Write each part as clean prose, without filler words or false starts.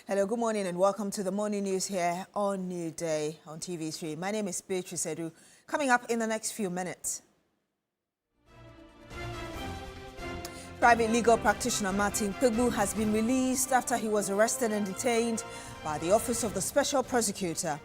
Hello, good morning and welcome to the morning news here on New Day on TV3. My name is Beatrice Edu. Coming up in the next few minutes. Private legal practitioner Martin Pegbu has been released after he was arrested and detained by the Office of the Special Prosecutor.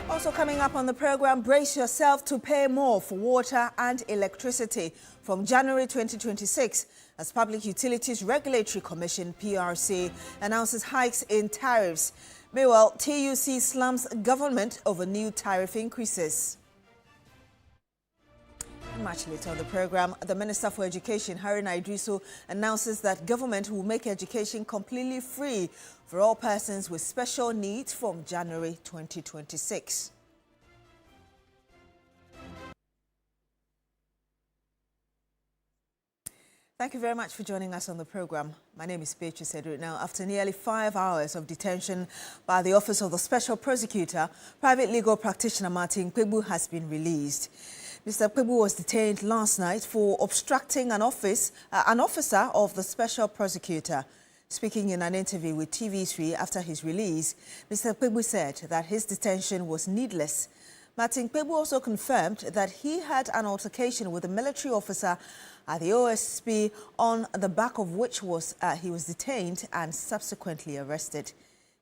Also coming up on the program, brace yourself to pay more for water and electricity from January 2026 as Public Utilities Regulatory Commission (PRC) announces hikes in tariffs. Meanwhile, TUC slams government over new tariff increases. Much later on the program, the Minister for Education, Haruna Idrisu, announces that government will make education completely free for all persons with special needs from January 2026. Thank you very much for joining us on the program. My name is Beatrice Edu. Now, after nearly 5 hours of detention by the Office of the Special Prosecutor, private legal practitioner Martin Pegbu has been released. Mr. Pegbu was detained last night for obstructing an officer of the Special Prosecutor. Speaking in an interview with TV3 after his release, Mr. Pegbu said that his detention was needless. Martin Pegbu also confirmed that he had an altercation with a military officer at the OSP, on the back of which he was detained and subsequently arrested.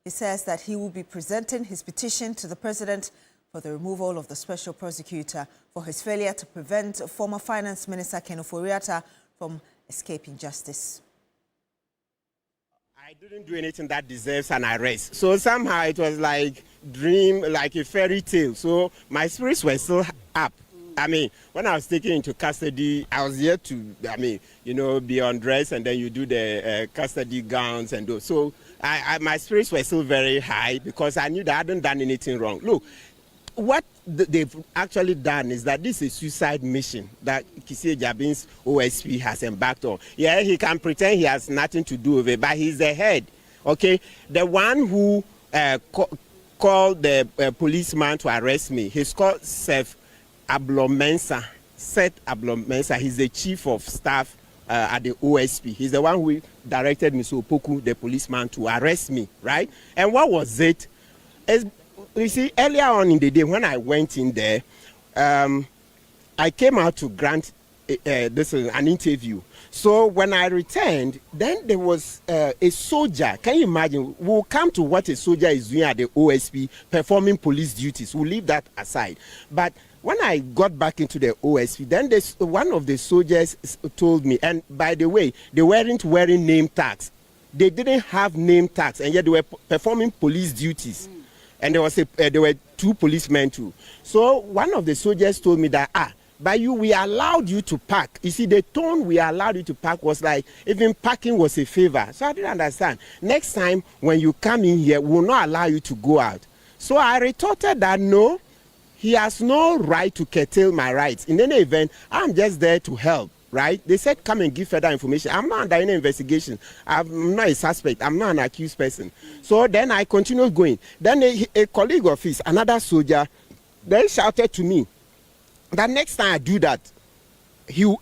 He says that he will be presenting his petition to the President for the removal of the Special Prosecutor for his failure to prevent former Finance Minister Ken Ofori-Atta from escaping justice. I didn't do anything that deserves an arrest. So somehow it was like like a fairy tale. So my spirits were still up. I mean, when I was taken into custody, I was here to, be undressed, and then you do the custody gowns and those. So my spirits were still very high because I knew that I hadn't done anything wrong. Look, what they've actually done is that this is a suicide mission that Kissie Jabin's OSP has embarked on. Yeah, he can pretend he has nothing to do with it, but he's the head, okay? The one who called the policeman to arrest me, he's called Seth Ablomensa. He's the chief of staff at the OSP. He's the one who directed Mr. Opoku, the policeman, to arrest me, right? And what was it? You see, earlier on in the day when I went in there, I came out to grant an interview. So when I returned, then there was a soldier. Can you imagine? We'll come to what a soldier is doing at the OSP, performing police duties. We'll leave that aside. But when I got back into the OSP, then one of the soldiers told me, and by the way, they weren't wearing name tags. They didn't have name tags, and yet they were performing police duties. And there were two policemen too. So one of the soldiers told me that, but we allowed you to park. You see, the tone we allowed you to park was like, even parking was a favor. So I didn't understand. Next time when you come in here, we will not allow you to go out. So I retorted that no, he has no right to curtail my rights. In any event, I'm just there to help. Right? They said, come and give further information. I'm not under any investigation. I'm not a suspect. I'm not an accused person. So then I continued going. Then a colleague of his, another soldier, then shouted to me that next time I do that,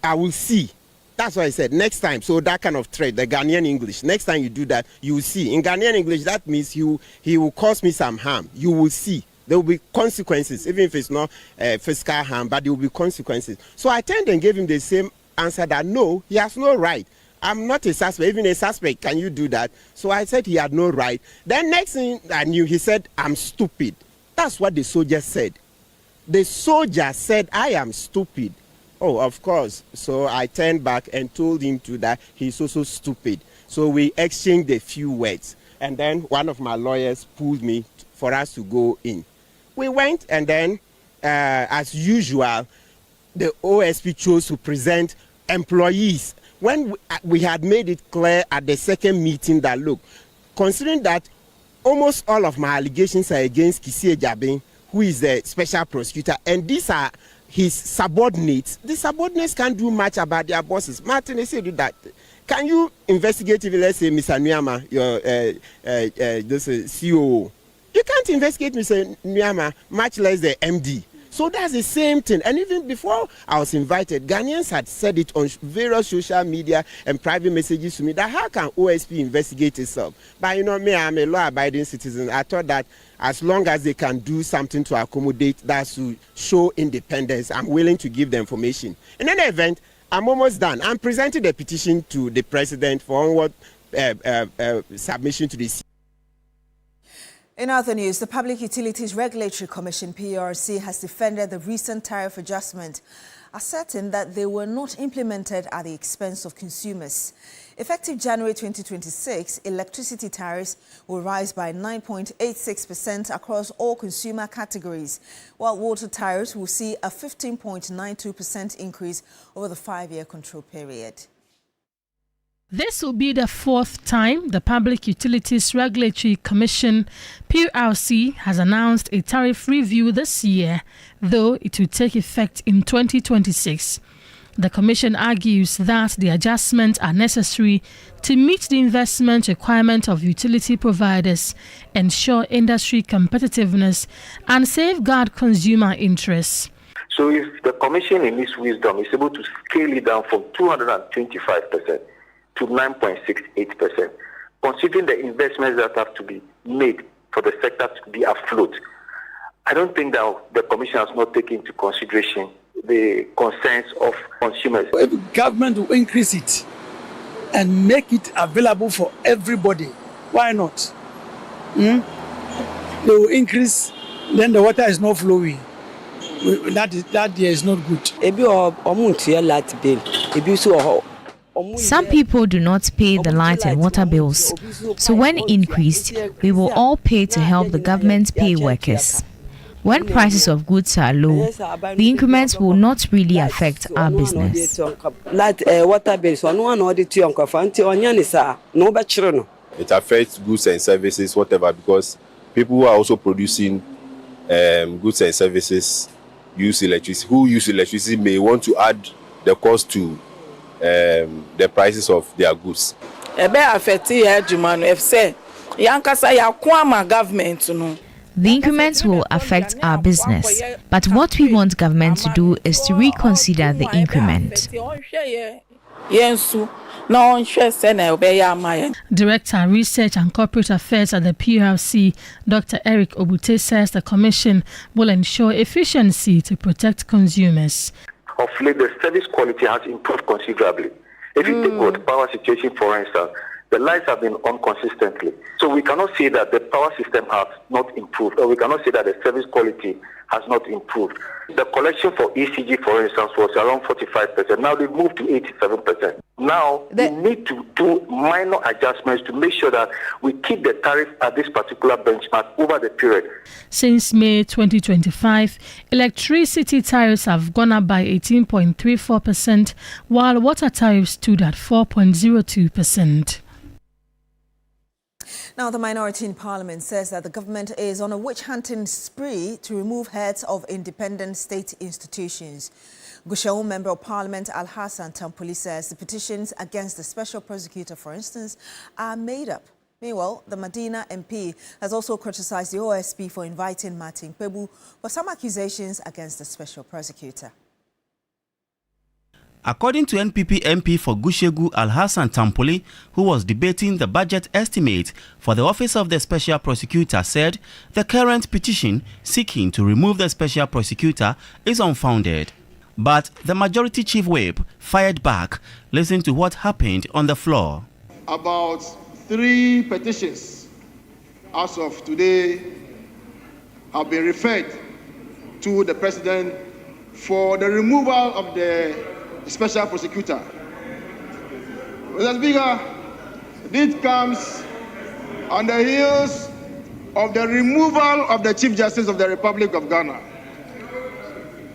I will see. That's what I said, next time. So that kind of threat, the Ghanaian English, next time you do that, you will see. In Ghanaian English, that means he will cause me some harm. You will see. There will be consequences, even if it's not physical harm, but there will be consequences. So I turned and gave him the same answer that no, he has no right. I'm not a suspect. Even a suspect, can you do that? So I said he had no right. Then next thing I knew, he said, I'm stupid. That's what the soldier said. The soldier said, I am stupid. Oh, of course. So I turned back and told him that he's also stupid. So we exchanged a few words. And then one of my lawyers pulled me for us to go in. We went, and then, as usual, the OSP chose to present employees. When we had made it clear at the second meeting that, look, considering that almost all of my allegations are against Kissie Jabin, who is the special prosecutor, and these are his subordinates, the subordinates can't do much about their bosses. Martin, they said that. Can you investigate if, let's say, Mr. Nyama, your this COO? You can't investigate Mr. Nyama, much less the MD. So that's the same thing. And even before I was invited, Ghanaians had said it on various social media and private messages to me that how can OSP investigate itself? But you know me, I'm a law-abiding citizen. I thought that as long as they can do something to accommodate that to show independence, I'm willing to give the information. In any event, I'm almost done. I'm presenting the petition to the president for onward submission to the In other news, the Public Utilities Regulatory Commission, PURC, has defended the recent tariff adjustment, asserting that they were not implemented at the expense of consumers. Effective January 2026, electricity tariffs will rise by 9.86% across all consumer categories, while water tariffs will see a 15.92% increase over the 5-year control period. This will be the fourth time the Public Utilities Regulatory Commission, PURC, has announced a tariff review this year, though it will take effect in 2026. The Commission argues that the adjustments are necessary to meet the investment requirement of utility providers, ensure industry competitiveness, and safeguard consumer interests. So if the Commission in its wisdom is able to scale it down from 225% to 9.68%, considering the investments that have to be made for the sector to be afloat, I don't think that the Commission has not taken into consideration the concerns of consumers. If government will increase it and make it available for everybody, why not? They will increase, then the water is not flowing. That year is not good. Some people do not pay the light and water bills, so when increased, we will all pay to help the government pay workers. When prices of goods are low, the increments will not really affect our business. It affects goods and services, whatever, because people who are also producing goods and services who use electricity may want to add the cost to the prices of their goods. The increments will affect our business, but what we want government to do is to reconsider the increment. Director, Research and Corporate Affairs at the PURC, Dr. Eric Obute, says the Commission will ensure efficiency to protect consumers. Of late, the service quality has improved considerably. If you take the power situation, for instance, the lights have been on consistently. So we cannot say that the power system has not improved, or we cannot say that the service quality has not improved. The collection for ECG, for instance, was around 45%. Now they've moved to 87%. Now we need to do minor adjustments to make sure that we keep the tariff at this particular benchmark over the period. Since May 2025, electricity tariffs have gone up by 18.34%, while water tariffs stood at 4.02%. Now, the minority in Parliament says that the government is on a witch-hunting spree to remove heads of independent state institutions. Gusau Member of Parliament Al-Hassan Tampoli says the petitions against the special prosecutor, for instance, are made up. Meanwhile, the Medina MP has also criticized the OSP for inviting Martin Kpebu for some accusations against the special prosecutor. According to NPP MP for Gushegu Al-Hassan Tampoli, who was debating the budget estimate for the office of the special prosecutor, said the current petition seeking to remove the special prosecutor is unfounded. But the majority chief whip fired back. Listen to what happened on the floor. About 3 petitions as of today have been referred to the president for the removal of the special prosecutor. Mr. Speaker, this comes on the heels of the removal of the Chief Justice of the Republic of Ghana.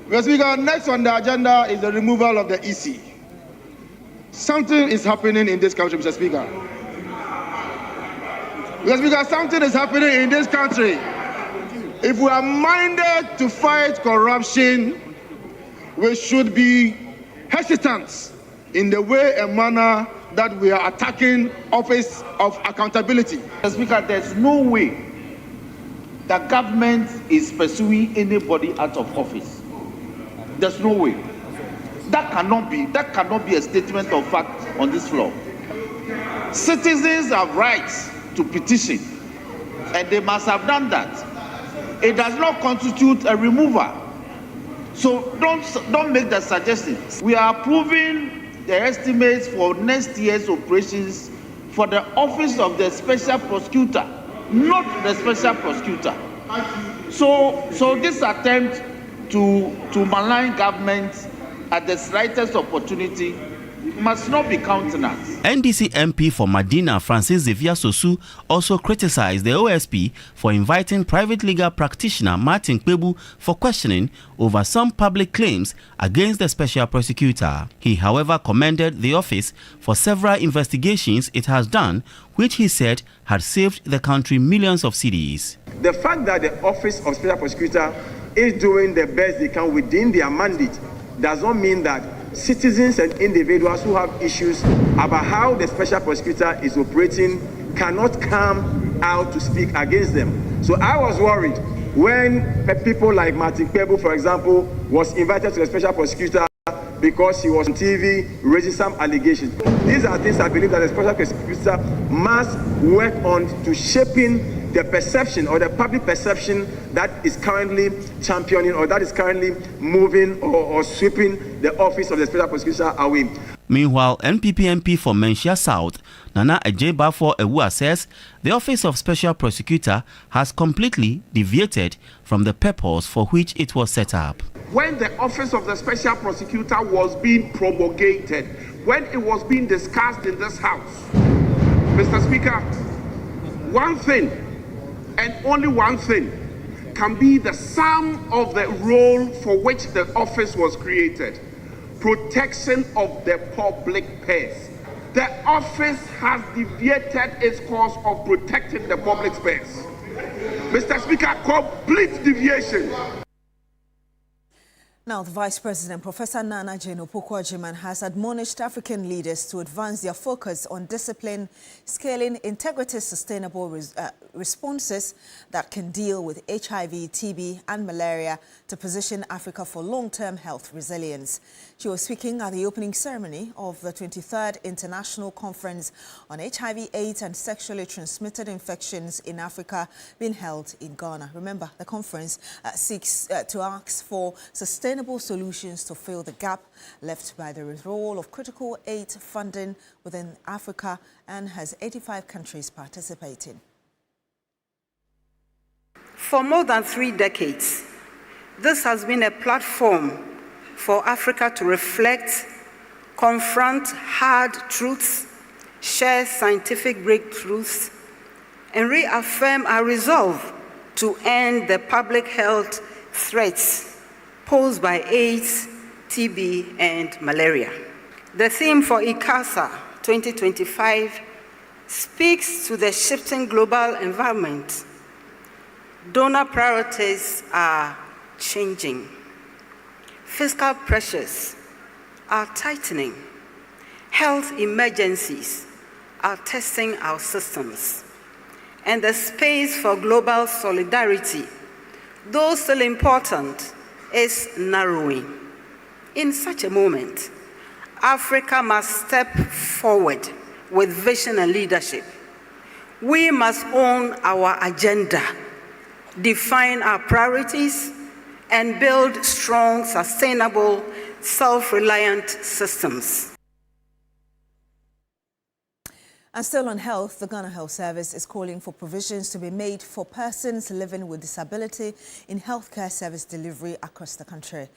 Mr. Speaker, next on the agenda is the removal of the EC. Something is happening in this country, Mr. Speaker. Mr. Speaker, something is happening in this country. If we are minded to fight corruption, we should be hesitant in the way and manner that we are attacking office of accountability. Mr. Speaker, there's no way the government is pursuing anybody out of office. There's no way. That cannot be a statement of fact on this floor. Citizens have rights to petition, and they must have done that. It does not constitute a removal. So don't make the suggestion. We are approving the estimates for next year's operations for the office of the special prosecutor, not the special prosecutor. So this attempt to malign government at the slightest opportunity must not be countenanced. NDC MP for Madina, Francis Xavier Sosu, also criticized the OSP for inviting private legal practitioner Martin Kpebu for questioning over some public claims against the special prosecutor. He, however, commended the office for several investigations it has done, which he said had saved the country millions of cedis. The fact that the office of special prosecutor is doing the best they can within their mandate does not mean that citizens and individuals who have issues about how the special prosecutor is operating cannot come out to speak against them. So I was worried when people like Martin Kpebu, for example, was invited to the special prosecutor because he was on TV raising some allegations. These are things I believe that the special prosecutor must work on to shaping the perception or the public perception that is currently championing or that is currently moving or sweeping the office of the special prosecutor away. Meanwhile, NPP MP for Menchia South, Nana Ejebafo Ewua, says the Office of Special Prosecutor has completely deviated from the purpose for which it was set up. When the Office of the Special Prosecutor was being promulgated, when it was being discussed in this House, Mr. Speaker, one thing and only one thing can be the sum of the role for which the office was created: protection of the public purse. The office has deviated its course of protecting the public purse. Mr. Speaker, complete deviation. Now, the Vice President, Professor Nana Jane Opoku-Agyeman, has admonished African leaders to advance their focus on discipline, scaling integrated, sustainable responses that can deal with HIV, TB and malaria to position Africa for long-term health resilience. She was speaking at the opening ceremony of the 23rd International Conference on HIV, AIDS and Sexually Transmitted Infections in Africa being held in Ghana. Remember, the conference seeks to ask for sustainable solutions to fill the gap left by the withdrawal of critical aid funding within Africa and has 85 countries participating. For more than 3 decades, this has been a platform for Africa to reflect, confront hard truths, share scientific breakthroughs, and reaffirm our resolve to end the public health threats posed by AIDS, TB, and malaria. The theme for ICASA 2025 speaks to the shifting global environment. Donor priorities are changing. Fiscal pressures are tightening. Health emergencies are testing our systems. And the space for global solidarity, though still important, is narrowing. In such a moment, Africa must step forward with vision and leadership. We must own our agenda, define our priorities, and build strong, sustainable, self-reliant systems. And still on health, the Ghana Health Service is calling for provisions to be made for persons living with disability in healthcare service delivery across the country.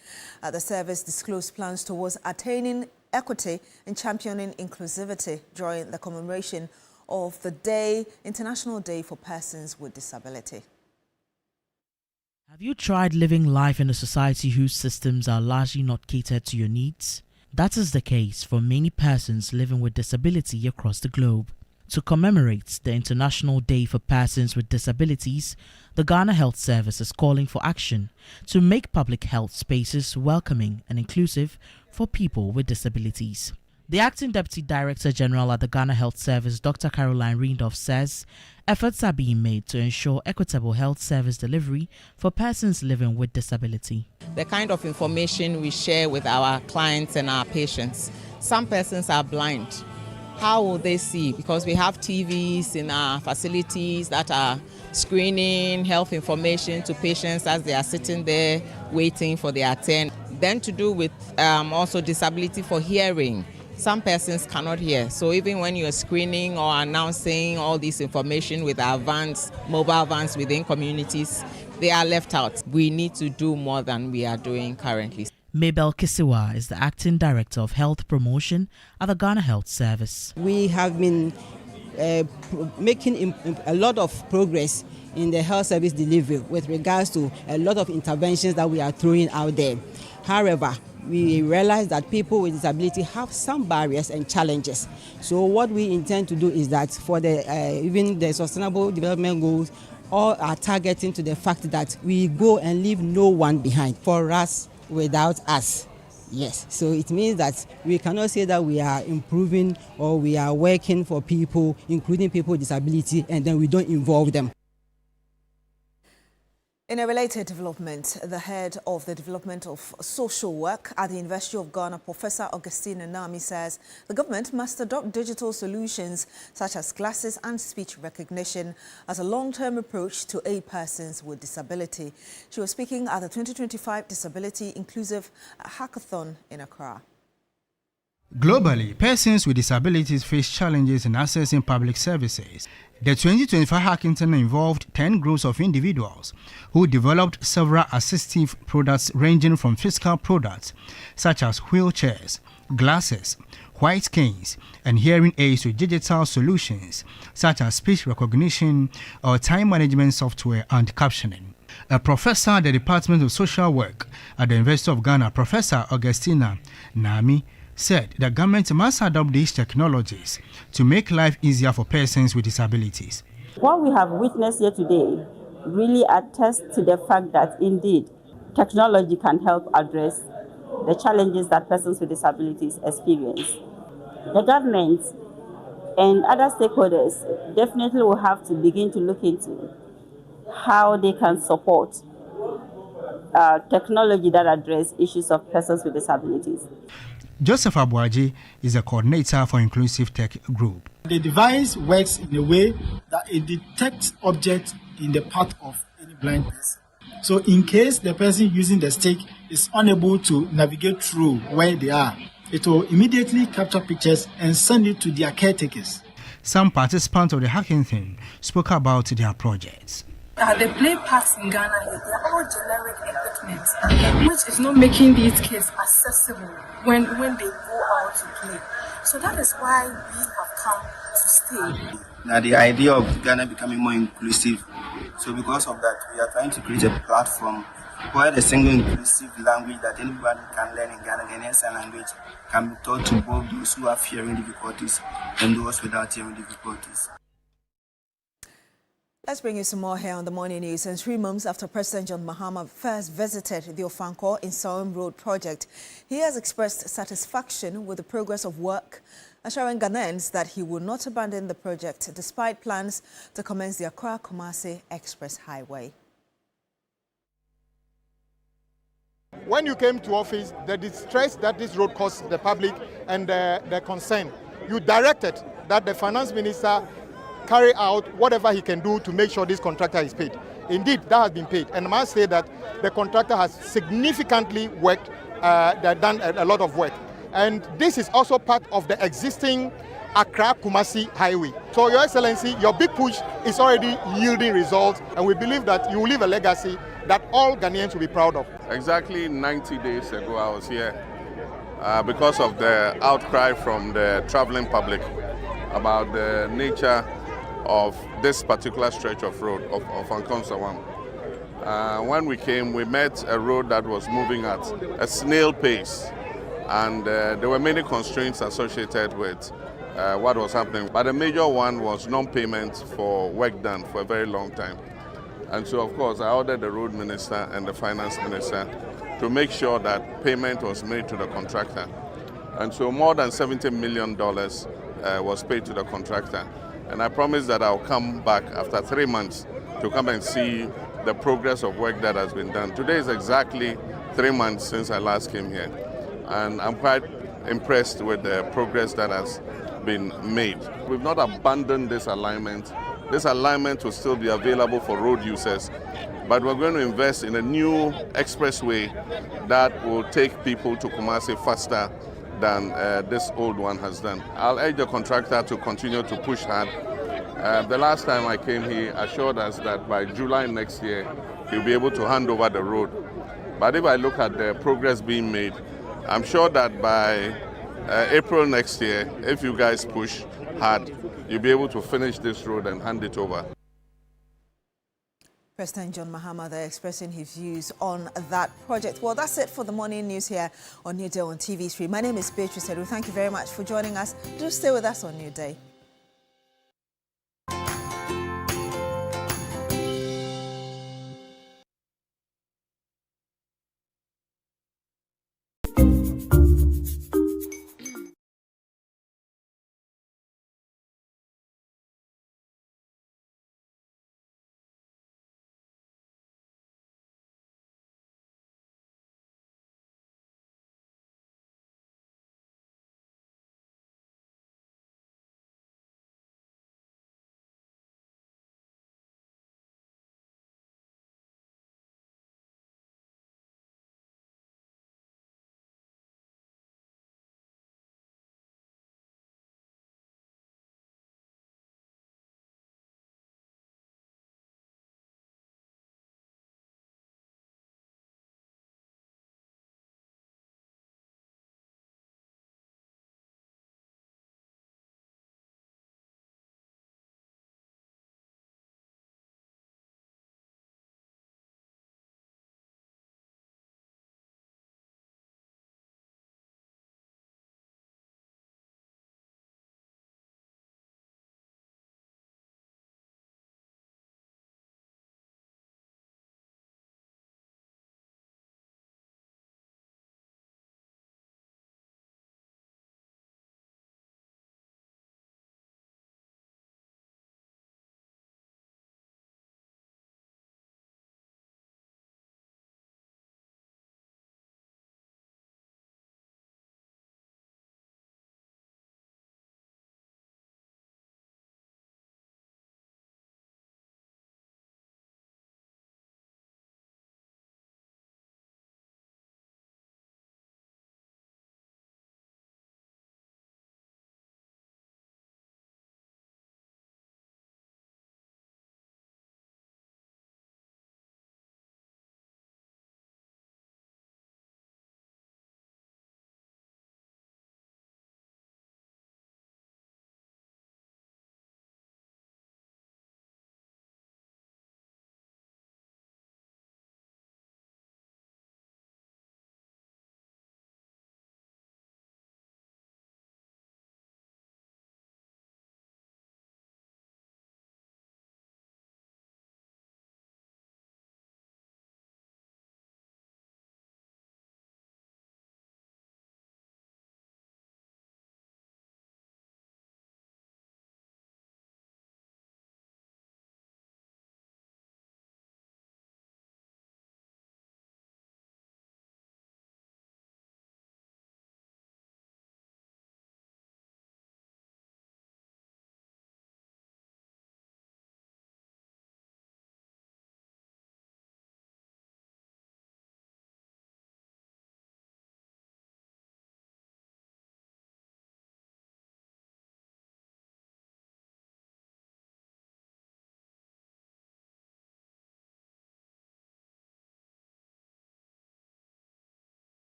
The service disclosed plans towards attaining equity and championing inclusivity during the commemoration of the International Day for Persons with Disability. Have you tried living life in a society whose systems are largely not catered to your needs? That is the case for many persons living with disability across the globe. To commemorate the International Day for Persons with Disabilities, the Ghana Health Service is calling for action to make public health spaces welcoming and inclusive for people with disabilities. The acting Deputy Director General at the Ghana Health Service, Dr. Caroline Rindolph, says efforts are being made to ensure equitable health service delivery for persons living with disability. The kind of information we share with our clients and our patients. Some persons are blind. How will they see? Because we have TVs in our facilities that are screening health information to patients as they are sitting there waiting for their turn. Then to do with also disability for hearing. Some persons cannot hear. So even when you're screening or announcing all this information with our vans, mobile vans within communities, they are left out. We need to do more than we are doing currently. Mabel Kisiwa is the acting director of health promotion at the Ghana Health Service. We have been making a lot of progress in the health service delivery with regards to a lot of interventions that we are throwing out there. However, we realize that people with disability have some barriers and challenges. So what we intend to do is that for the even the Sustainable Development Goals, all are targeting to the fact that we go and leave no one behind. For us, without us. Yes, so it means that we cannot say that we are improving or we are working for people, including people with disability, and then we don't involve them. In a related development, the head of the Development of Social Work at the University of Ghana, Professor Augustine Nami, says the government must adopt digital solutions such as glasses and speech recognition as a long-term approach to aid persons with disability. She was speaking at the 2025 Disability Inclusive Hackathon in Accra. Globally, persons with disabilities face challenges in accessing public services. The 2025 hackathon involved 10 groups of individuals who developed several assistive products ranging from physical products such as wheelchairs, glasses, white canes, and hearing aids to digital solutions such as speech recognition or time management software and captioning. A professor at the Department of Social Work at the University of Ghana, Professor Augustine Nami, said the government must adopt these technologies to make life easier for persons with disabilities. What we have witnessed here today really attests to the fact that indeed technology can help address the challenges that persons with disabilities experience. The government and other stakeholders definitely will have to begin to look into how they can support technology that address issues of persons with disabilities. Joseph Abuaji is a coordinator for Inclusive Tech Group. The device works in a way that it detects objects in the path of any blind person. So in case the person using the stick is unable to navigate through where they are, it will immediately capture pictures and send it to their caretakers. Some participants of the hackathon spoke about their projects. The play parks in Ghana, they're all generic equipment, which is not making these kids accessible when they go out to play. So that is why we have come to stay. Now the idea of Ghana becoming more inclusive, so because of that, we are trying to create a platform where the single inclusive language that anybody can learn in Ghana, Ghanaian Sign Language, can be taught to both those who have hearing difficulties and those without hearing difficulties. Let's bring you some more here on the morning news. And 3 months after President John Mahama first visited the Ofankor in Sawam Road project, he has expressed satisfaction with the progress of work, assuring Ghanaians that he will not abandon the project despite plans to commence the Accra-Kumasi Express Highway. When you came to office, the distress that this road caused the public and the concern, you directed that the finance minister carry out whatever he can do to make sure this contractor is paid. Indeed, that has been paid. And I must say that the contractor has significantly worked, done a lot of work. And this is also part of the existing Accra-Kumasi Highway. So, Your Excellency, your big push is already yielding results, and we believe that you will leave a legacy that all Ghanaians will be proud of. Exactly 90 days ago, I was here because of the outcry from the traveling public about the nature of this particular stretch of road of Ofankor Sawam. When we came, we met a road that was moving at a snail pace, and there were many constraints associated with what was happening. But the major one was non-payment for work done for a very long time. And so, of course, I ordered the road minister and the finance minister to make sure that payment was made to the contractor. And so more than $70 million was paid to the contractor. And I promised that I'll come back after 3 months to come and see the progress of work that has been done. Today is exactly 3 months since I last came here. And I'm quite impressed with the progress that has been made. We've not abandoned this alignment. This alignment will still be available for road users, but we're going to invest in a new expressway that will take people to Kumasi faster than this old one has done. I'll urge the contractor to continue to push hard. The last time I came, he assured us that by July next year, he'll be able to hand over the road. But if I look at the progress being made, I'm sure that by April next year, if you guys push hard, you'll be able to finish this road and hand it over. President John Mahama there expressing his views on that project. Well, that's it for the morning news here on New Day on TV3. My name is Beatrice Edu. Thank you very much for joining us. Do stay with us on New Day.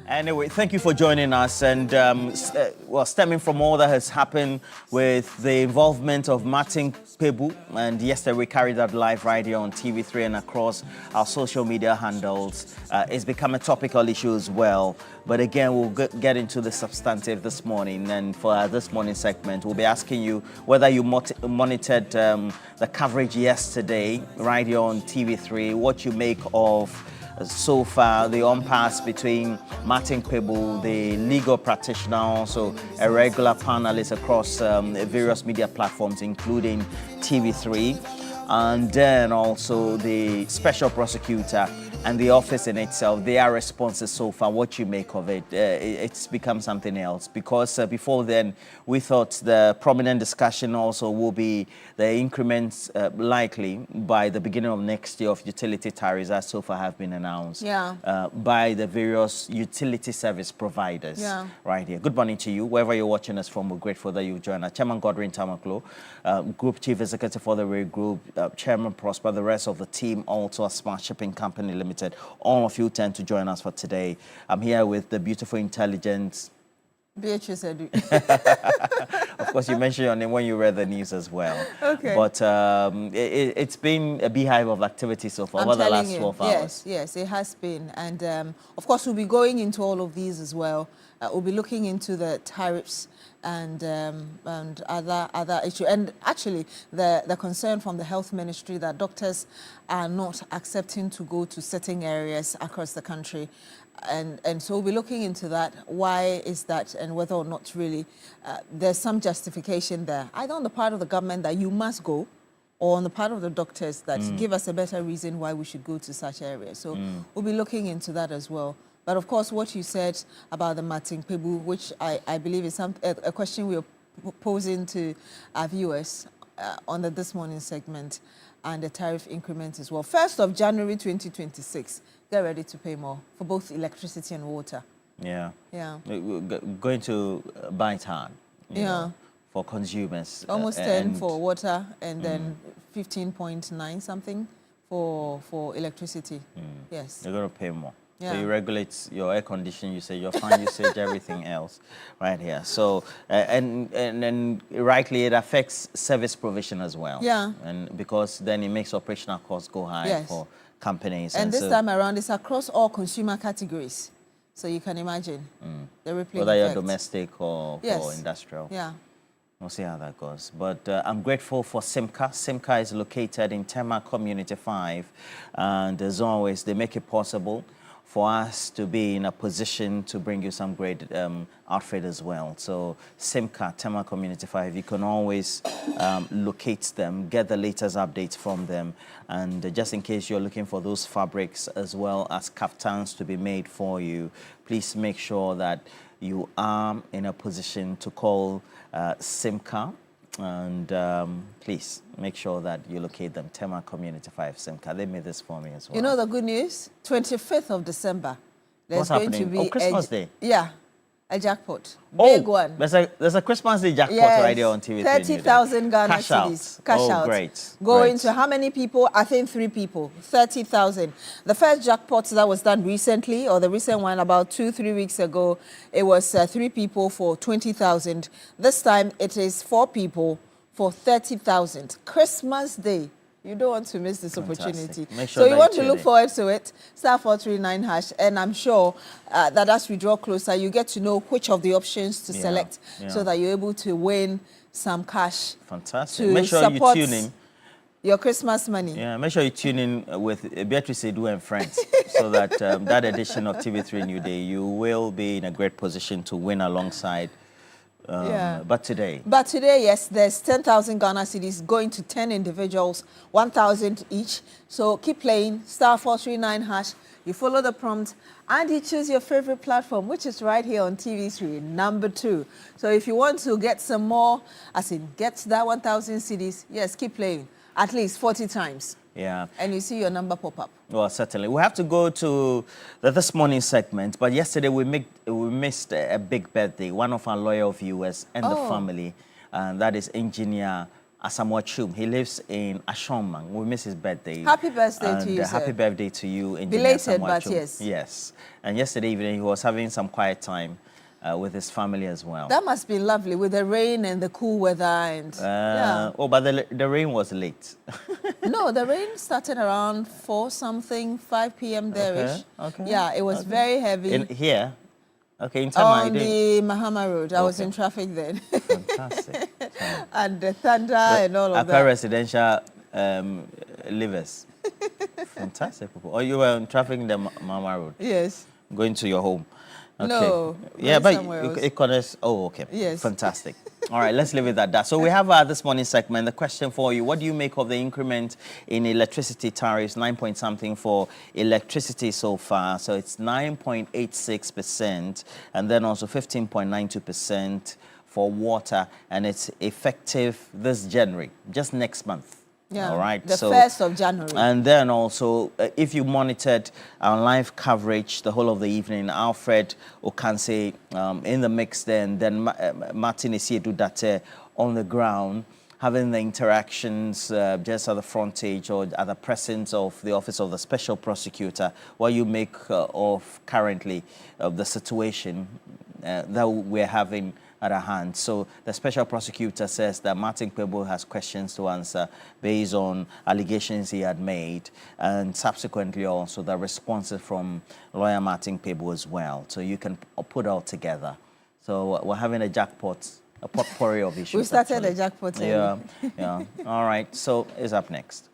Anyway, thank you for joining us. And well, stemming from all that has happened with the involvement of Martin Pebu, and yesterday we carried that live right here on TV3 and across our social media handles. It's become a topical issue as well. But again, we'll get into the substantive this morning. And for this morning segment, we'll be asking you whether you monitored the coverage yesterday right here on TV3, what you make of so far the impasse between Martin Pebu, the legal practitioner, also a regular panelist across various media platforms, including TV3, and then also the special prosecutor and the office in itself, their responses so far, what you make of it. It's become something else, because before then we thought the prominent discussion also will be the increments likely by the beginning of next year of utility tariffs that so far have been announced by the various utility service providers right here. Good morning to you, wherever you're watching us from. We're grateful that you join us. Chairman Godwin Tamaklo, Group Chief Executive for the Rail Group, Chairman Prosper, the rest of the team, also a Smart Shipping Company Limited. All of you tend to join us for today. I'm here with the beautiful, intelligent Beatrice Edu. Of course, you mentioned your name when you read the news as well. Okay. But it's been a beehive of activity so far over the last 12 hours. Yes, it has been. And of course, we'll be going into all of these as well. We'll be looking into the tariffs and other issues. And actually, the concern from the health ministry that doctors are not accepting to go to certain areas across the country. And so we'll be looking into that. Why is that, and whether or not really there's some justification there, either on the part of the government that you must go, or on the part of the doctors that give us a better reason why we should go to such areas. So we'll be looking into that as well. But of course, what you said about the Martin Pebu, which I believe is a question we are posing to our viewers on the This Morning segment, and the tariff increment as well. 1st of January 2026, get ready to pay more for both electricity and water. Yeah. Going to buy it hard. You know, for consumers. Almost 10 for water, and then 15.9 something for electricity. Yes. You're going to pay more. So you regulate your air conditioning usage, your fan usage, everything else right here. So, and rightly, it affects service provision as well. Yeah. And because then it makes operational costs go high for companies. And this time around, it's across all consumer categories. So you can imagine the rippling whether effect. you're domestic or industrial. Yeah. We'll see how that goes. But I'm grateful for Simca. Simca is located in Tema Community 5. And as always, they make it possible for us to be in a position to bring you some great outfit as well. So Simca, Tema Community 5, you can always locate them, get the latest updates from them. And just in case you're looking for those fabrics as well as kaftans to be made for you, please make sure that you are in a position to call Simca. And please make sure that you locate them. Tema Community 5 Simca. They made this for me as well. You know the good news? 25th of December. There's going to be Christmas Day. Yeah, a jackpot. Big one. There's a Christmas Day jackpot right here on TV3. 30,000 Ghana cedis. Cash out. Great. Going to how many people? I think 3 people. 30,000. The first jackpot that was done recently, or the recent one about 2-3 weeks ago, it was 3 people for 20,000. This time it is 4 people for 30,000. Christmas Day. You don't want to miss this opportunity. So you want to look forward to it. *439#, and I'm sure that as we draw closer, you get to know which of the options to select, so that you're able to win some cash. Fantastic. Make sure you tune in. Your Christmas money. Yeah, make sure you tune in with Beatrice Edu and friends, so that that edition of TV3 Newday, you will be in a great position to win alongside. But today, yes, there's 10,000 Ghana cedis going to 10 individuals, 1,000 each. So keep playing, *439#. You follow the prompt, and you choose your favorite platform, which is right here on TV3, number 2. So if you want to get some more, as in get that 1,000 cedis, yes, keep playing, at least 40 times. Yeah. And you see your number pop up. Well, certainly. We have to go to This Morning segment, but yesterday we missed a big birthday. One of our loyal viewers and the family, and that is Engineer Asamoah Chum. He lives in Ashongman. We miss his birthday. Happy birthday to you, sir. Happy birthday to you, Engineer Belated, Asamoah but Chum. yes. Yes. And yesterday evening, he was having some quiet time with his family as well. That must be lovely with the rain and the cool weather. And yeah. Oh, but the rain was late. No, the rain started around 5 p.m. there-ish. Okay. Yeah, it was very heavy. In here? Okay, in Tama. On the Mahama Road. I was in traffic then. Fantastic. And the thunder and all of that. Upper residential livers. Fantastic. Or you were in traffic in the Mahama Road? Yes. Going to your home? Okay. No. Yeah, but it connects. Oh, okay. Yes. Fantastic. All right, let's leave it at that. So we have this morning segment. The question for you: what do you make of the increment in electricity tariffs? 9 point something for electricity so far. So it's 9.86%, and then also 15.92% for water, and it's effective this January, just next month. Yeah, all right. The 1st of January. And then also, if you monitored our live coverage the whole of the evening, Alfred Okanse in the mix then Martin Isiedu on the ground, having the interactions just at the frontage or at the presence of the Office of the Special Prosecutor. What you make of currently of the situation that we're having at our hand. So the Special Prosecutor says that Martin Kpebu has questions to answer based on allegations he had made, and subsequently also the responses from lawyer Martin Kpebu as well. So you can put all together. So we're having a jackpot, a potpourri of issues. We started the jackpot. Yeah, yeah. All right. So it's up next.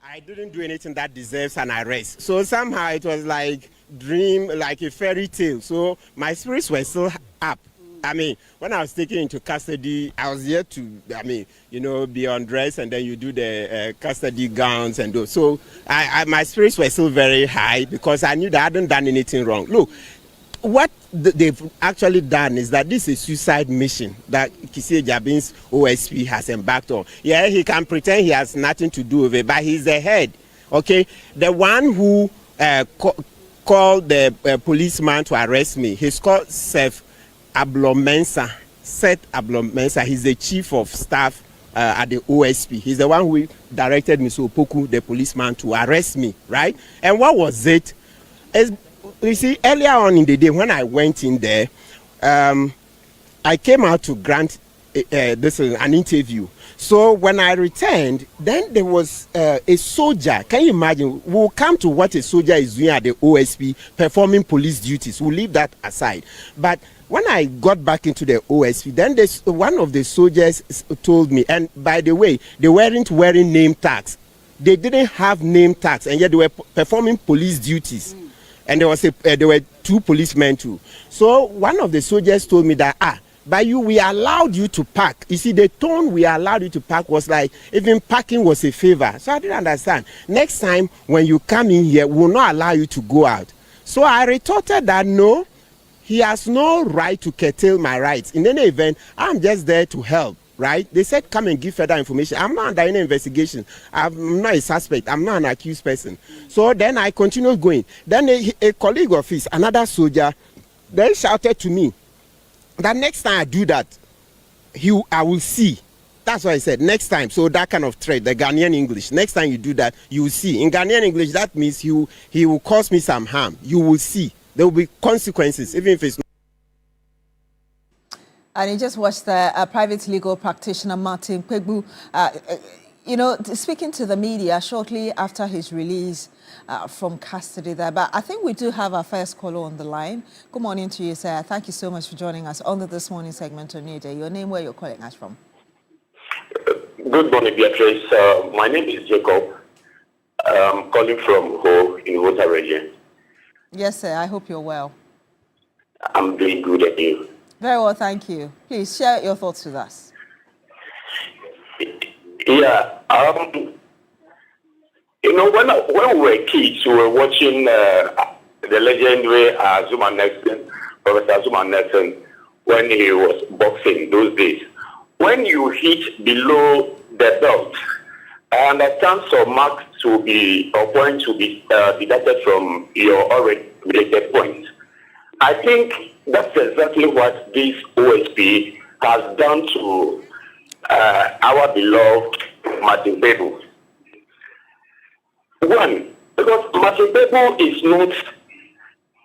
I didn't do anything that deserves an arrest. So somehow it was like dream, like a fairy tale. So my spirits were still up. I mean, when I was taken into custody, I was here to, be undressed, and then you do the custody gowns and those. So my spirits were still very high because I knew that I hadn't done anything wrong. Look, what they've actually done is that this is a suicide mission that Kissie Jabin's OSP has embarked on. Yeah, he can pretend he has nothing to do with it, but he's the head, okay? The one who called the policeman to arrest me, he's called Seth Ablomensa. He's the chief of staff at the OSP. He's the one who directed Mr. Opoku, the policeman, to arrest me, right? And what was it? You see, earlier on in the day when I went in there, I came out to grant an interview. So when I returned, then there was a soldier. Can you imagine? We'll come to what a soldier is doing at the OSP, performing police duties. We'll leave that aside. But when I got back into the OSP, then one of the soldiers told me, and by the way, they weren't wearing name tags. They didn't have name tags, and yet they were performing police duties. And there were two policemen too. So one of the soldiers told me that, we allowed you to park. You see, the tone we allowed you to park was like, even parking was a favor. So I didn't understand. Next time when you come in here, we will not allow you to go out. So I retorted that no, he has no right to curtail my rights. In any event, I'm just there to help. Right? They said, come and give further information. I'm not under any investigation. I'm not a suspect. I'm not an accused person. So then I continued going. Then a colleague of his, another soldier, then shouted to me that next time I do that, I will see. That's what I said, next time. So that kind of threat, the Ghanaian English, next time you do that, you will see. In Ghanaian English, that means he will cause me some harm. You will see. There will be consequences, even if it's not. And you just watched the private legal practitioner, Martin Kpebu, speaking to the media shortly after his release from custody there. But I think we do have our first caller on the line. Good morning to you, sir. Thank you so much for joining us on This Morning segment on Newday. Your name, where you're calling us from? Good morning, Beatrice. My name is Jacob. I'm calling from Ho in Volta region. Yes, sir. I hope you're well. I'm doing good, and you? Very well, thank you. Please share your thoughts with us. Yeah, when we were kids, we were watching the legendary Professor Zuma Nelson, when he was boxing those days. When you hit below the belt, I understand some marks to be, or points to be deducted from your already related points. I think that's exactly what this OSP has done to our beloved Martin Pebu. One, because Martin Pebu is not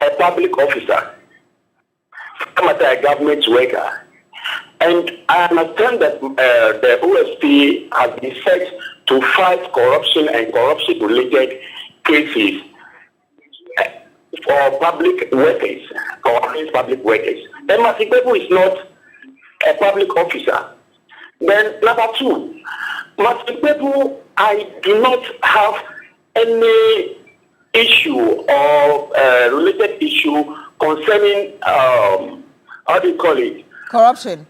a public officer, but a government worker. And I understand that the OSP has been set to fight corruption and corruption-related cases for public workers, or against public workers. And Martin Pebu is not a public officer. Then number two, Martin Pebu, I do not have any issue or related issue concerning, how do you call it? Corruption.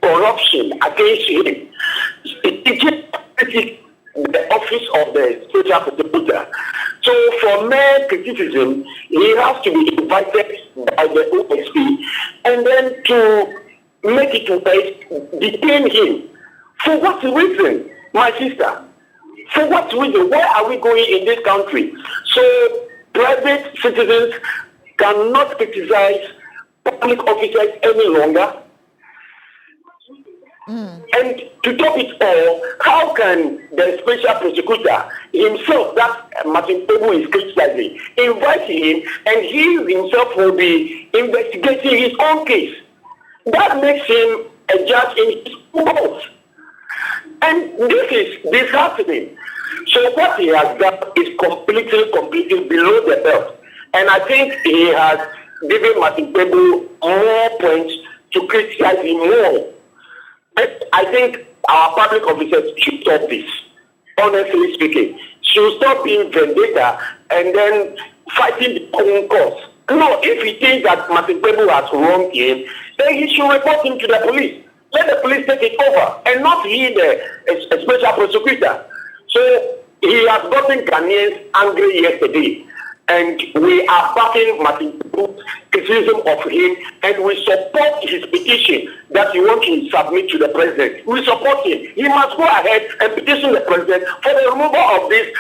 Corruption against him. It the office of the special prosecutor. So for mere criticism, he has to be invited by the OSP and then to make it to detain him. For what reason, my sister? For what reason? Where are we going in this country? So private citizens cannot criticize public officers any longer. And to top it all, how can the special prosecutor himself, that Martin Pebu is criticizing, invite him and he himself will be investigating his own case? That makes him a judge in his own cause. And this is disheartening. So what he has done is completely below the belt. And I think he has given Martin Pebu more points to criticize him more. I think our public officers should stop this, honestly speaking. Should stop being vendetta and then fighting the common cause. No, if he thinks that Martin Pebu has wronged him, then he should report him to the police. Let the police take it over and not he, the special prosecutor. So he has gotten Ghanaians angry yesterday. And we are backing Martin Pebu's criticism of him, and we support his petition that he wants to submit to the president. We support him. He must go ahead and petition the president for the removal of this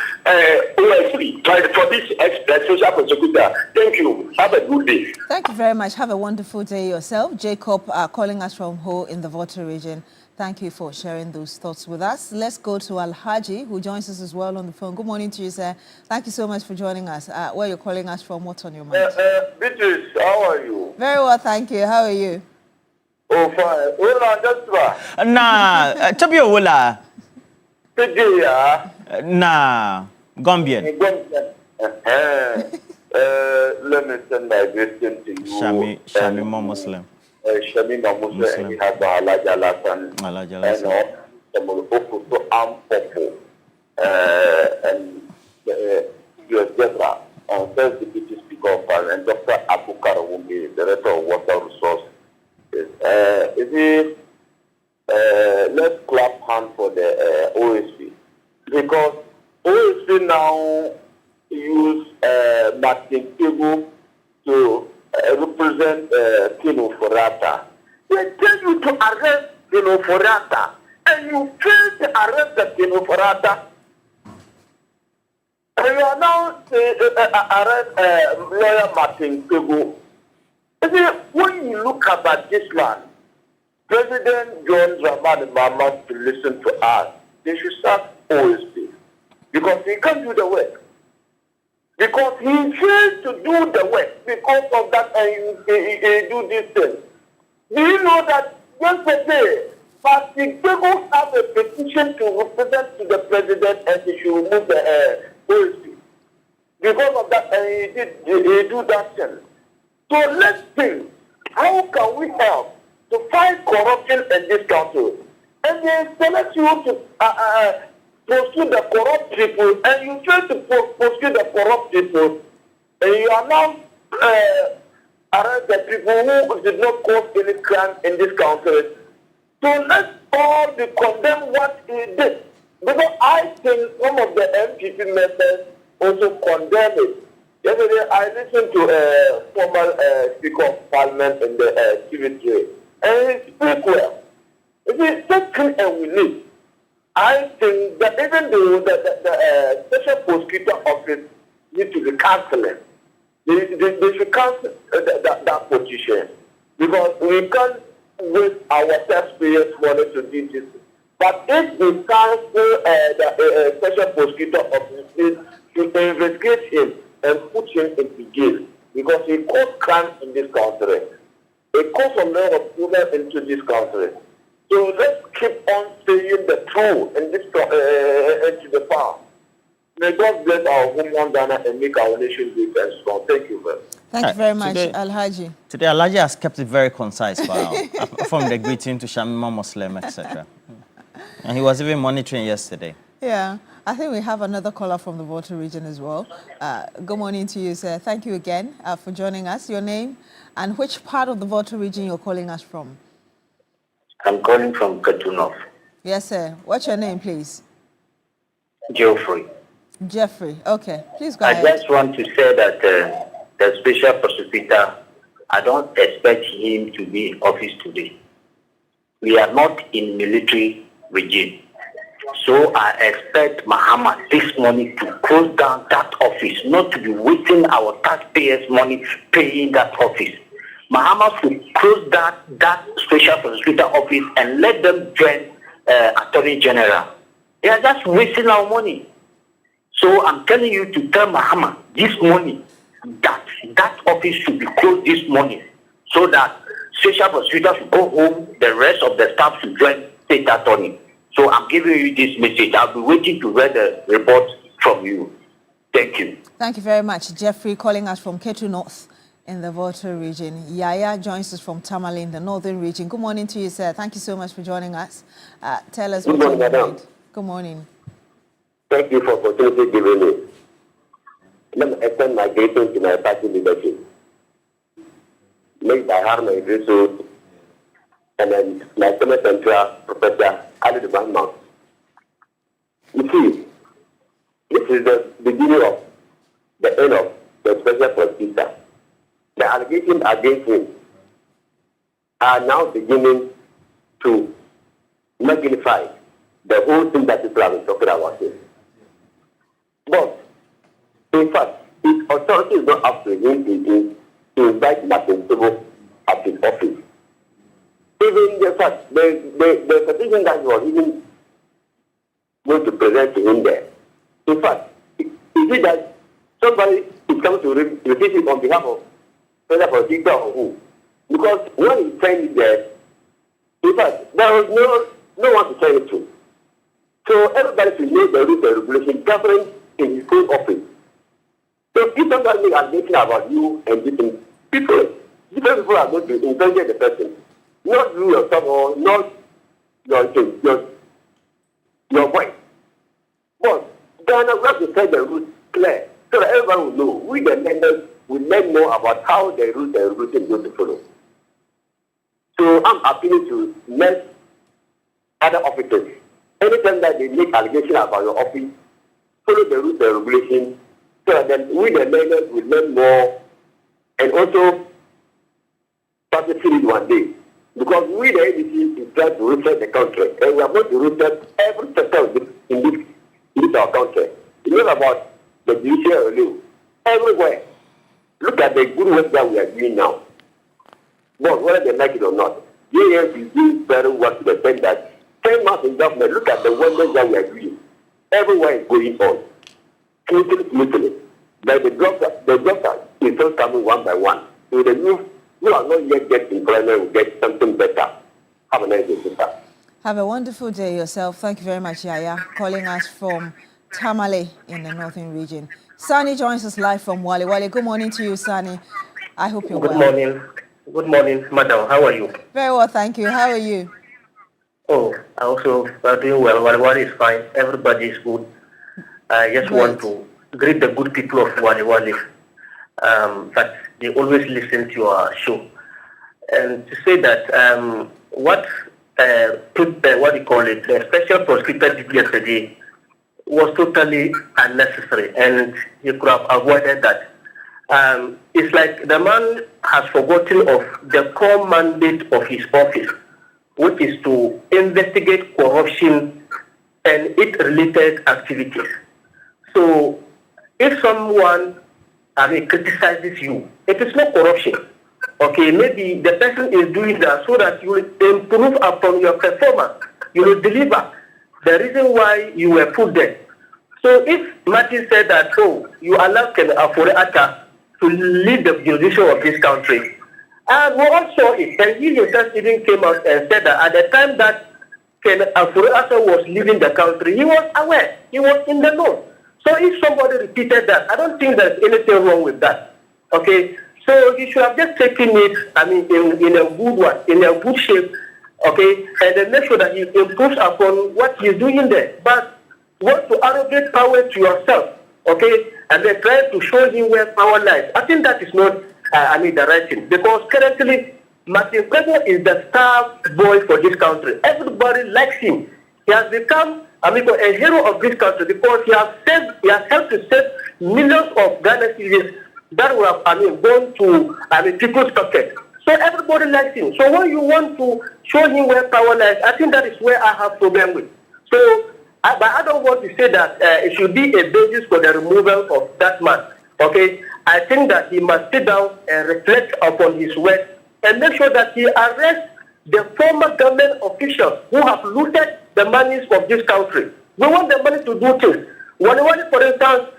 OSP, for this special prosecutor. Thank you. Have a good day. Thank you very much. Have a wonderful day yourself. Jacob, calling us from Ho in the Volta region. Thank you for sharing those thoughts with us. Let's go to Alhaji, who joins us as well on the phone. Good morning to you, sir. Thank you so much for joining us. Where you're calling us from, what's on your mind? Beatrice, how are you? Very well, thank you. How are you? Oh, fine. Wala, that's right. Nah, Chabio Wula. Today, Nah, Gambian. Let me send my greeting to you. Shami more Muslim. Shami Namusa, and he has Alaja Lasan, and Oputo Ampopo, and your Zebra, and first deputy speaker of Parliament, and Dr. Abukar Wumbi, director of water resources. Let's clap hand for the OSP, because OSP now use Martin Pebu to represent Kino Forata. They tell you to arrest Kino Forata, and you fail to arrest the Kino Forata. And you are now arrest lawyer Martin Pebu. When you look about this man, President John Dramani Mahama to listen to us, they should start OSP, because he can't do the work. Because he failed to do the work. Because of that, he do this thing. Do you know that yesterday, Martin Pebu have a petition to represent to the president and he should remove the OSP. Because of that, he do that thing. So let's think, how can we help to fight corruption in this country? And they select you to pursue the corrupt people, and you try to pursue the corrupt people, and you are now arrest the people who did not cause any crime in this country. So let's all be condemn what he did. Because I think some of the MPP members also condemn it. Yesterday, I listened to a former Speaker of Parliament in the TV3, and he speak well. It is second and we need. I think that even though the special prosecutor office needs to be cancelling, they should cancel that position, because we can't waste our taxpayers' money to do this. But if we cancel the special prosecutor office, they should investigate him and put him into jail, because he caused crime in this country. He caused a lot of children into this country. So let's keep on saying the truth in this into the past. May God bless our homeland Ghana and make our nation big and strong. Thank you very much. Thank you very much, Alhaji. Today, Alhaji has kept it very concise, from the greeting to Shamima Muslim, etc. And he was even monitoring yesterday. Yeah, I think we have another caller from the Volta region as well. Good morning to you, sir. Thank you again for joining us. Your name and which part of the Volta region you're calling us from? I'm calling from Katunov. Yes, sir. What's your name, please? Geoffrey. Jeffrey. Okay, please go I ahead. just want to say that the special prosecutor, I don't expect him to be in office today. We are not in military regime. So I expect Mahama this morning to close down that office, not to be wasting our taxpayers' money paying that office. Mahama should close that special prosecutor office and let them join Attorney General. They are just wasting our money. So I'm telling you to tell Mahama this morning that office should be closed this morning, so that special prosecutor should go home, the rest of the staff should join state attorney. So I'm giving you this message. I'll be waiting to read the report from you. Thank you. Thank you very much. Jeffrey calling us from Ketu North in the Volta region. Yaya joins us from Tamale in the northern region. Good morning to you, sir. Thank you so much for joining us. Tell us Good morning, madam. Good morning. Thank you for the opportunity given me. Let me extend my greetings to my party leadership. Made by Harma Idrisu and then my Senate Central Professor Ali Dubanma. You see, this is the beginning of the end of the special prosecutor. The allegations against him are now beginning to magnify the whole thing that people have been talking about here. But, in fact, his authority is not up to him to invite Martin Tebo at his office. Even the fact, the petition that he was even going to present to him there. In fact, is it that somebody is coming to receive it on behalf of whether for Tito or who? Because when he signed it there, in fact, there was no one to sign it to. So everybody should know the rules and regulations governing in his own office. So if somebody is making about you and different people are going to investigate the person. Not you yourself or not your voice. But Ghana, we have to set the rules clear so that everybody will know. We, the members, will learn more about how the rules and regulations are going to follow. So I'm appealing to let other officers, anytime that they make allegations about your office, follow the rules and regulations so that then we, the learners, will learn more and also participate in one day. Because we, the ADC, is trying to reset the country, and we are going to reset every sector in this our country. It's not about the judicial review. Everywhere. Look at the good work that we are doing now. But whether they like it or not, yes, we do very well to the extent that 10 months in government, look at the wonders that we are doing. Everywhere is going on. Smoothly. But the doctor is still coming one by one. So the youth who are not yet getting employment will get something better. Have a nice day, sister. Have a wonderful day yourself. Thank you very much, Yaya, calling us from Tamale in the northern region. Sani joins us live from Wale. Wale, good morning to you, Sani. I hope you're well. Good morning. Good morning, madam. How are you? Very well, thank you. How are you? Oh, I also are doing well. Wale is fine. Everybody is good. I just want to greet the good people of Wale. That they always listen to our show. And to say that what you call it, the special prosecutor did yesterday was totally unnecessary, and you could have avoided that. It's like the man has forgotten of the core mandate of his office, which is to investigate corruption and it-related activities. So if someone criticizes you, it is not corruption. Okay, maybe the person is doing that so that you will improve upon your performance. You will deliver the reason why you were put there. So if Martin said that, oh, you allow Ken Afore-Atta to lead the judicial of this country, and we all saw it, and he himself even came out and said that at the time that Ken Afore-Atta was leaving the country, he was aware, he was in the know. So if somebody repeated that, I don't think there's anything wrong with that. Okay, so he should have just taken it, in a good one, in a good shape, okay, and then make sure that he improves upon what he's doing there. But you want to arrogate power to yourself, okay, and then try to show him where power lies. I think that is not, the right thing, because currently Martin Kpebu is the star boy for this country. Everybody likes him. He has become a hero of this country because he has helped to save millions of Ghana citizens that were gone to people's pocket. So everybody likes him. So when you want to show him where power lies, I think that is where I have problem with. So, but I don't want to say that it should be a basis for the removal of that man. Okay, I think that he must sit down and reflect upon his work and make sure that he arrests the former government officials who have looted the monies of this country. We want the money to do things. For instance,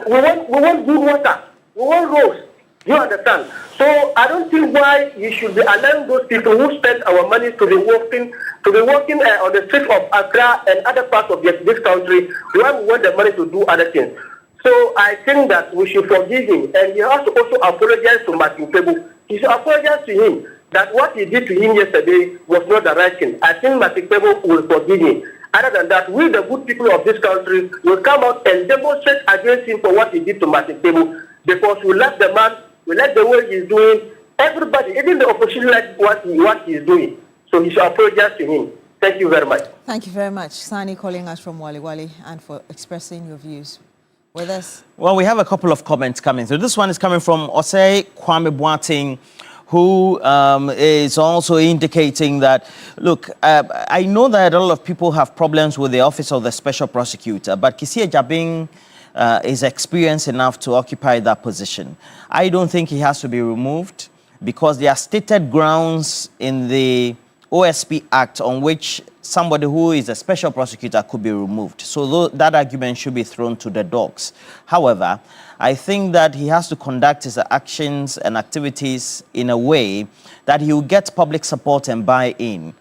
we want good water. We want roads. You understand? So I don't think why you should be allowing those people who spend our money to be working on the streets of Accra and other parts of this country. We want the money to do other things. So I think that we should forgive him, and he has to also apologize to Martin Kpebu. He should apologize to him that what he did to him yesterday was not the right thing. I think Martin Kpebu will forgive him. Other than that, we, the good people of this country, will come out and demonstrate against him for what he did to Martin Kpebu, because we like the man, we like the way he's doing. Everybody, even the opposition, like what he's doing. So he should apologize to him. Thank you very much. Thank you very much, Sani, calling us from Wali Wali, and for expressing your views with us. Well, we have a couple of comments coming through. This one is coming from Osei Kwame Boateng, who is also indicating that, look, I know that a lot of people have problems with the office of the special prosecutor, but Kisia Jabing is experienced enough to occupy that position. I don't think he has to be removed because there are stated grounds in the OSP Act on which somebody who is a special prosecutor could be removed. So that argument should be thrown to the dogs. However, I think that he has to conduct his actions and activities in a way that he will get public support and buy-in.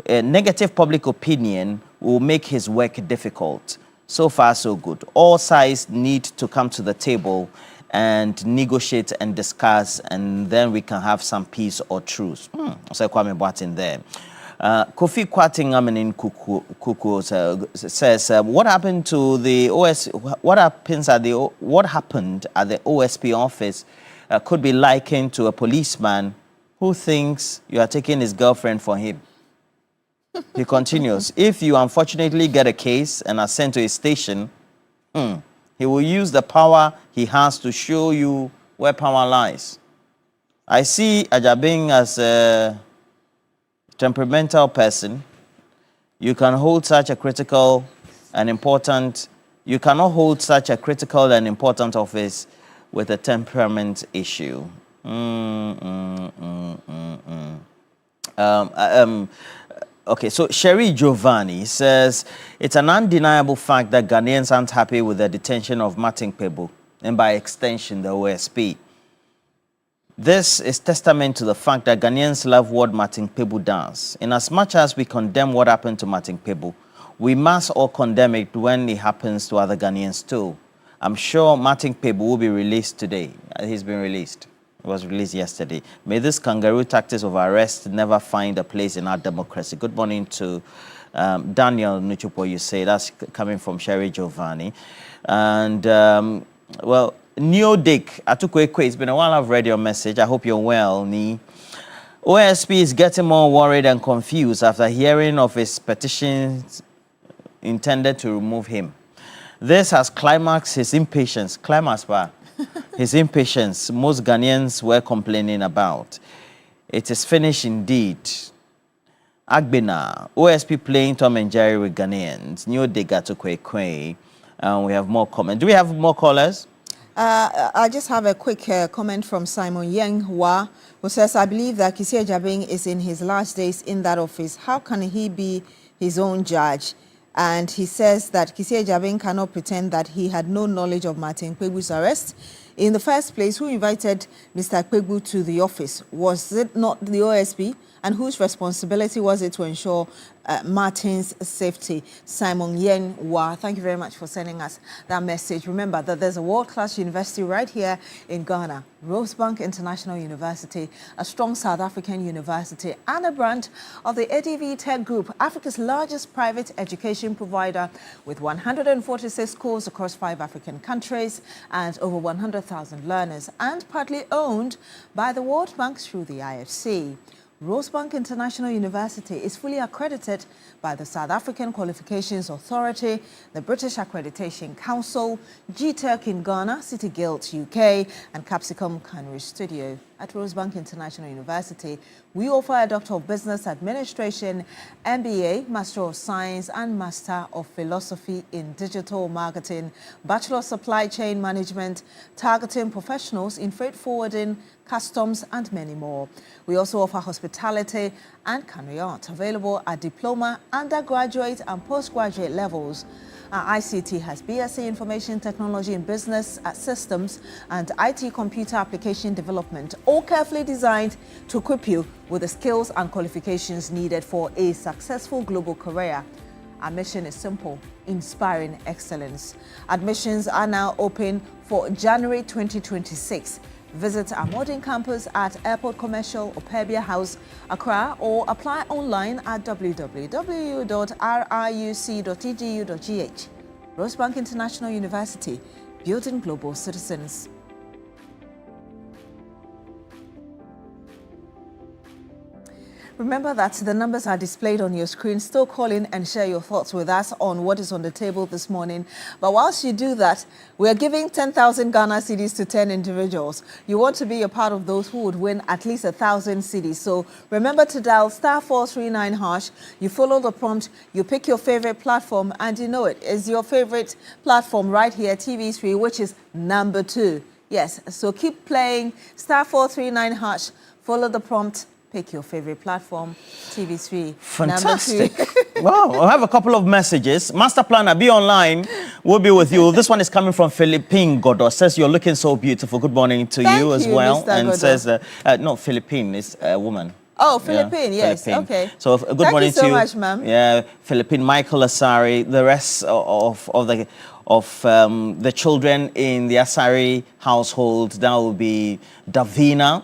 Negative public opinion will make his work difficult. So far, so good. All sides need to come to the table and negotiate and discuss, and then we can have some peace or truce. So Kwame Boateng there. Kofi Kwating in Kuku says, what happened to the what happened at the OSP office could be likened to a policeman who thinks you are taking his girlfriend for him. He continues, if you unfortunately get a case and are sent to a station, he will use the power he has to show you where power lies. I see Ajabing as a temperamental person. You can hold such a critical and important, you cannot hold such a critical and important office with a temperament issue. Okay, so Sherry Giovanni says, it's an undeniable fact that Ghanaians aren't happy with the detention of Martin Kpebu, and by extension, the OSP. This is testament to the fact that Ghanaians love what Martin Kpebu does. In as much as we condemn what happened to Martin Kpebu, we must all condemn it when it happens to other Ghanaians too. I'm sure Martin Kpebu will be released today. He's been released. It was released yesterday. May this kangaroo tactics of arrest never find a place in our democracy. Good morning to Daniel Nuchupo, you say. That's coming from Sherry Giovanni. And, well, Neo Dick, Atukwekwe, it's been a while I've read your message. I hope you're well, Ni. OSP is getting more worried and confused after hearing of his petitions intended to remove him. This has climaxed his impatience. His impatience, most Ghanaians were complaining about. It is finished indeed. Agbena, OSP playing Tom and Jerry with Ghanaians. New Dega to Kwe. We have more comments. Do we have more callers? I just have a quick comment from Simon Yang Hua, who says, I believe that Kissi Agyabeng is in his last days in that office. How can he be his own judge? And he says that Kissi Agyabeng cannot pretend that he had no knowledge of Martin Kpebu's arrest. In the first place, who invited Mr. Kpebu to the office? Was it not the OSP? And whose responsibility was it to ensure Martin's safety? Simon Yen Wa, thank you very much for sending us that message. Remember that there's a world-class university right here in Ghana, Rosebank International University, a strong South African university, and a branch of the ADV Tech Group, Africa's largest private education provider, with 146 schools across 5 African countries and over 100,000 learners, and partly owned by the World Bank through the IFC. Rosebank International University is fully accredited by the South African Qualifications Authority, the British Accreditation Council, GTEC in Ghana, City Guild UK, and Capsicum Canary Studio. At Rosebank International University, we offer a Doctor of Business Administration, MBA, Master of Science, and Master of Philosophy in Digital Marketing, Bachelor of Supply Chain Management, targeting professionals in freight forwarding, customs, and many more. We also offer hospitality and culinary art, available at diploma, undergraduate, and postgraduate levels. Our ICT has BSc Information Technology and Business Systems and IT Computer Application Development, all carefully designed to equip you with the skills and qualifications needed for a successful global career. Our mission is simple: inspiring excellence. Admissions are now open for January 2026. Visit our modern campus at Airport Commercial, Opebia House, Accra, or apply online at www.riuc.edu.gh. Rosebank International University, building global citizens. Remember that the numbers are displayed on your screen. Still call in and share your thoughts with us on what is on the table this morning. But whilst you do that, we're giving 10,000 Ghana cedis to 10 individuals. You want to be a part of those who would win at least 1,000 cedis. So remember to dial *439#. You follow the prompt, you pick your favorite platform, and you know it is your favorite platform right here, TV3, which is number 2. Yes, so keep playing *439#. Follow the prompt. Pick your favorite platform, TV3. Fantastic. Wow, I have a couple of messages. Master Planner, be online. We'll be with you. This one is coming from Philippine Godo. Says, you're looking so beautiful. Good morning to you as well. Mr. And Godo. Says, no, Philippine is a woman. Oh, Philippine, yeah, yes. Philippine. Okay. So good morning to you. Thank you so much, ma'am. Yeah, Philippine, Michael Asari, the rest of the children in the Asari household. That will be Davina,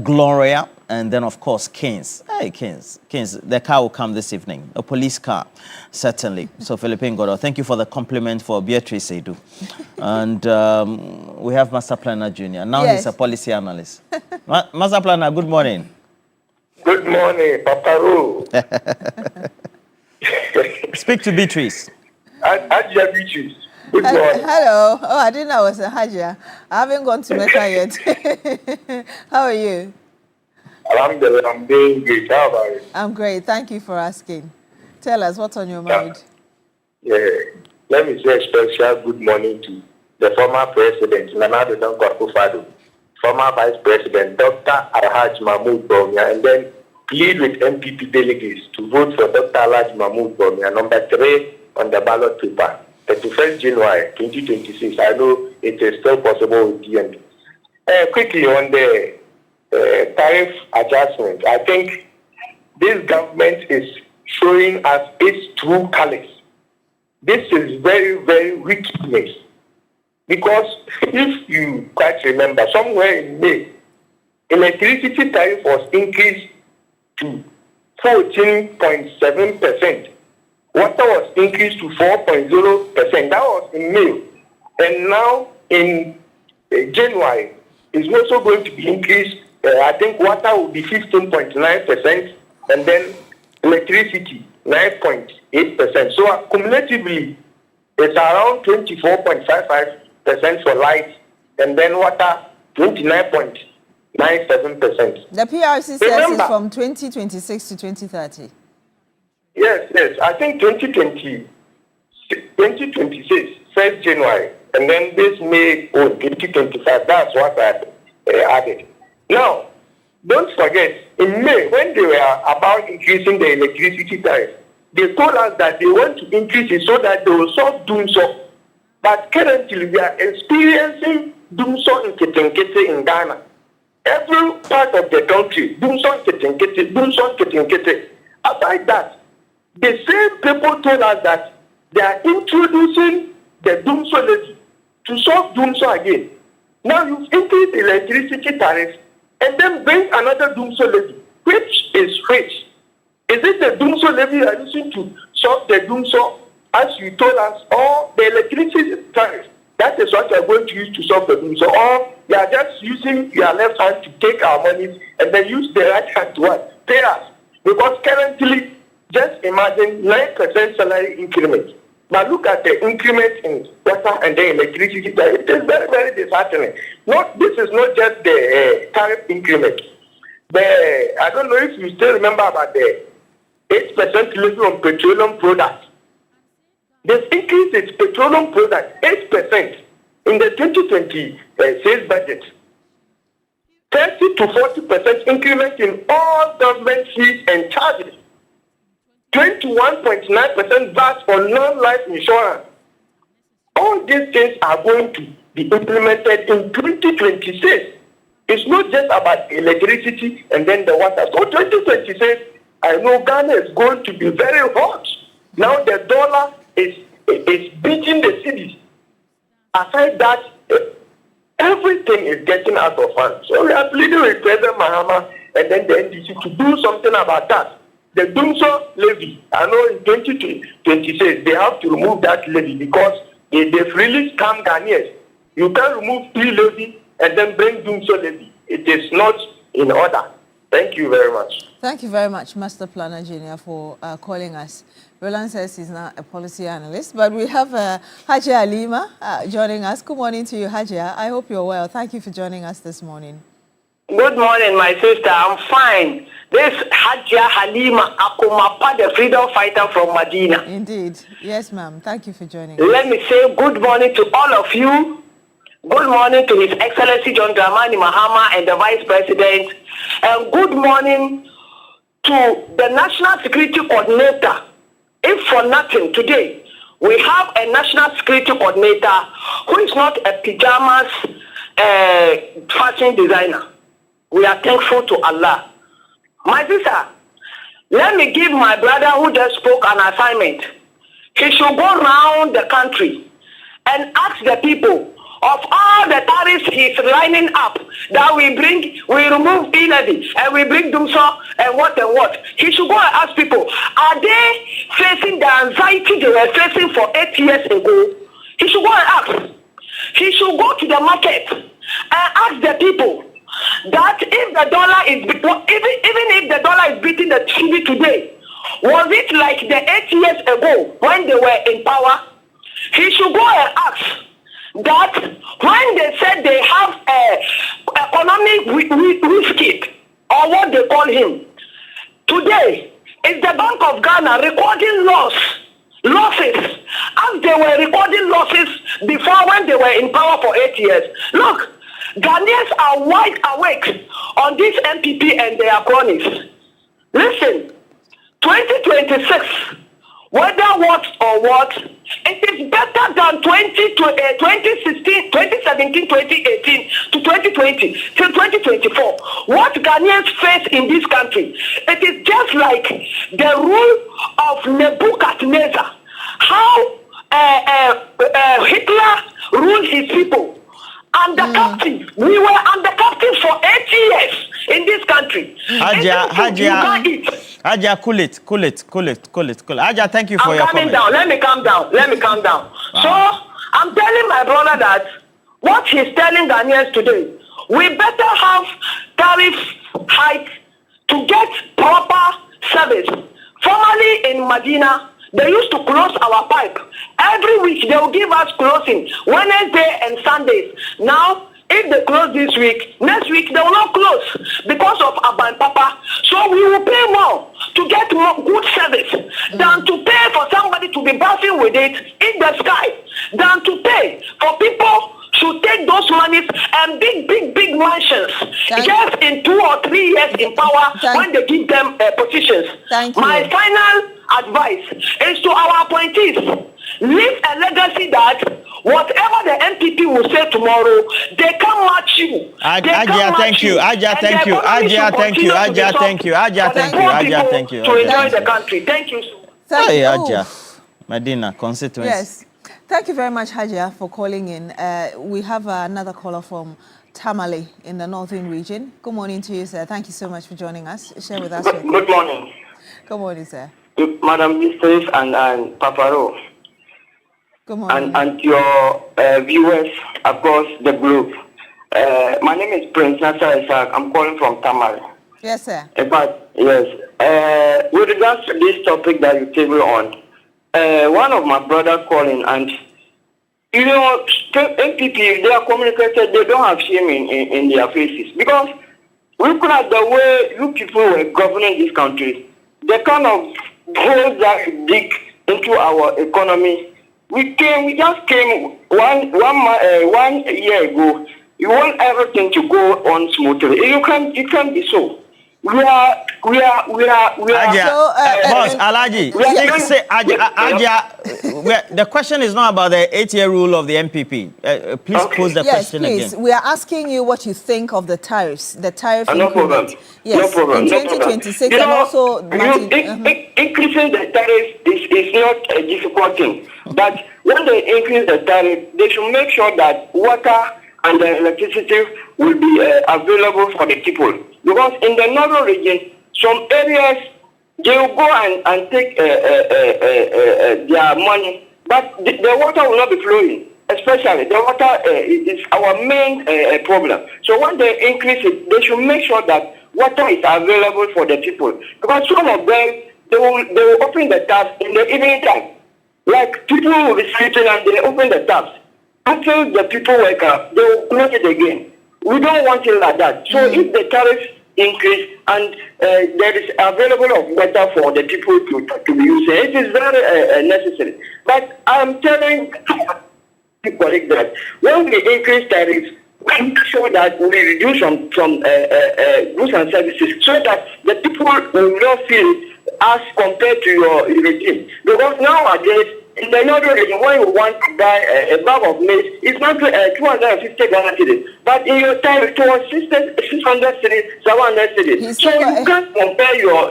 Gloria, and then, of course, Kings. Hey, Kings, the car will come this evening. A police car, certainly. So, Philippine Godo, thank you for the compliment for Beatrice Edu. And we have Master Planner Jr. Now Yes. he's a policy analyst. Master Planner, good morning. Good morning, Papa Ro. Speak to Beatrice. Hajia Beatrice. Good morning. Hello. Oh, I didn't know I was a Hajia. I haven't gone to Mecca yet. How are you? Alhamdulillah, I'm doing great. How about you? I'm great. Thank you for asking. Tell us what's on your mind. Yeah. Let me say a special good morning to the former president, Nana Addo Akufo-Addo, former vice president, Dr. Alhaji Mahmoud Bawumia, and then plead with MPP delegates to vote for Dr. Alhaji Mahmoud Bawumia, number 3 on the ballot paper, 31st January 2026. I know it is still possible with DNP. Quickly on the tariff adjustment, I think this government is showing us its true colors. This is very, very wickedness. Because if you quite remember, somewhere in May, electricity tariff was increased to 14.7%. Water was increased to 4.0%. That was in May. And now in January, it's also going to be increased. I think water will be 15.9%, and then electricity 9.8%. So cumulatively, it's around 24.55% for light, and then water 29.9%. 97%. The PRC says it's from 2026 to 2030. Yes. I think 2026, 1st January, and then this May 2025. That's what I added. Now, don't forget, in May, when they were about increasing the electricity tariff, they told us that they want to increase it so that they will solve doing so. But currently, we are experiencing doing so in Ghana. Every part of the country, doing so in Aside that, the same people told us that they are introducing the Doomso levy to solve Doomso again. Now you've increased the electricity tariff and then bring another Doomso levy, which is which? Is it the Doomso levy you are using to solve the Doomso, as you told us, or the electricity tariff? That is what you are going to use to solve the Doomso, or you are just using your left hand to take our money and then use the right hand to what? Pay us. Because currently, just imagine 9% salary increment. But look at the increment in water and the electricity tariff. It is very, very disheartening. This is not just the tariff increment. I don't know if you still remember about the 8% levy on petroleum products. This increase is petroleum product 8% in the 2026 budget. 30 to 40% increment in all government fees and charges. 21.9% VAT on non-life insurance. All these things are going to be implemented in 2026. It's not just about electricity and then the water. So 2026, I know Ghana is going to be very hot. Now the dollar is beating the cities. Aside that, everything is getting out of hand. So we are pleading with President Mahama and then the NDC to do something about that. The Doomso levy, I know in 2026 they have to remove that levy because they've released scam Ghanaians. You can't remove levy and then bring Doomso levy. It is not in order. Thank you very much. Thank you very much, Master Planner Junior, for calling us. Roland says he's not a policy analyst, but we have Hajia Halima joining us. Good morning to you, Hajia. I hope you're well. Thank you for joining us this morning. Good morning, my sister. I'm fine. This Hajia Halima Akumapa, the freedom fighter from Medina. Indeed. Yes, ma'am. Thank you for joining us. Let me say good morning to all of you. Good morning to His Excellency John Dramani Mahama and the Vice President. And good morning to the National Security Coordinator. If for nothing, today, we have a National Security Coordinator who is not a pajamas fashion designer. We are thankful to Allah. My sister, let me give my brother who just spoke an assignment. He should go around the country and ask the people of all the tariffs he's lining up that we remove e-levy and we bring Doomso and what. He should go and ask people, are they facing the anxiety they were facing for 8 years ago? He should go and ask. He should go to the market and ask the people that if the dollar is, even if the dollar is beating the TV today, was it like the 8 years ago when they were in power? He should go and ask that when they said they have economic risk or what they call him, today is the Bank of Ghana recording losses as they were recording losses before when they were in power for 8 years. Look, Ghanaians are wide awake on this MPP and their cronies. Listen, 2026, whether what or what, it is better than 2017, 2018 to 2020 till 2024. What Ghanaians face in this country, it is just like the rule of Nebuchadnezzar. How Hitler ruled his people. Under captive. We were under captive for 8 years in this country. Hajia, cool it. Hajia, thank you for your comment. Let me calm down. So, I'm telling my brother that what he's telling Ghanaians today, we better have tariff hike to get proper service. Formerly in Medina, they used to close our pipe. Every week they will give us closing, Wednesday and Sundays. Now If they close this week, next week they will not close because of Aban Papa. So we will pay more to get more good service than to pay for somebody to be bouncing with it in the sky, than to pay for people to take those monies and big mansions just in 2 or 3 years in power when they give them positions. My final advice is to our appointees, leave a legacy that whatever the MPP will say tomorrow, they can match you. Ajia, thank you. Ajia, thank you. Ajia, thank you. Ajia, thank you. Ajia, thank you. Ajia, thank you. To enjoy the country. Thank you. Hey, Ajia. Medina, constituents. Yes. Thank you very much, Hajia, for calling in. We have another caller from Tamale in the northern region. Good morning to you, sir. Thank you so much for joining us. Share with us. Good morning. Good morning, sir. Madam Mistress and Paparo. Good morning. And your viewers across the globe. My name is Prince Nasser Isaac. I'm calling from Tamale. Yes, sir. But, yes. With regards to this topic that you table on, one of my brothers calling, and you know, MPP, they are communicated, they don't have shame in their faces. Because looking at the way you people were governing this country, the kind of holes that you dig into our economy, we just came one year ago. You want everything to go on smoothly. You can't be so. We are. Ajia, boss, Alaji, the question is not about the 8-year rule of the MPP. Please pose the question please. again. We are asking you what you think of the tariffs, the tariff No problem. Yes, no problem. in 2026 no and also... Increasing the tariff is not a difficult thing. But when they increase the tariff, they should make sure that water and the electricity will be available for the people. Because in the northern region, some areas, they will go and take their money, but the water will not be flowing. Especially, the water is our main problem. So when they increase it, they should make sure that water is available for the people. Because some of them, they will open the taps in the evening time. Like people will be sleeping and they open the taps. Until the people wake up, they will close it again. We don't want it like that. So if the tariffs increase and there is available of water for the people to be using, it is very necessary. But I'm telling people that when we increase tariffs, we make sure that we reduce some goods and services so that the people will not feel it as compared to your regime. Because nowadays, in the northern region, when you want to buy a bag of maize, it's not 250 Ghana cedis. But in your time, it was 600 cedis, 700 cedis. So you can't compare your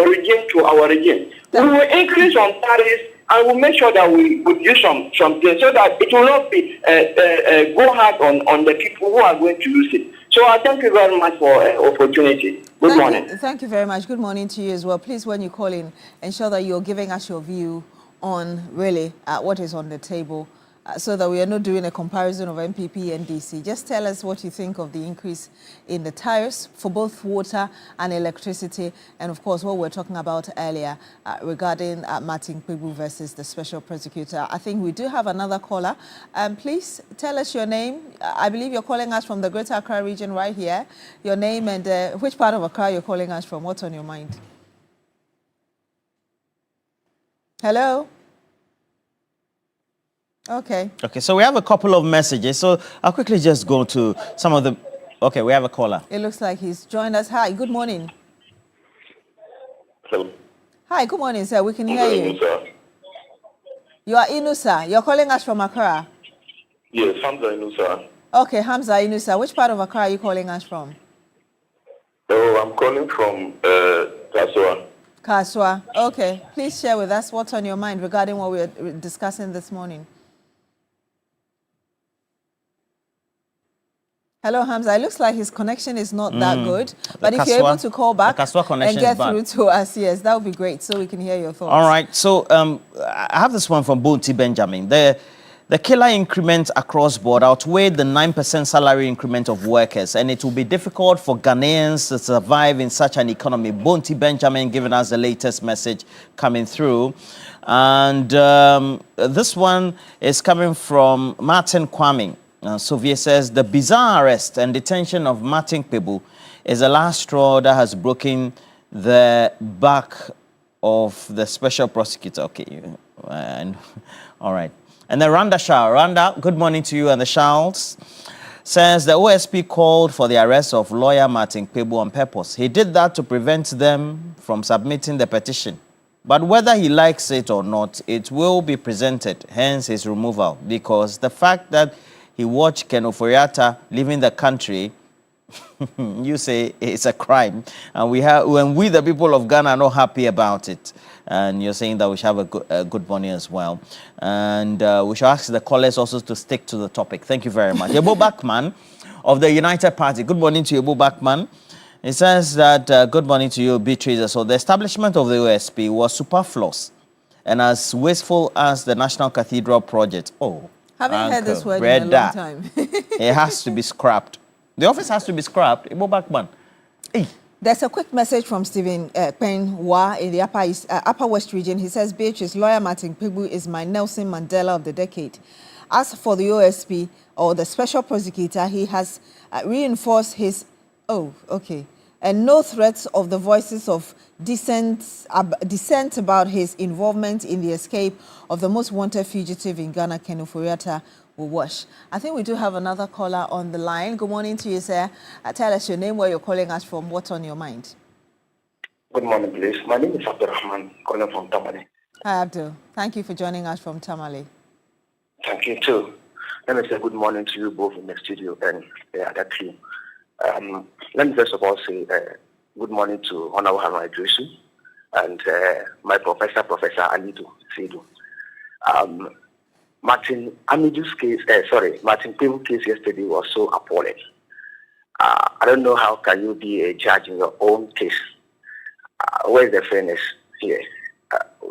regime to our regime. We will increase on tariffs and we'll make sure that we would do something so that it will not be go hard on the people who are going to use it. So I thank you very much for opportunity. Good morning. Thank you very much. Good morning to you as well. Please, when you call in, ensure that you're giving us your view on really what is on the table so that we are not doing a comparison of MPP and DC. Just tell us what you think of the increase in the tariffs for both water and electricity, and of course what we're talking about earlier regarding Martin Kpebu versus the special prosecutor. I think we do have another caller. Please tell us your name. I believe you're calling us from the Greater Accra region right here. Your name and which part of Accra you're calling us from. What's on your mind? Hello? Okay, so we have a couple of messages. So I'll quickly just go to some of the... Okay, we have a caller. It looks like he's joined us. Hi, good morning. Hello. Hi, good morning, sir. We can hear you. You are Inusa. You're calling us from Accra? Yes, Hamza Inusa. Okay, Hamza Inusa. Which part of Accra are you calling us from? Oh, I'm calling from Kasua. Kasua. Okay. Please share with us what's on your mind regarding what we're discussing this morning. Hello, Hamza. It looks like his connection is not that good. But if you're able to call back and get through to us, yes, that would be great so we can hear your thoughts. All right. So I have this one from Bonti Benjamin. The killer increment across board outweighed the 9% salary increment of workers, and it will be difficult for Ghanaians to survive in such an economy. Bonti Benjamin giving us the latest message coming through. And this one is coming from Martin Kwame. Sylvia says, the bizarre arrest and detention of Martin Pebu is the last straw that has broken the back of the special prosecutor. Okay, and all right. And then Randa Shah. Randa, good morning to you and the Charles. Says the OSP called for the arrest of lawyer Martin Pebu on purpose. He did that to prevent them from submitting the petition. But whether he likes it or not, it will be presented, hence his removal, because the fact that he watched Ken Ofori-Atta leaving the country, you say it's a crime. And when we, the people of Ghana, are not happy about it. And you're saying that we should have a good morning as well. And we should ask the callers also to stick to the topic. Thank you very much. Yebo Backman of the United Party. Good morning to you, Yebo Backman. It says that, good morning to you, Beatrice. So the establishment of the OSP was superfluous and as wasteful as the National Cathedral project. Oh, haven't heard this word in a long time. It has to be scrapped. The office has to be scrapped. Yebo Backman. Hey. There's a quick message from Stephen Penwa in the Upper West region. He says, Beatrice, lawyer Martin Pebu is my Nelson Mandela of the decade. As for the OSP, or the special prosecutor, he has reinforced his... Oh, okay. And no threats of the voices of dissent about his involvement in the escape of the most wanted fugitive in Ghana, Ken Ofori-Atta, will wash. I think we do have another caller on the line. Good morning to you, sir. Tell us your name, where you're calling us from, what's on your mind. Good morning, please. My name is Abdul Rahman, calling from Tamale. Hi, Abdul. Thank you for joining us from Tamale. Thank you, too. Let me say good morning to you both in the studio and the other team. Let me first of all say good morning to Honorable Haruna Idrisu and my professor, Professor Alidu Seidu. Martin Pebu case yesterday was so appalling. I don't know how can you be a judge in your own case. Where's the fairness here?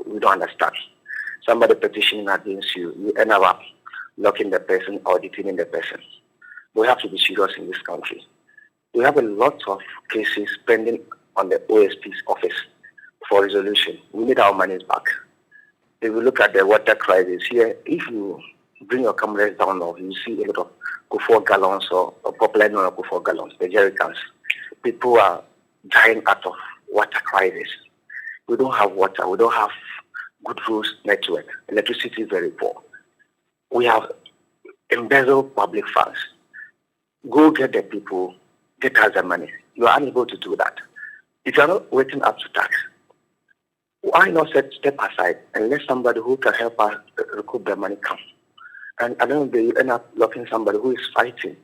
We don't understand. Somebody petitioning against you, you end up locking the person or detaining the person. We have to be serious in this country. We have a lot of cases pending on the OSP's office for resolution. We need our money back. If you look at the water crisis here, if you bring your cameras down, you see a lot of Kufuor gallons or popular known as Kufuor gallons, the jerry cans. People are dying out of water crisis. We don't have water. We don't have good roads network. Electricity is very poor. We have embezzled public funds. Go get the people, get us the money. You are unable to do that. If you are not waiting up to tax, why not step aside and let somebody who can help us recoup the money come? And I don't know, you end up locking somebody who is fighting.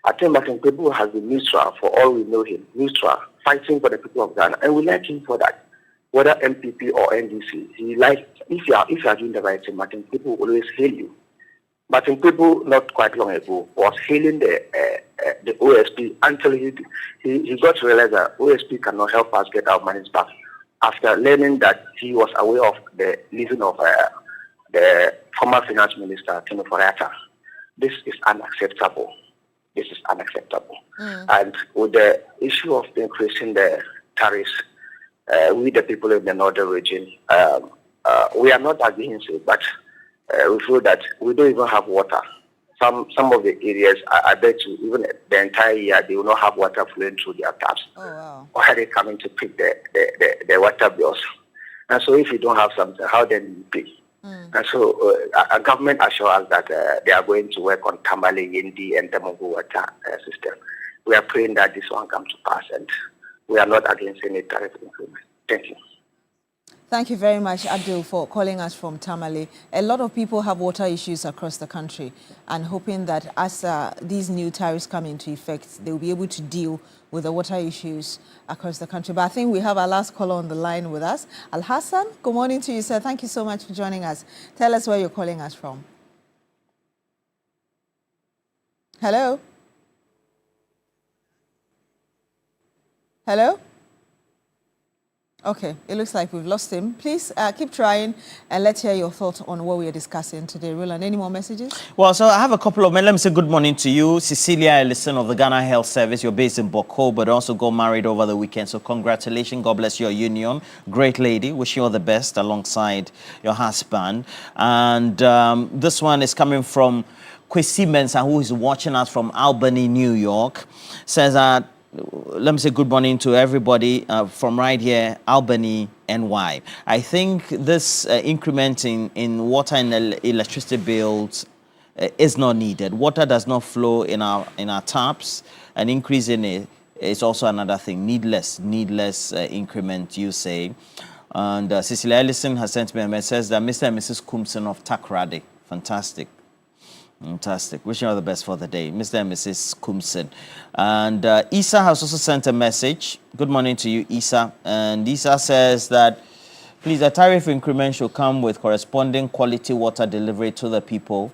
I think Martin Pebu has been neutral for all we know him, neutral, fighting for the people of Ghana. And we like him for that. Whether MPP or NDC, if you are doing the right thing, Martin Pebu will always hail you. Martin Pebu, not quite long ago, was hailing the OSP until he got to realize that OSP cannot help us get our money back. After learning that he was aware of the leaving of the former finance minister, Ken Ofori-Atta. This is unacceptable. This is unacceptable. And with the issue of increasing the tariffs, we, the people in the northern region, we are not against it, but we feel that we don't even have water. Some of the areas, I bet you, even the entire year, they will not have water flowing through their taps. Oh, wow. Or are they coming to pick the water bills? And so if you don't have something, how then you pay? And so our government assures us that they are going to work on Tamale, Yindi, and Temugu water system. We are praying that this one comes to pass, and we are not against any tariff improvement. Thank you. Thank you very much, Abdul, for calling us from Tamale. A lot of people have water issues across the country, and hoping that as these new tariffs come into effect, they will be able to deal with the water issues across the country. But I think we have our last caller on the line with us. Al-Hassan, good morning to you, sir. Thank you so much for joining us. Tell us where you're calling us from. Hello? Hello? Okay, it looks like we've lost him. Please keep trying and let's hear your thoughts on what we are discussing today. Roland, any more messages? Well, so I have a couple of men. Let me say good morning to you. Cecilia Ellison of the Ghana Health Service. You're based in Boko, but also got married over the weekend. So congratulations. God bless your union. Great lady. Wish you all the best alongside your husband. And this one is coming from Kwesi Mensah, who is watching us from Albany, New York, says that, let me say good morning to everybody from right here, Albany, NY. I think this increment in water and electricity bills is not needed. Water does not flow in our taps. An increase in it is also another thing. Needless increment, you say. And Cecilia Ellison has sent me a message, says that Mr. and Mrs. Kumson of Takrade. Fantastic. Wishing you all the best for the day, Mr. and Mrs. Kumson. And Isa has also sent a message. Good morning to you, Isa. And Isa says that, please, a tariff increment should come with corresponding quality water delivery to the people.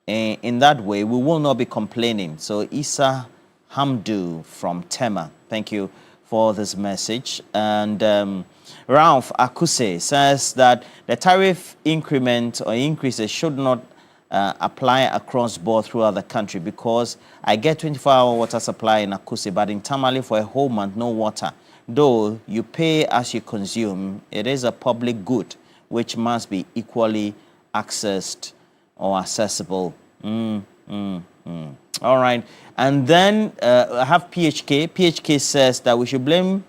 And in that way, we will not be complaining. So Isa Hamdu from Tema, thank you for this message. And Ralph Akuse says that the tariff increment or increases should not apply across board throughout the country, because I get 24-hour water supply in Akuse, but in Tamale for a whole month, no water. Though you pay as you consume, it is a public good which must be equally accessed or accessible. All right. And then I have PHK. PHK says that we should blame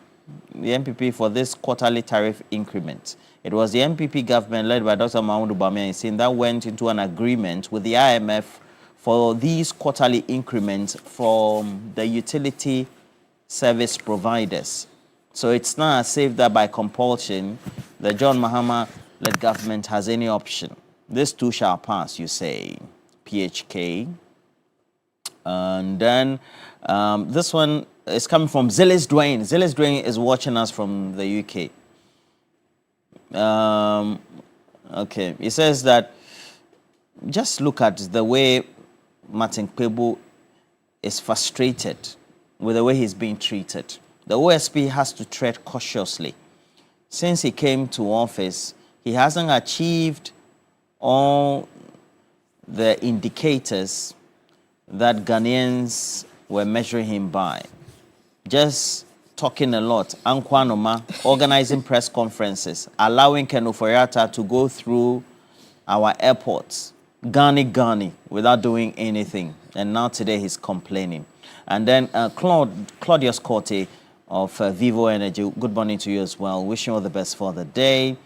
the MPP for this quarterly tariff increment. It was the MPP government led by Dr. Mahmoud Bamiyan that went into an agreement with the IMF for these quarterly increments from the utility service providers. So it's not as if that by compulsion the John Mahama-led government has any option. This too shall pass, you say, PHK. And then this one is coming from Zilis Dwayne. Zilis Dwayne is watching us from the UK. Okay, he says that just look at the way Martin Kpebu is frustrated with the way he's being treated. The OSP has to tread cautiously. Since he came to office, he hasn't achieved all the indicators that Ghanaians were measuring him by. Just talking a lot, Ankwanoma, organizing press conferences, allowing Ken Oforiatta to go through our airports, Ghani, without doing anything. And now today he's complaining. And then Claudius Corte of Vivo Energy, good morning to you as well. Wishing you all the best for the day.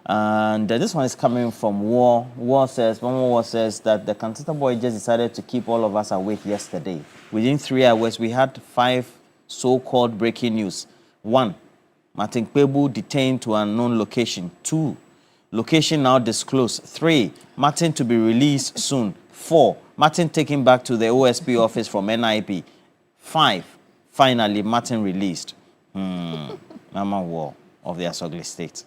And this one is coming from War. War says that the Kantata boy just decided to keep all of us awake yesterday. Within 3 hours, we had 5 so-called breaking news. 1, Martin Kpebu detained to an unknown location. 2, location now disclosed. 3, Martin to be released soon. 4, Martin taken back to the OSP office from NIP. 5, finally, Martin released. Mama War of the Asogli State.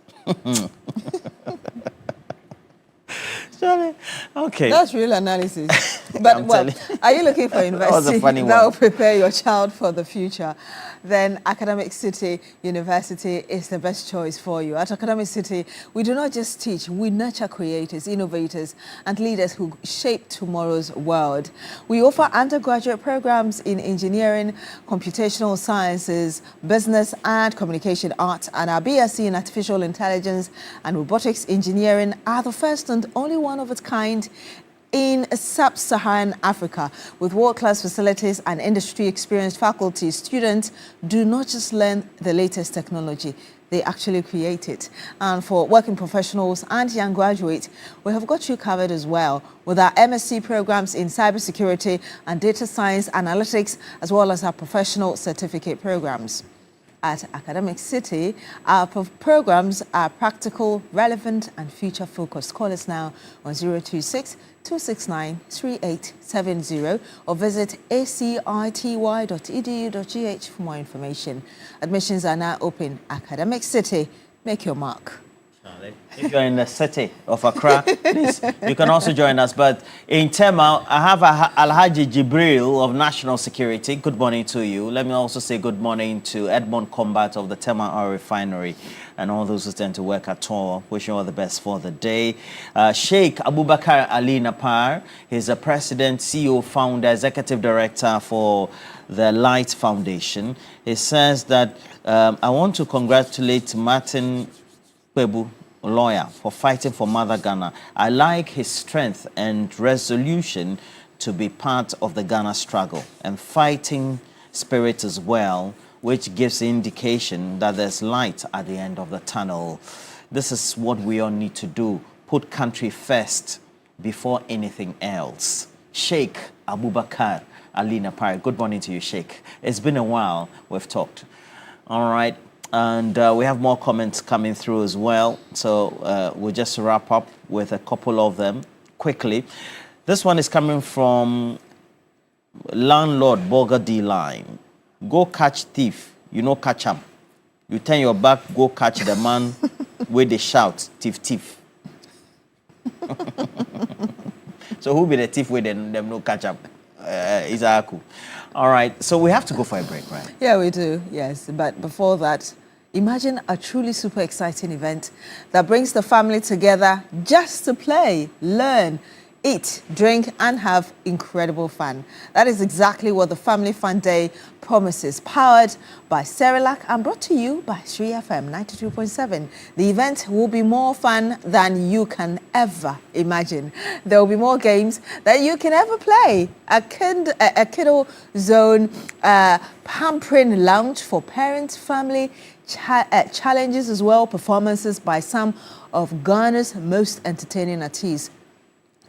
Okay. That's real analysis. But, well, are you looking for a university that will prepare your child for the future? Then Academic City University is the best choice for you. At Academic City, we do not just teach, we nurture creators, innovators, and leaders who shape tomorrow's world. We offer undergraduate programs in engineering, computational sciences, business and communication arts, and our BSc in artificial intelligence and robotics engineering are the first and only one of its kind in sub-Saharan Africa. With world-class facilities and industry-experienced faculty, students do not just learn the latest technology, they actually create it. And for working professionals and young graduates, we have got you covered as well with our MSc programs in cybersecurity and data science analytics, as well as our professional certificate programs. At Academic City, our programs are practical, relevant, and future-focused. Call us now on 026-269-3870 or visit acity.edu.gh for more information. Admissions are now open. Academic City, make your mark. If you're in the city of Accra, please, you can also join us. But in Tema, I have Alhaji Jibril of National Security. Good morning to you. Let me also say good morning to Edmond Combat of the Tema Oil Refinery and all those who tend to work at all. Wishing you all the best for the day. Sheikh Abubakar Ali Napar, he's the president, CEO, founder, executive director for the Light Foundation. He says that I want to congratulate Martin Kpebu lawyer, for fighting for Mother Ghana. I like his strength and resolution to be part of the Ghana struggle and fighting spirit as well, which gives indication that there's light at the end of the tunnel. This is what we all need to do. Put country first before anything else. Sheikh Abubakar Alina Pari. Good morning to you, Sheikh. It's been a while we've talked. All right. And we have more comments coming through as well. So we'll just wrap up with a couple of them quickly. This one is coming from Landlord Burger D Line. Go catch thief. You know catch him. You turn your back, go catch the man where they shout, thief, thief. So who be the thief with them no catch up? Isaaku. All right, so we have to go for a break, right? Yeah, we do, yes. But before that, imagine a truly super exciting event that brings the family together just to play, learn, eat, drink, and have incredible fun. That is exactly what the Family Fun Day promises, powered by Cerelac and brought to you by 3FM 92.7. The event will be more fun than you can ever imagine. There will be more games that you can ever play. A kiddo zone, pampering lounge for parents, family, challenges as well, performances by some of Ghana's most entertaining artists.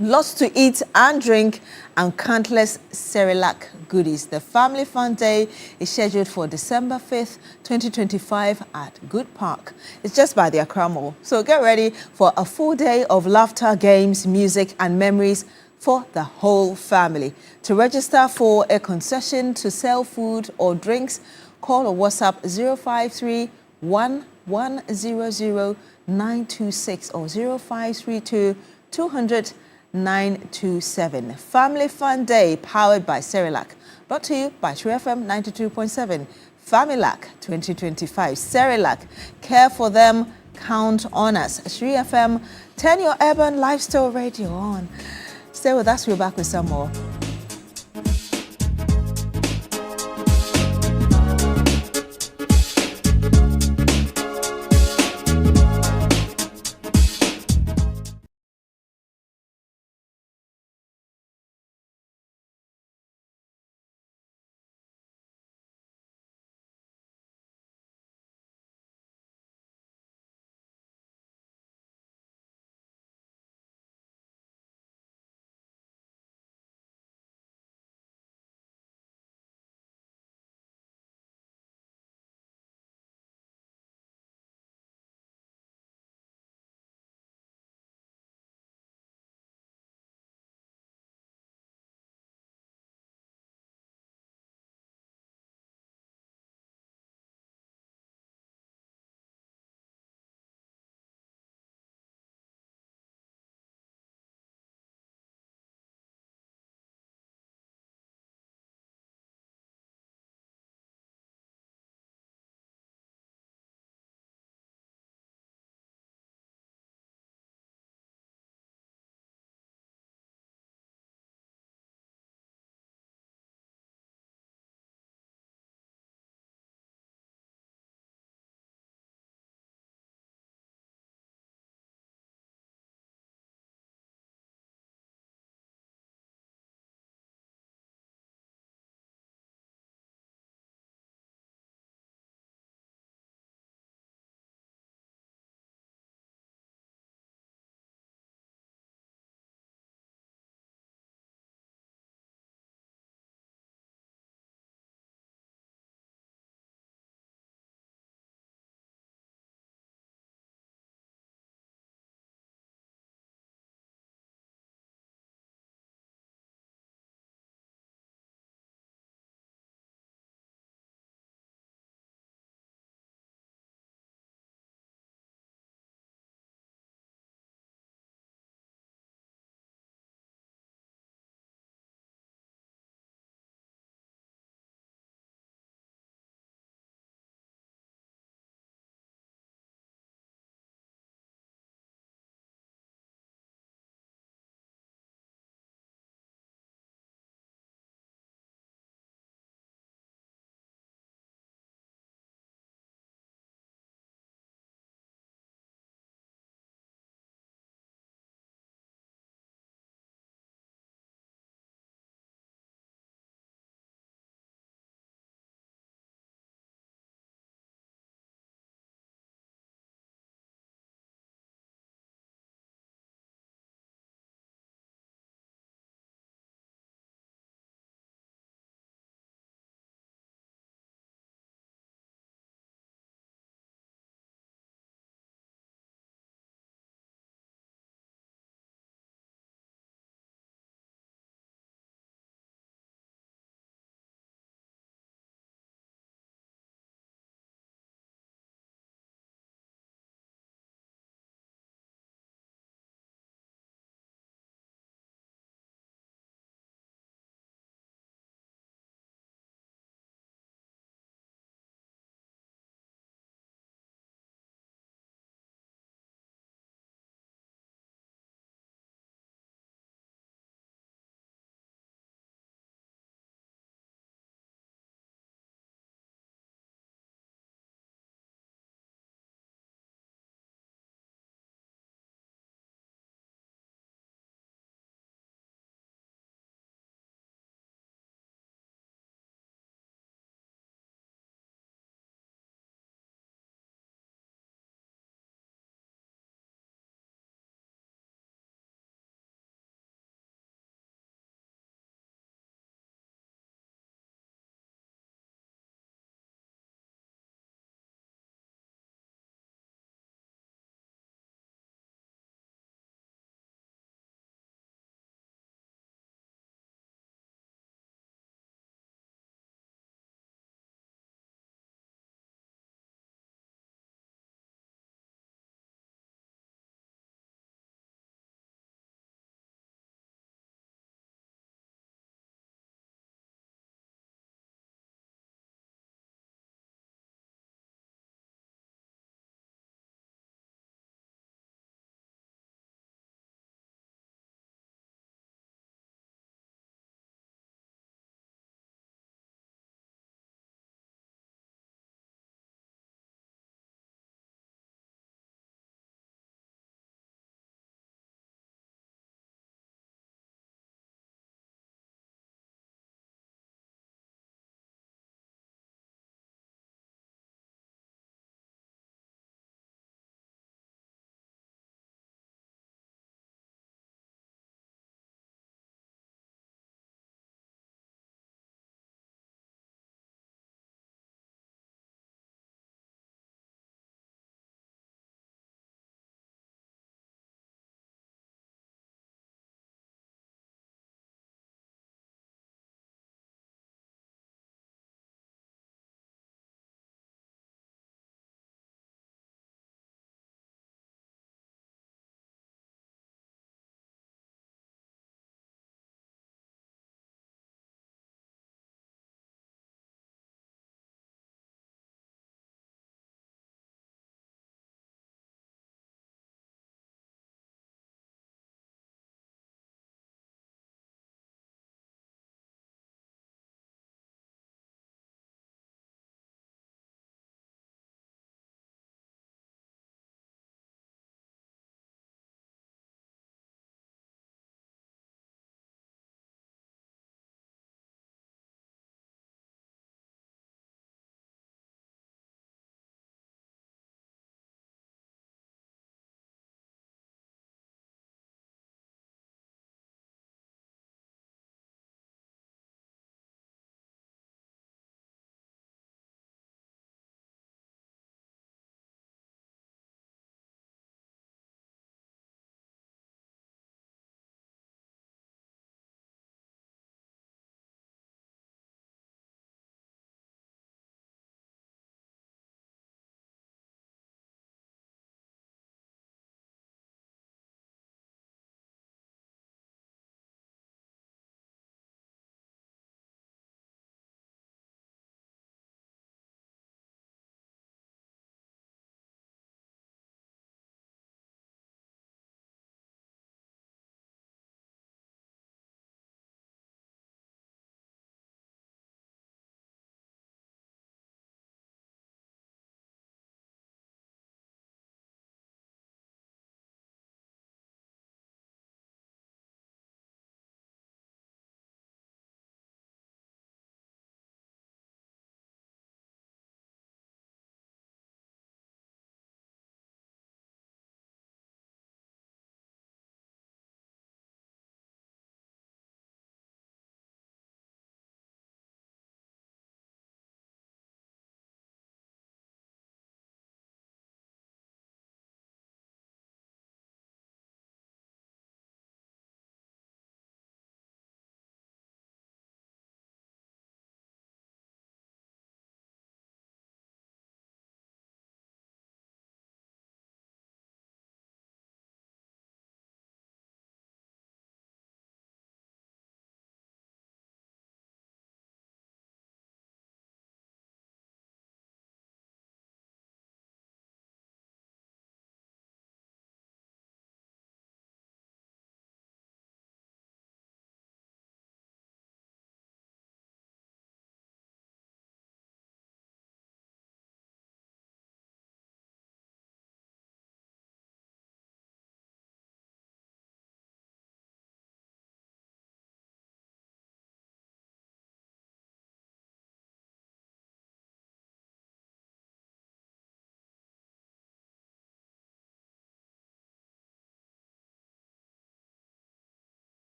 Lots to eat and drink and countless Cerelac goodies. The Family Fun Day is scheduled for December 5th, 2025 at Good Park. It's just by the Accra Mall. So get ready for a full day of laughter, games, music and memories for the whole family. To register for a concession to sell food or drinks, call or WhatsApp 053 1100 926 or 0532 200 927. Family Fun Day powered by Cerelac. Brought to you by 3FM 92.7. Familac 2025. Cerelac. Care for them. Count on us. 3FM. Turn your urban lifestyle radio on. Stay with us. We're back with some more.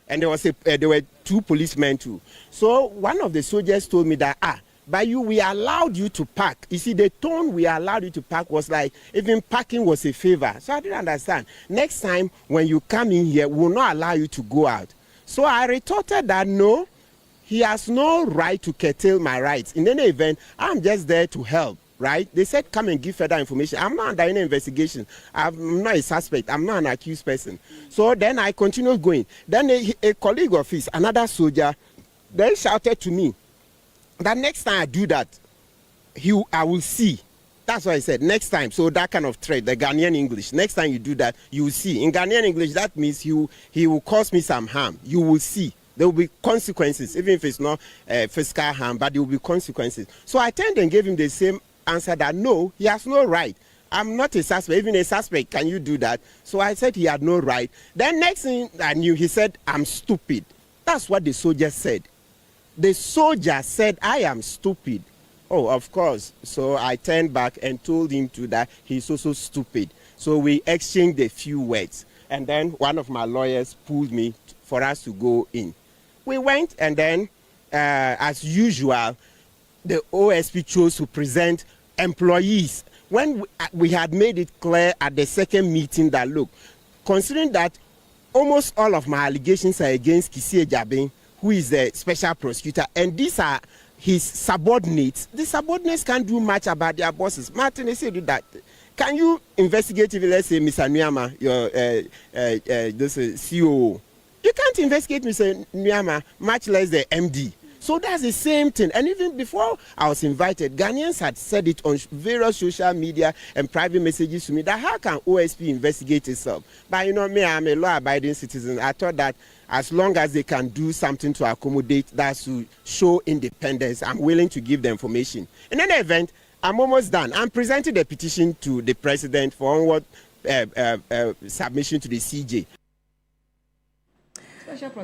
And there were 2 policemen too. So one of the soldiers told me that, but we allowed you to park. You see, the tone we allowed you to park was like, even parking was a favor. So I didn't understand. Next time when you come in here, we will not allow you to go out. So I retorted that no, he has no right to curtail my rights. In any event, I'm just there to help. Right? They said, come and give further information. I'm not under any investigation. I'm not a suspect. I'm not an accused person. So then I continued going. Then a colleague of his, another soldier, then shouted to me that next time I do that, I will see. That's what I said, next time. So that kind of threat, the Ghanaian English, next time you do that, you will see. In Ghanaian English, that means he will cause me some harm. You will see. There will be consequences, even if it's not physical harm, but there will be consequences. So I turned and gave him the same answer that no, he has no right. I'm not a suspect. Even a suspect, can you do that? So I said he had no right. Then next thing I knew, he said, I'm stupid. That's what the soldier said. The soldier said, I am stupid. Oh, of course. So I turned back and told him that he's also stupid. So we exchanged a few words. And then one of my lawyers pulled me for us to go in. We went, and then, as usual, the OSP chose to present employees. When we had made it clear at the second meeting that, look, considering that almost all of my allegations are against Kisi Ejabin, who is the special prosecutor, and these are his subordinates, the subordinates can't do much about their bosses. Martin, they said that. Can you investigate if, let's say, Mr. Nyama, your this COO? You can't investigate Mr. Nyama, much less the MD. So that's the same thing. And even before I was invited, Ghanaians had said it on various social media and private messages to me that how can OSP investigate itself? But you know me, I'm a law-abiding citizen. I thought that as long as they can do something to accommodate that, to show independence, I'm willing to give the information. In any event, I'm almost done. I'm presenting the petition to the president for onward submission to the CJ.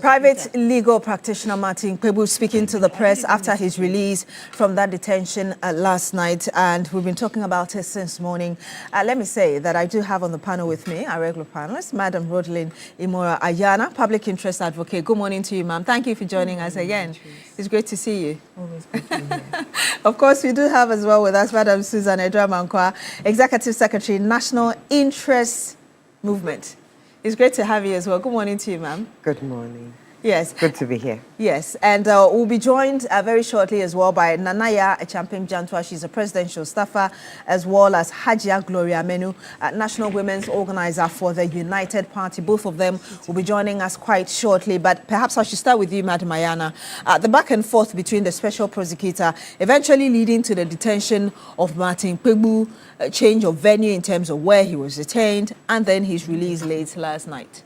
Private legal practitioner Martin Kpebu speaking to the press after his release from that detention last night, and we've been talking about it since morning. Let me say that I do have on the panel with me our regular panelist, Madam Rodelyn Imora Ayana, public interest advocate. Good morning to you, ma'am. Thank you for joining us again. It's great to see you. Always good to be here. Of course, we do have as well with us Madam Susan Edra-Mankwa, Executive Secretary, National Interest Movement. It's great to have you as well. Good morning to you, ma'am. Good morning. Yes. Good to be here. Yes, and we'll be joined very shortly as well by Nanaya Echampim Jantwa. She's a presidential staffer, as well as Hajia Gloria Menu, national women's organizer for the United Party. Both of them will be joining us quite shortly. But perhaps I should start with you, Madam Ayana. The back and forth between the special prosecutor eventually leading to the detention of Martin Kpebu, a change of venue in terms of where he was detained, and then his release late last night.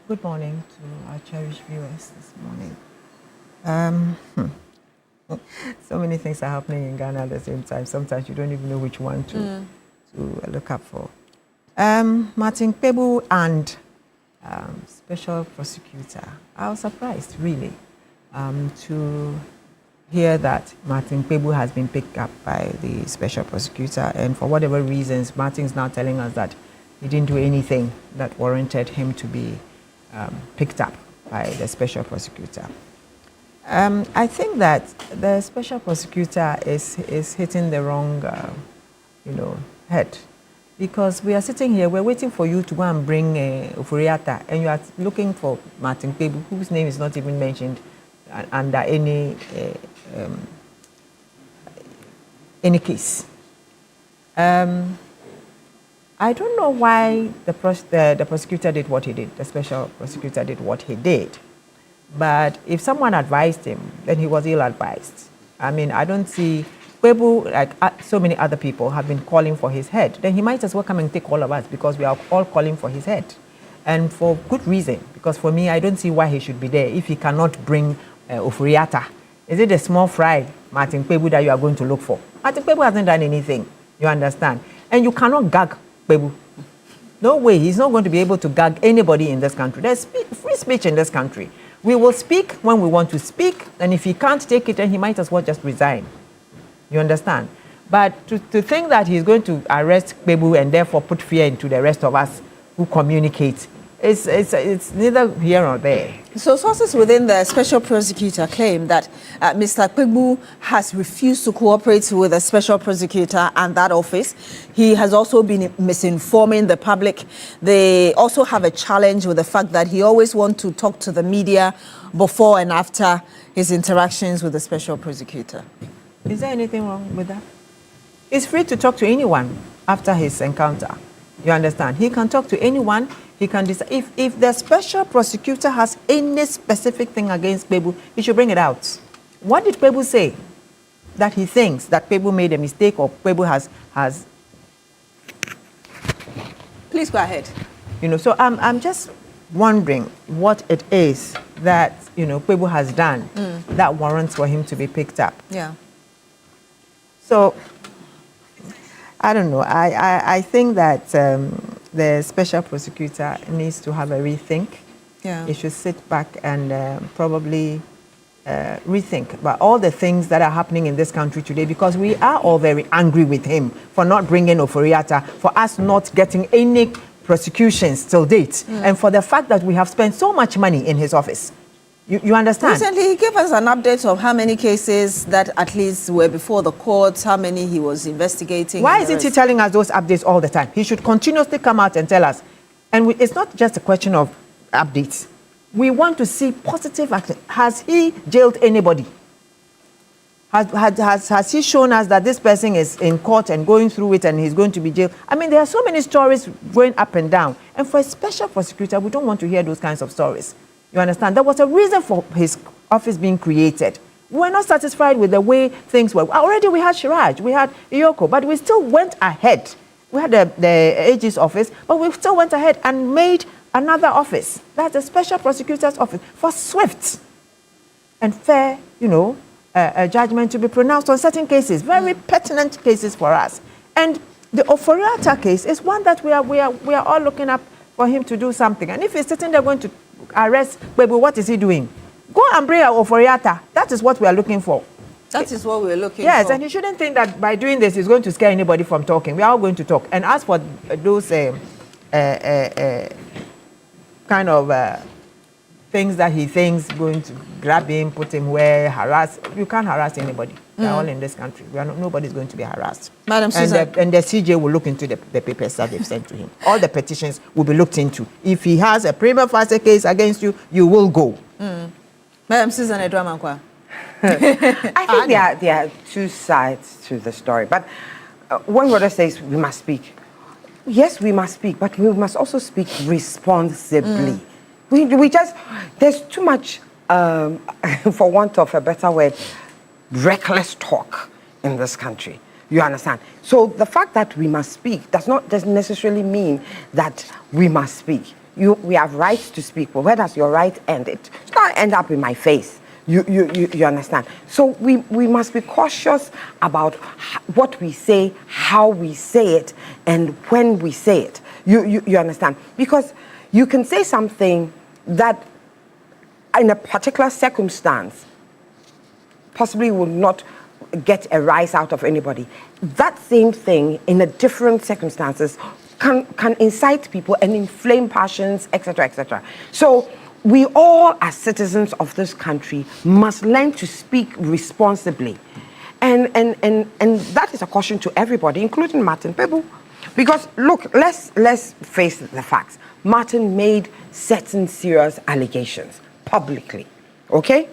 Good morning to our cherished viewers this morning. So many things are happening in Ghana at the same time. Sometimes you don't even know which one to look up for. Martin Kpebu and special prosecutor. I was surprised, really, to hear that Martin Kpebu has been picked up by the special prosecutor, and for whatever reasons, Martin's now telling us that he didn't do anything that warranted him to be picked up by the special prosecutor. I think that the special prosecutor is hitting the wrong, head, because we are sitting here, we're waiting for you to go and bring Ofuriata, and you are looking for Martin Kpebu, whose name is not even mentioned under any case. I don't know why the prosecutor did what he did, the special prosecutor did what he did. But if someone advised him, then he was ill-advised. I mean, I don't see Kpebu, like so many other people, have been calling for his head. Then he might as well come and take all of us, because we are all calling for his head. And for good reason, because for me, I don't see why he should be there if he cannot bring Ofuriata. Is it a small fry, Martin Kpebu, that you are going to look for? Martin Kpebu hasn't done anything, you understand? And you cannot gag Kpebu. No way, he's not going to be able to gag anybody in this country. There's free speech in this country. We will speak when we want to speak, and if he can't take it, then he might as well just resign. You understand? But to think that he's going to arrest Kpebu and therefore put fear into the rest of us who communicate it's neither here nor there. So sources within the special prosecutor claim that Mr. Kpegbu has refused to cooperate with the special prosecutor and that office. He has also been misinforming the public. They also have a challenge with the fact that he always wants to talk to the media before and after his interactions with the special prosecutor. Is there anything wrong with that? He's free to talk to anyone after his encounter. You understand? He can talk to anyone. He can decide. If the special prosecutor has any specific thing against Kpegbu, he should bring it out. What did Kpegbu say? That he thinks that Kpegbu made a mistake or Kpegbu has... Please go ahead. You know, so I'm just wondering what it is that, you know, Kpegbu has done that warrants for him to be picked up. Yeah. So, I don't know. I think that the special prosecutor needs to have a rethink. Yeah. He should sit back and probably rethink about all the things that are happening in this country today, because we are all very angry with him for not bringing Oforiatta, for us not getting any prosecutions till date, and for the fact that we have spent so much money in his office. You understand? Recently, he gave us an update of how many cases that at least were before the courts, how many he was investigating. Why isn't he telling us those updates all the time? He should continuously come out and tell us. And it's not just a question of updates. We want to see positive action. Has he jailed anybody? Has he shown us that this person is in court and going through it and he's going to be jailed? I mean, there are so many stories going up and down. And for a special prosecutor, we don't want to hear those kinds of stories. You understand? There was a reason for his office being created. We were not satisfied with the way things were. Already we had Shiraj, we had Iyoko, but we still went ahead. We had the AG's office, but we still went ahead and made another office. That's the special prosecutor's office for swift and fair, you know, a judgment to be pronounced on certain cases, very pertinent cases for us. And the Oforiatta case is one that we are all looking up for him to do something. And if he's sitting there going to arrest Kpegbu, what is he doing? Go and bring Oforiatta. That is what we are looking for. That is what we're looking for. Yes, and he shouldn't think that by doing this he's going to scare anybody from talking. We are all going to talk. And as for those kind of things that he thinks going to grab him, put him where, harass, you can't harass anybody. We're all in this country. Nobody's going to be harassed. Madam Susan. And the CJ will look into the papers that they've sent to him. All the petitions will be looked into. If he has a prima facie case against you, you will go. Madam Susan Edramankwa. I think there are two sides to the story. But one brother says we must speak. Yes, we must speak, but we must also speak responsibly. We just, there's too much, for want of a better word, reckless talk in this country. You understand? So the fact that we must speak doesn't necessarily mean that we must speak. We have rights to speak, but where does your right end? It can't end up in my face. You understand? So we must be cautious about what we say, how we say it, and when we say it. You understand? Because you can say something that in a particular circumstance possibly will not get a rise out of anybody. That same thing in a different circumstances can incite people and inflame passions, etc., etc. So we all, as citizens of this country, must learn to speak responsibly. And that is a caution to everybody, including Martin Kpegbu. Because look, let's face the facts. Martin made certain serious allegations publicly, okay?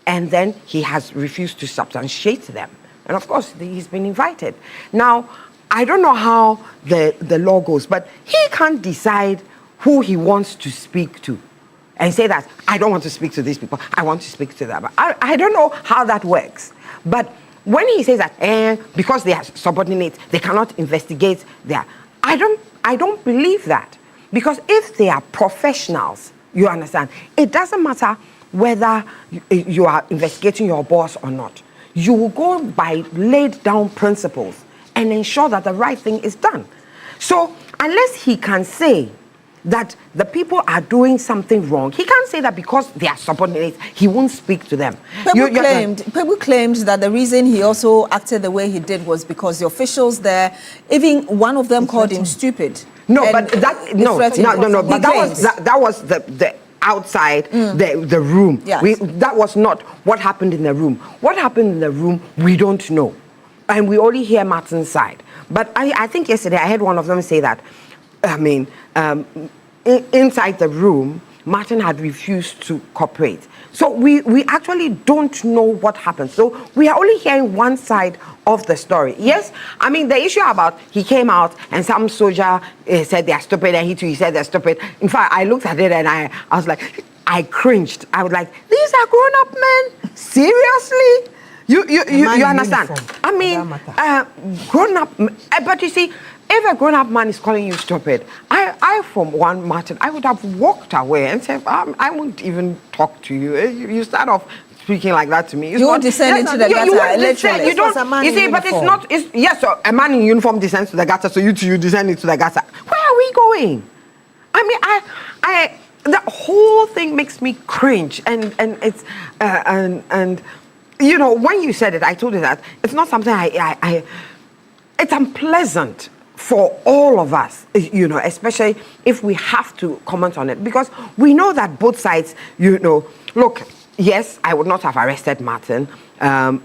And then he has refused to substantiate them. And of course, he's been invited. Now, I don't know how the law goes, but he can't decide who he wants to speak to and say that, I don't want to speak to these people, I want to speak to them. I don't know how that works. But when he says that, because they are subordinates, they cannot investigate their... I don't believe that. Because if they are professionals, you understand, it doesn't matter whether you are investigating your boss or not. You will go by laid down principles and ensure that the right thing is done. So unless he can say that the people are doing something wrong, he can't say that because they are subordinates, he won't speak to them. People claimed that the reason he also acted the way he did was because the officials there, even one of them called him stupid. No, but that But that was the outside the room. Yes. That was not what happened in the room. What happened in the room, we don't know, and we only hear Martin's side. But I think yesterday I heard one of them say that. I mean, inside the room, Martin had refused to cooperate. So we actually don't know what happened. So we are only hearing one side of the story. Yes, I mean, the issue about he came out and some soldier said they are stupid, and he said they're stupid. In fact, I looked at it and I was like, I cringed. I was like, these are grown-up men? Seriously? You understand? Uniform. I mean, grown-up, but you see, if a grown-up man is calling you stupid, I from one Martin, I would have walked away and said, I won't even talk to you. You start off speaking like that to me. You won't descend into the gutter. You don't. You see, but it's not. Yes, so a man in uniform descends to the gutter, so you descend into the gutter. Where are we going? I mean, the whole thing makes me cringe, and it's and you know, when you said it, I told you that it's not something it's unpleasant for all of us, you know, especially if we have to comment on it, because we know that both sides, you know, look, yes, I would not have arrested Martin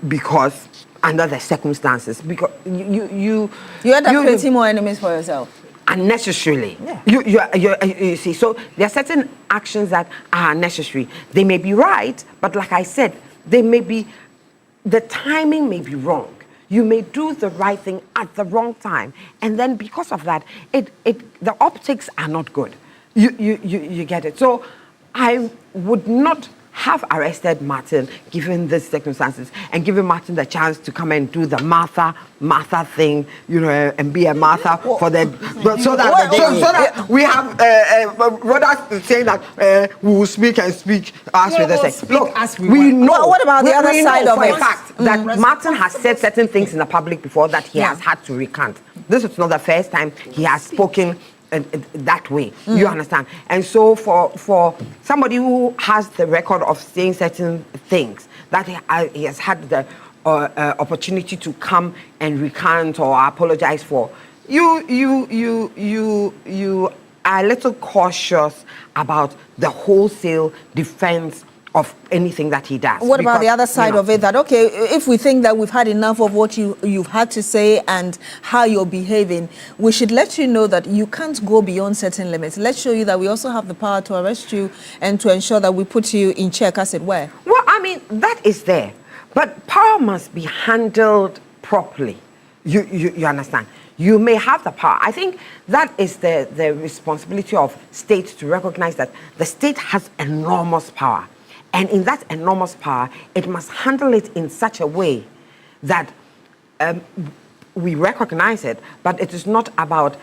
because under the circumstances, because you end up creating more enemies for yourself. Unnecessarily. Yeah. You see, so there are certain actions that are necessary. They may be right, but like I said, the timing may be wrong. You may do the right thing at the wrong time, and then because of that, the optics are not good. You get it. So I would not have arrested Martin given these circumstances and given Martin the chance to come and do the Martha thing, you know, and be a Martha for the so that we have brothers saying that we will speak and speak as with us. Look, we know. What about the other side of it? For a fact that Martin has said certain things in the public before that he has had to recant. This is not the first time he has spoken that way. You understand? And so for somebody who has the record of saying certain things that he has had the opportunity to come and recant or apologize for, you are a little cautious about the wholesale defense of anything that he does. What about the other side of it? That, okay, if we think that we've had enough of what you've had to say and how you're behaving, we should let you know that you can't go beyond certain limits. Let's show you that we also have the power to arrest you and to ensure that we put you in check, as it were. Well, I mean, that is there. But power must be handled properly. You understand? You may have the power. I think that is the responsibility of states to recognize that the state has enormous power. And in that enormous power, it must handle it in such a way that we recognize it, but it is not about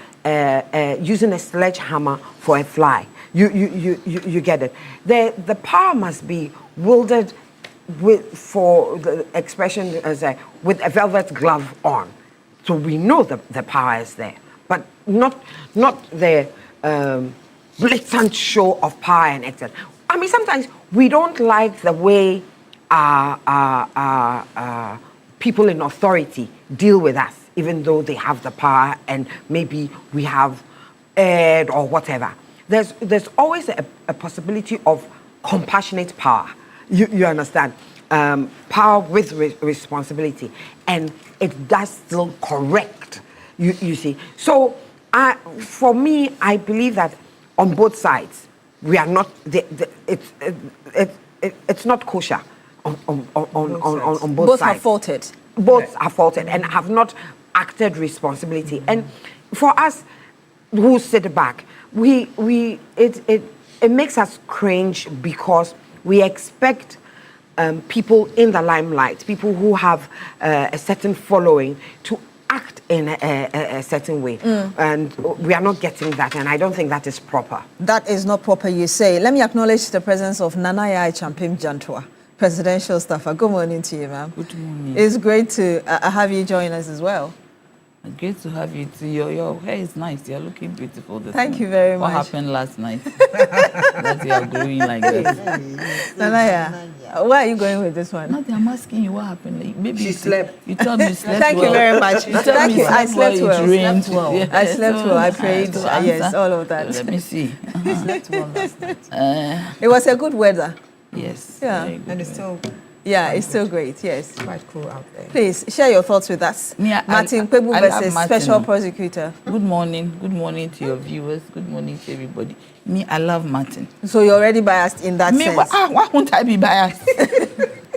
using a sledgehammer for a fly. You get it. The power must be wielded for the expression as with a velvet glove on. So we know the power is there, but not the blatant show of power and excess. I mean, sometimes we don't like the way people in authority deal with us, even though they have the power and maybe we have aired or whatever. There's always a possibility of compassionate power. You understand? Power with responsibility, and it does still correct. You see. So for me, I believe that on both sides, we are not. It's not kosher on both sides. Both have faulted. Both are faulted and have not acted responsibility. And for us who sit back, it makes us cringe because we expect people in the limelight, people who have a certain following, to act in a certain way. And we are not getting that, and I don't think that is proper. That is not proper, you say. Let me acknowledge the presence of Nana Yai Champim Jantua, presidential staffer. Good morning to you, ma'am. Good morning. It's great to have you join us as well. Great to have you too. Your hair is nice. You're looking beautiful. Thank you very much. What happened last night? That you are growing like this. Nanaya, where are you going with this one? Nothing. I'm asking you what happened. Like, maybe she slept. You told me you slept Thank well. you very much. Thank you. I slept well. Yeah. I slept well. I prayed. Yes, all of that. Let me see. Slept well last night. It was a good weather. Yes. Yeah. And it's still. Yeah, it's still great, yes. It's quite cool out there. Please, share your thoughts with us. Martin Kpebu versus Special Prosecutor. Good morning. Good morning to your viewers. Good morning to everybody. Me, I love Martin. So you're already biased in that sense? Why won't I be biased?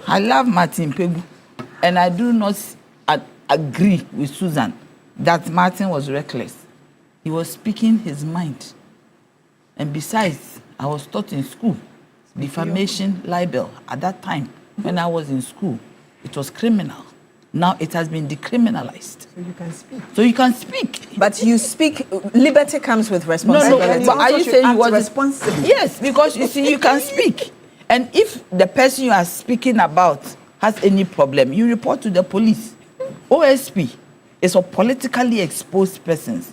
I love Martin Kpebu. And I do not agree with Susan that Martin was reckless. He was speaking his mind. And besides, I was taught in school, defamation, libel, at that time. When I was in school, it was criminal. Now it has been decriminalized. So you can speak. So you can speak. But you speak, liberty comes with responsibility. No, but are you saying you was responsible? Yes, because you see, you can speak. And if the person you are speaking about has any problem, you report to the police. OSP is for politically exposed persons.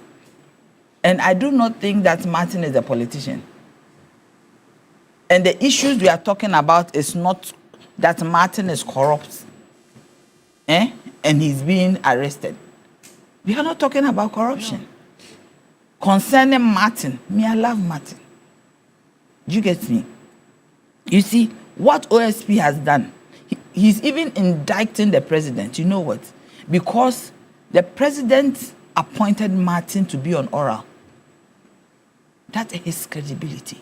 And I do not think that Martin is a politician. And the issues we are talking about is not that Martin is corrupt, and he's being arrested. We are not talking about corruption. No. Concerning Martin, I love Martin. Do you get me? You see, what OSP has done, he's even indicting the president. You know what? Because the president appointed Martin to be on oral. That is his credibility.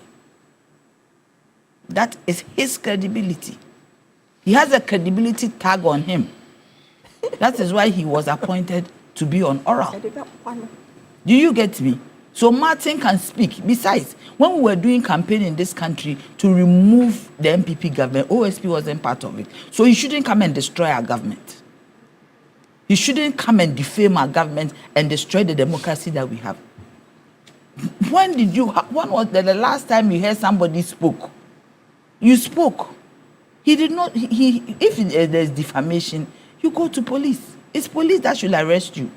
That is his credibility. He has a credibility tag on him. That is why he was appointed to be on oral. Do you get me? So Martin can speak. Besides, when we were doing campaign in this country to remove the MPP government, OSP wasn't part of it. So he shouldn't come and destroy our government. He shouldn't come and defame our government and destroy the democracy that we have. When was the last time you heard somebody spoke? You spoke. He did not, if there's defamation, you go to police. It's police that should arrest you.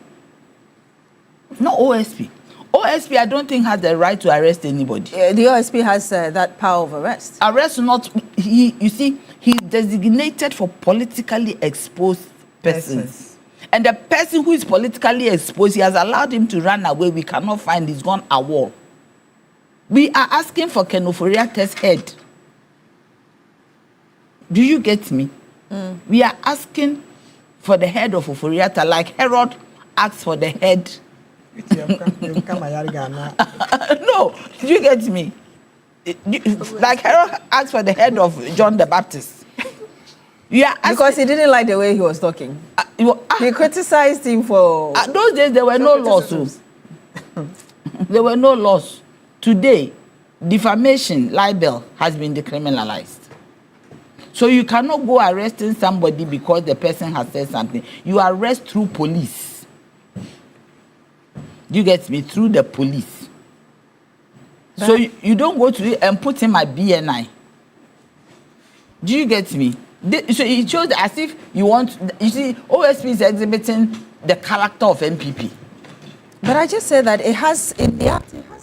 Not OSP. OSP, I don't think has the right to arrest anybody. The OSP has that power of arrest. Arrest not, you see, he's designated for politically exposed persons. And the person who is politically exposed, he has allowed him to run away. We cannot find, he's gone AWOL. We are asking for Ken Ofori-Attah's head. Do you get me? We are asking for the head of Ofori-Attah, like Herod asked for the head. No, do you get me? Like Herod asked for the head of John the Baptist. Because he didn't like the way he was talking. He criticized him for... those days, there were no laws. There were no laws. Today, defamation, libel has been decriminalized. So you cannot go arresting somebody because the person has said something. You arrest through police. You get me? Through the police. So you don't go to it and put him at BNI. Do you get me? So it shows as if you want... You see, OSP is exhibiting the character of MPP. But I just said that it has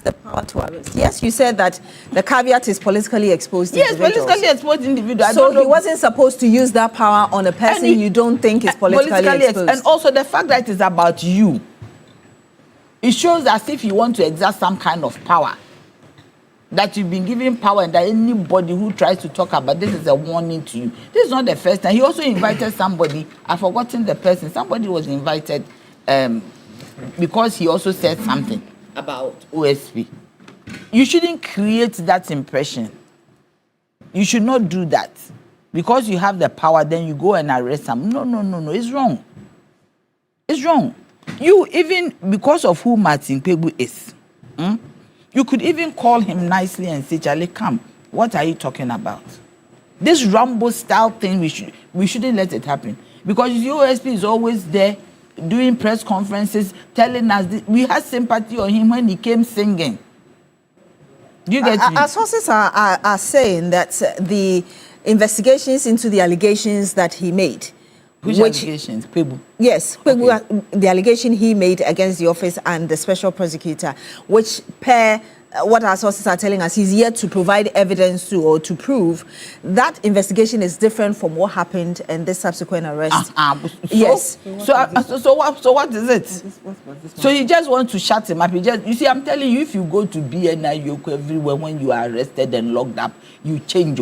the power to arrest. Yes, you said that the caveat is politically exposed individuals. Yes, politically exposed individuals. So he wasn't supposed to use that power on a person you don't think is politically exposed. And also the fact that it is about you. It shows as if you want to exert some kind of power. That you've been given power and that anybody who tries to talk about this is a warning to you. This is not the first time. He also invited somebody. I've forgotten the person. Somebody was invited because he also said something about OSP. You shouldn't create that impression. You should not do that. Because you have the power, then you go and arrest them. No. It's wrong. It's wrong. You, even because of who Martin Kpebu is, you could even call him nicely and say, Charlie, come. What are you talking about? This Rambo style thing, we shouldn't let it happen. Because the OSP is always there doing press conferences, telling us this. We had sympathy on him when he came singing. Do you get me? Our sources are saying that the investigations into the allegations that he made Which allegations? Pebu? Yes, Pebu, the allegation he made against the office and the special prosecutor, which what our sources are telling us, he's yet to provide evidence to or to prove that investigation is different from what happened and this subsequent arrest. Yes. So what is it? So you just want to shut him up. You see, I'm telling you, if you go to BNI Yoko everywhere when you are arrested and locked up, you change.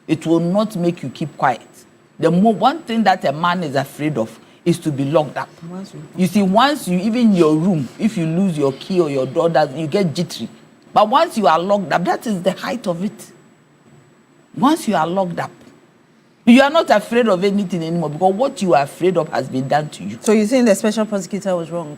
It will not make you keep quiet. One thing that a man is afraid of is to be locked up. You see, once you, even your room, if you lose your key or your door, you get jittery. But once you are locked up, that is the height of it. Once you are locked up, you are not afraid of anything anymore because what you are afraid of has been done to you. So you think the special prosecutor was wrong?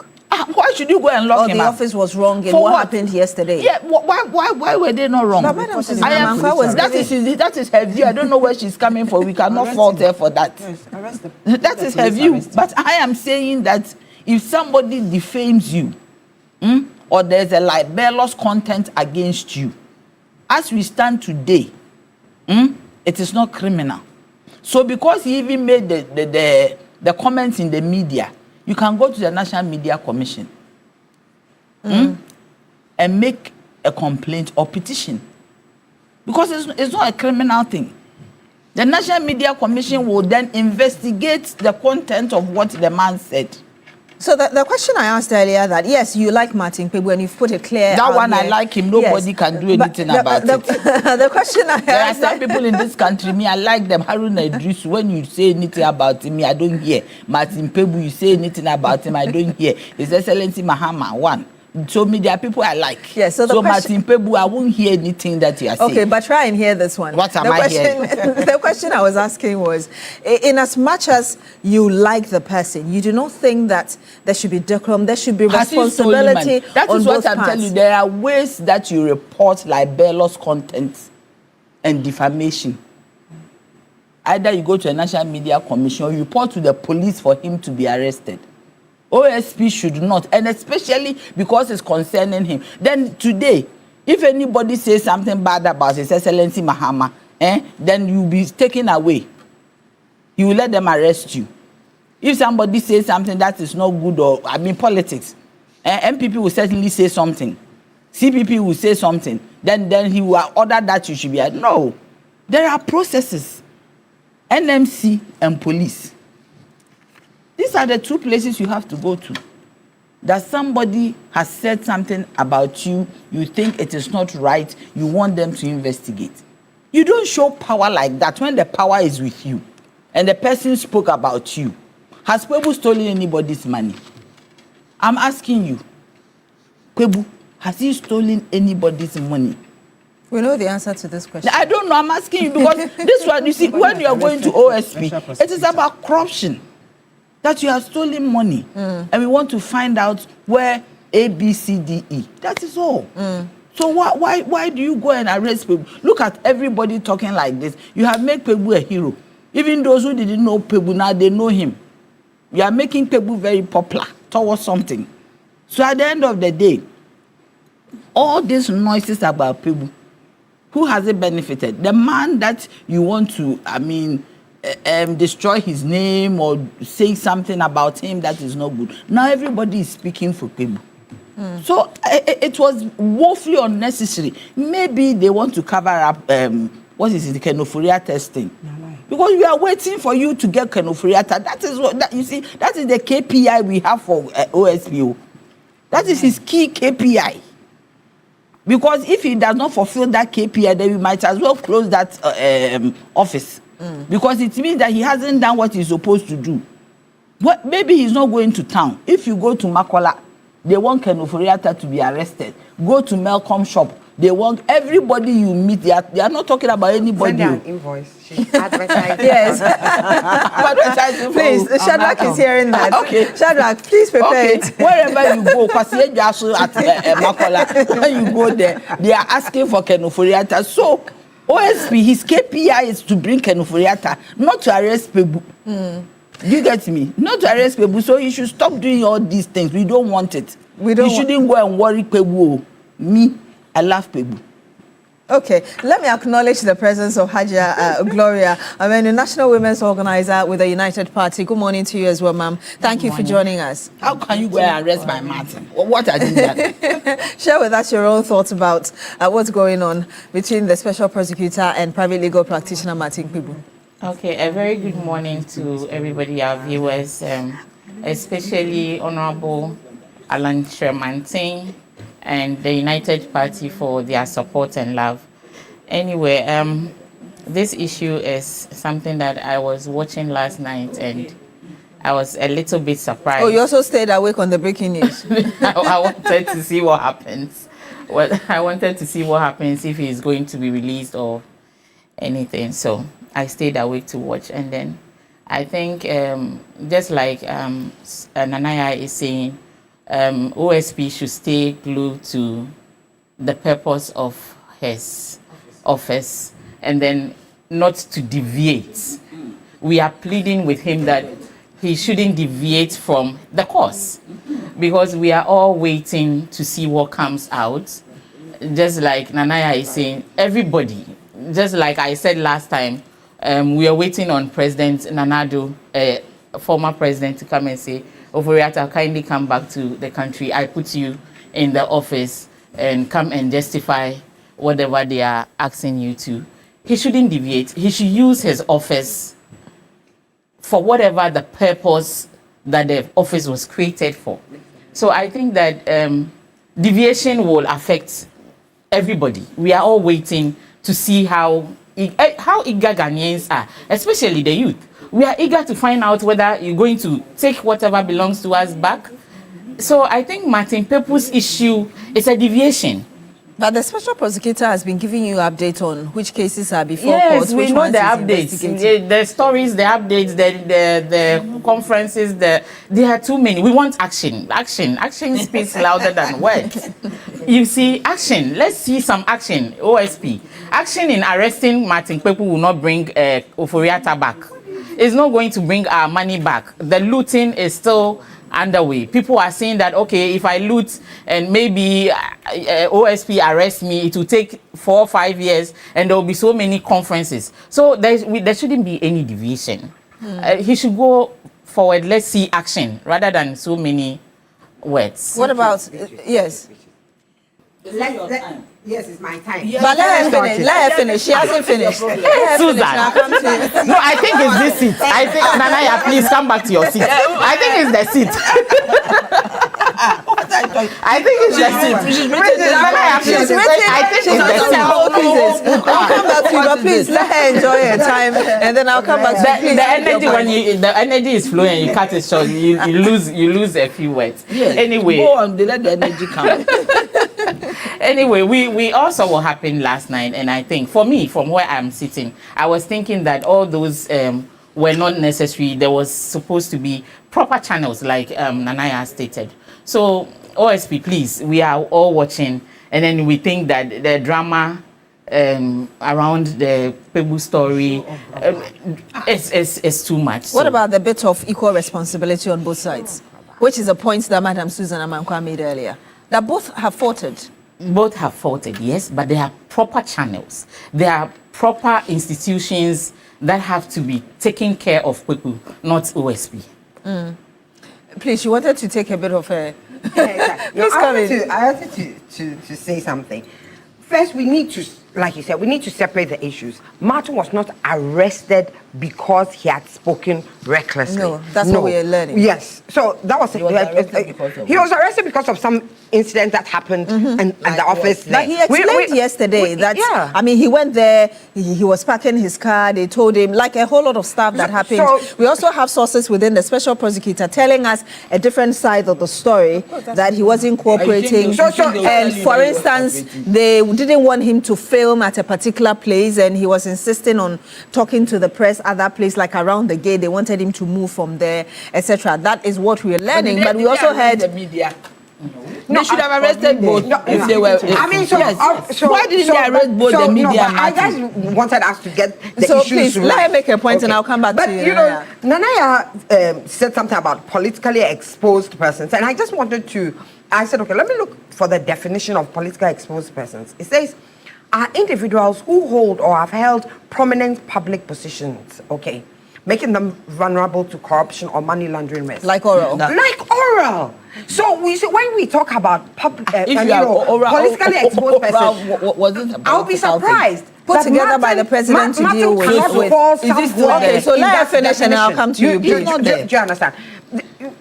Why should you go and lock him the up? office was wrong in what happened yesterday? Yeah, why were they not wrong? That is her view. I don't know where she's coming from. We cannot fault her for that. That is her view. But I am saying that if somebody defames you, or there's a libelous content against you, as we stand today, it is not criminal. So because he even made the comments in the media, you can go to the National Media Commission and make a complaint or petition. Because it's not a criminal thing. The National Media Commission will then investigate the content of what the man said. So the question I asked earlier that, yes, you like Martin Pebu and you've put it clear. That one here. I like him. Nobody can do anything about it. The question I asked... There are some people in this country, me, I like them. Haruna Idris, when you say anything about him, I don't hear. Martin Pebu, you say anything about him, I don't hear. His Excellency Mahama, one. So me, there are people I like. Yes, so Martin Pebu, I won't hear anything that you are saying. Okay, but try and hear this one. What am I hearing? The question I was asking was, in as much as you like the person, you do not think that there should be decorum, there should be responsibility. That is what I'm telling you. There are ways that you report libelous content and defamation. Either you go to a National Media Commission or you report to the police for him to be arrested. OSP should not, and especially because it's concerning him. Then today, if anybody says something bad about His Excellency Mahama, then you'll be taken away. You will let them arrest you. If somebody says something that is not good, or politics, MPP will certainly say something. CPP will say something. Then he will order that you should be. No, there are processes. NMC and police. These are the two places you have to go to. That somebody has said something about you, you think it is not right, you want them to investigate. You don't show power like that when the power is with you and the person spoke about you. Has Pebu stolen anybody's money? I'm asking you, Pebu, has he stolen anybody's money? We know the answer to this question. I don't know, I'm asking you because this one, you see, when you are going to OSP, it is about corruption. That you have stolen money, and we want to find out where A, B, C, D, E. That is all. So why do you go and arrest Pebu? Look at everybody talking like this. You have made Pebu a hero. Even those who didn't know Pebu, now they know him. You are making Pebu very popular towards something. So at the end of the day, all these noises about Pebu, who has it benefited? The man that you want to, destroy his name or say something about him that is not good. Now everybody is speaking for Pebu. So it was woefully unnecessary. Maybe they want to cover up the Kenofuria testing. Because we are waiting for you to get Kenofuria. That is what you see. That is the KPI we have for OSPO. That is his key KPI. Because if he does not fulfill that KPI, then we might as well close that office. Because it means that he hasn't done what he's supposed to do. Maybe he's not going to town. If you go to Makola, they want Kenoforiata to be arrested. Go to Malcolm shop. They want everybody you meet. They are not talking about anybody. Send an invoice. She's advertising. Yes. Please, Shadrach is hearing that. Okay. Shadrach, please prepare it. Wherever you go, because at Makola, when you go there, they are asking for Kenoforiata. So, OSP, his KPI is to bring Kenoforiata, not to arrest Pebu. You get me? Not to arrest Pebu. So he should stop doing all these things. We don't want it. He shouldn't go and worry Pebu. Me, I love Pebu. Okay, let me acknowledge the presence of Hajia Gloria, the National Women's Organizer with the United Party. Good morning to you as well, ma'am. Thank you for joining us. How can you go and arrest my Martin? What has he done? Share with us your own thoughts about what's going on between the Special Prosecutor and private legal practitioner Martin Kpebu. Okay, a very good morning to everybody, our viewers, especially Honorable Alan Shermantin and the United Party for their support and love. Anyway, this issue is something that I was watching last night and I was a little bit surprised. Oh, you also stayed awake on the breaking news. I wanted to see what happens. Well, I wanted to see what happens if he's going to be released or anything. So I stayed awake to watch. And then I think just like Nanaya is saying, OSP should stay glued to the purpose of his office and then not to deviate. We are pleading with him that he shouldn't deviate from the course because we are all waiting to see what comes out. Just like Nanaya is saying, everybody, just like I said last time, we are waiting on President Nanado, former president, to come and say, Oforiatta, kindly come back to the country. I put you in the office and come and justify whatever they are asking you to. He shouldn't deviate. He should use his office for whatever the purpose that the office was created for. So I think that deviation will affect everybody. We are all waiting to see how eager Ghanaians are, especially the youth. We are eager to find out whether you're going to take whatever belongs to us back. So I think Martin Kpebu's issue is a deviation. But the Special Prosecutor has been giving you updates on which cases are before yes, court. Yes, we know the updates, the stories, the updates, the conferences. There are too many. We want action. Action speaks louder than words. You see, action. Let's see some action. OSP. Action in arresting Martin Kpebu will not bring Oforiatta back. It's not going to bring our money back. The looting is still underway. People are saying that, okay, if I loot and maybe OSP arrest me, it will take 4 or 5 years and there will be so many conferences. So there shouldn't be any deviation. He should go forward. Let's see action rather than so many words. What about, yes? Yes, it's my time. Yes. But let her finish. Let her finish. She hasn't finished. Susan. No, I think it's this seat. I think, Nanaya, please come back to your seat. I think it's the seat. I think it's the seat. Nanaya, please. I think it's the seat. I'll come back to you, but please let her enjoy her time, and then I'll come back to you. The energy, the energy is flowing and you cut it short, you lose a few words. Yes. Anyway. Go on, they let the energy come. Anyway, we also what happened last night, and I think for me, from where I'm sitting, I was thinking that all those were not necessary. There was supposed to be proper channels, like Nanaya stated. So OSP, please, we are all watching, and then we think that the drama around the Kpebu story is too much. What about the bit of equal responsibility on both sides, which is a point that Madam Susan Amankwa made earlier, that both have faulted? Both have faulted, yes, but there are proper channels. There are proper institutions that have to be taking care of Kpebu, not OSP. Please, you wanted to take a bit of a... I wanted to say something. First, we need to, like you said, we need to separate the issues. Martin was not arrested because he had spoken recklessly. No, that's what we are learning. Yes. So that was... He was arrested because of some incident that happened in the office there. But he explained yesterday that, I mean, he went there, he was parking his car, they told him, like a whole lot of stuff that happened. So, we also have sources within the Special Prosecutor telling us a different side of the story, that he wasn't cooperating. And for instance, they didn't want him to film at a particular place, and he was insisting on talking to the press at that place, like around the gate. They wanted him to move from there, etc. That is what we're learning. But we also heard... the media. They should have arrested both if they were... I mean, why didn't they arrest both the media and I just wanted us to get the issues please, right. let her make a point and I'll come back to you. But, you know, Nanaya said something about politically exposed persons, and I just wanted to... I said, okay, let me look for the definition of politically exposed persons. It says, are individuals who hold or have held prominent public positions, okay, making them vulnerable to corruption or money laundering risk. Like Oral. Like Oral. So we say, when we talk about politically exposed person, I'll be surprised. Put together by the president to deal with. Okay, so let her finish and I'll come to you. Do you understand?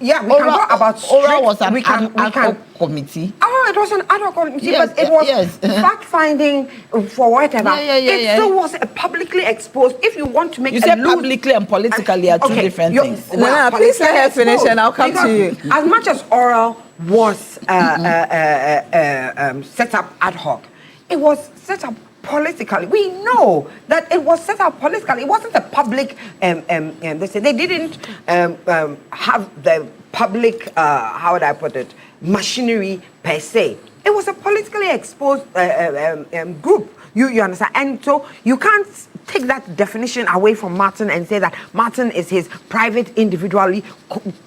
Yeah, we can talk about Oral was an ad hoc committee. Oh, it was an ad hoc committee, but it was fact-finding for whatever. It still was a publicly exposed. If you want to make you say publicly and politically are two different things. Well, please let her finish and I'll come to you. As much as Oral was set up ad hoc, it was set up politically. We know that it was set up politically. It wasn't a public. They didn't have the public. How would I put it? Machinery per se. It was a politically exposed group. You understand? And so you can't take that definition away from Martin and say that Martin is his private individually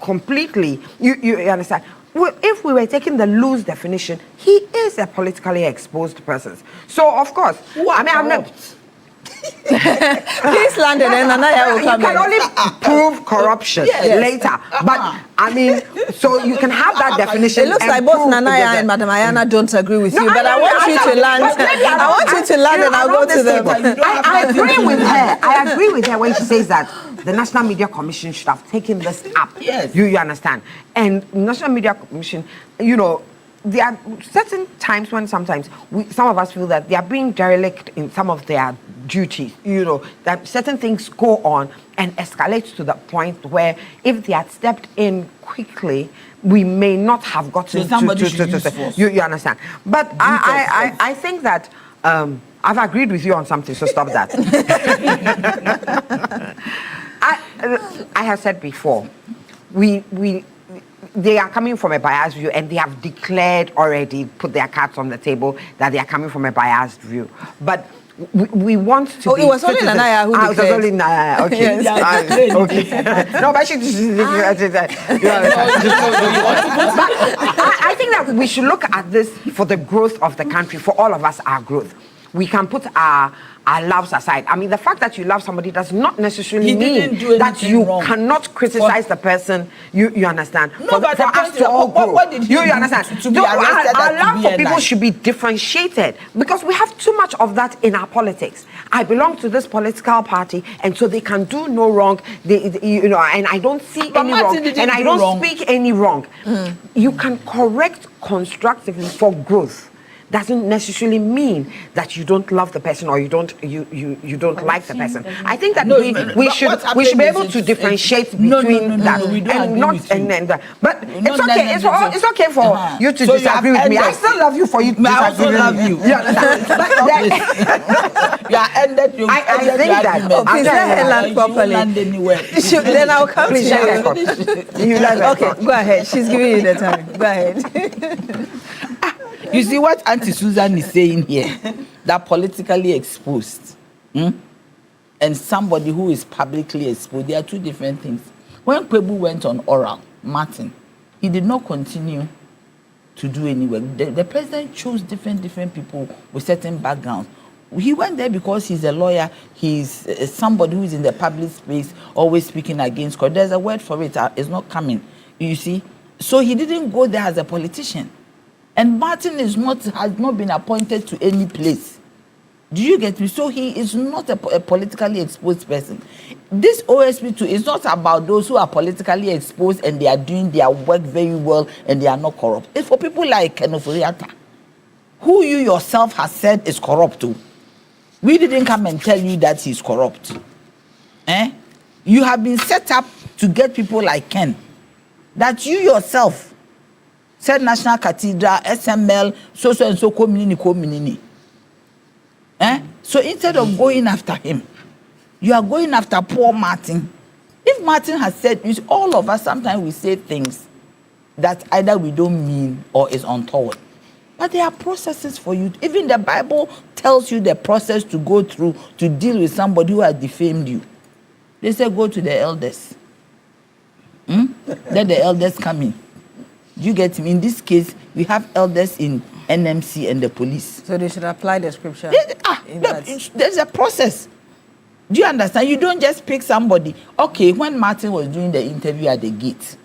completely. You understand? Well, if we were taking the loose definition, he is a politically exposed person. So, of course, I mean, I'm not. Please land it, and Anaya will come in. You can only prove corruption later. But, I mean, so you can have that definition. It looks like both Nanaya and Madam Ayana don't agree with you, but I want you to land. I want you to land, and I'll go to them. I agree with her. I agree with her when she says that the National Media Commission should have taken this up. Yes. You understand? And National Media Commission, you know, there are certain times when sometimes some of us feel that they are being derelict in some of their duties. You know, that certain things go on and escalate to the point where if they had stepped in quickly, we may not have gotten to you understand? But I think that I've agreed with you on something, so stop that. I have said before, they are coming from a biased view, and they have declared already, put their cards on the table, that they are coming from a biased view. But we want to. Oh, it was only Nanaya who declared. It was only Nanaya. Okay. Yes. Okay. No, but I think that we should look at this for the growth of the country. For all of us, our growth. We can put our loves aside. I mean, the fact that you love somebody does not necessarily mean that you cannot criticize the person. You understand? No, but for us to all grow. What did you understand? To be arrested, our love for people should be differentiated, because we have too much of that in our politics. I belong to this political party, and so they can do no wrong. And I don't see any wrong, and I don't speak any wrong. You can correct constructively for growth. Doesn't necessarily mean that you don't love the person or you don't like the person. I think that we should be able to differentiate between that. But it's okay. It's okay for you to disagree with me. I still love you for you to disagree with me. I think that. Please let her land properly. Then I'll come to you. Okay, go ahead. She's giving you the time. Go ahead. You see what Auntie Susan is saying here? That politically exposed and somebody who is publicly exposed, they are two different things. When Kwebu went on Oral, Martin, he did not continue to do any work. The president chose different people with certain backgrounds. He went there because he's a lawyer. He's somebody who is in the public space, always speaking against corruption. There's a word for it. It's not coming. You see? So he didn't go there as a politician. And Martin has not been appointed to any place. Do you get me? So he is not a politically exposed person. This OSP too is not about those who are politically exposed and they are doing their work very well and they are not corrupt. It's for people like Kenofuriata, who you yourself has said is corrupt too. We didn't come and tell you that he's corrupt. You have been set up to get people like Ken. That you yourself said National Cathedral, SML, so community. So instead of going after him, you are going after poor Martin. If Martin has said, all of us, sometimes we say things that either we don't mean or is untoward. But there are processes for you. Even the Bible tells you the process to go through to deal with somebody who has defamed you. They say go to the elders. Let the elders come in. You get me? In this case, we have elders in NMC and the police. So they should apply the scripture. There's a process. Do you understand? You don't just pick somebody. Okay, when Martin was doing the interview at the gate,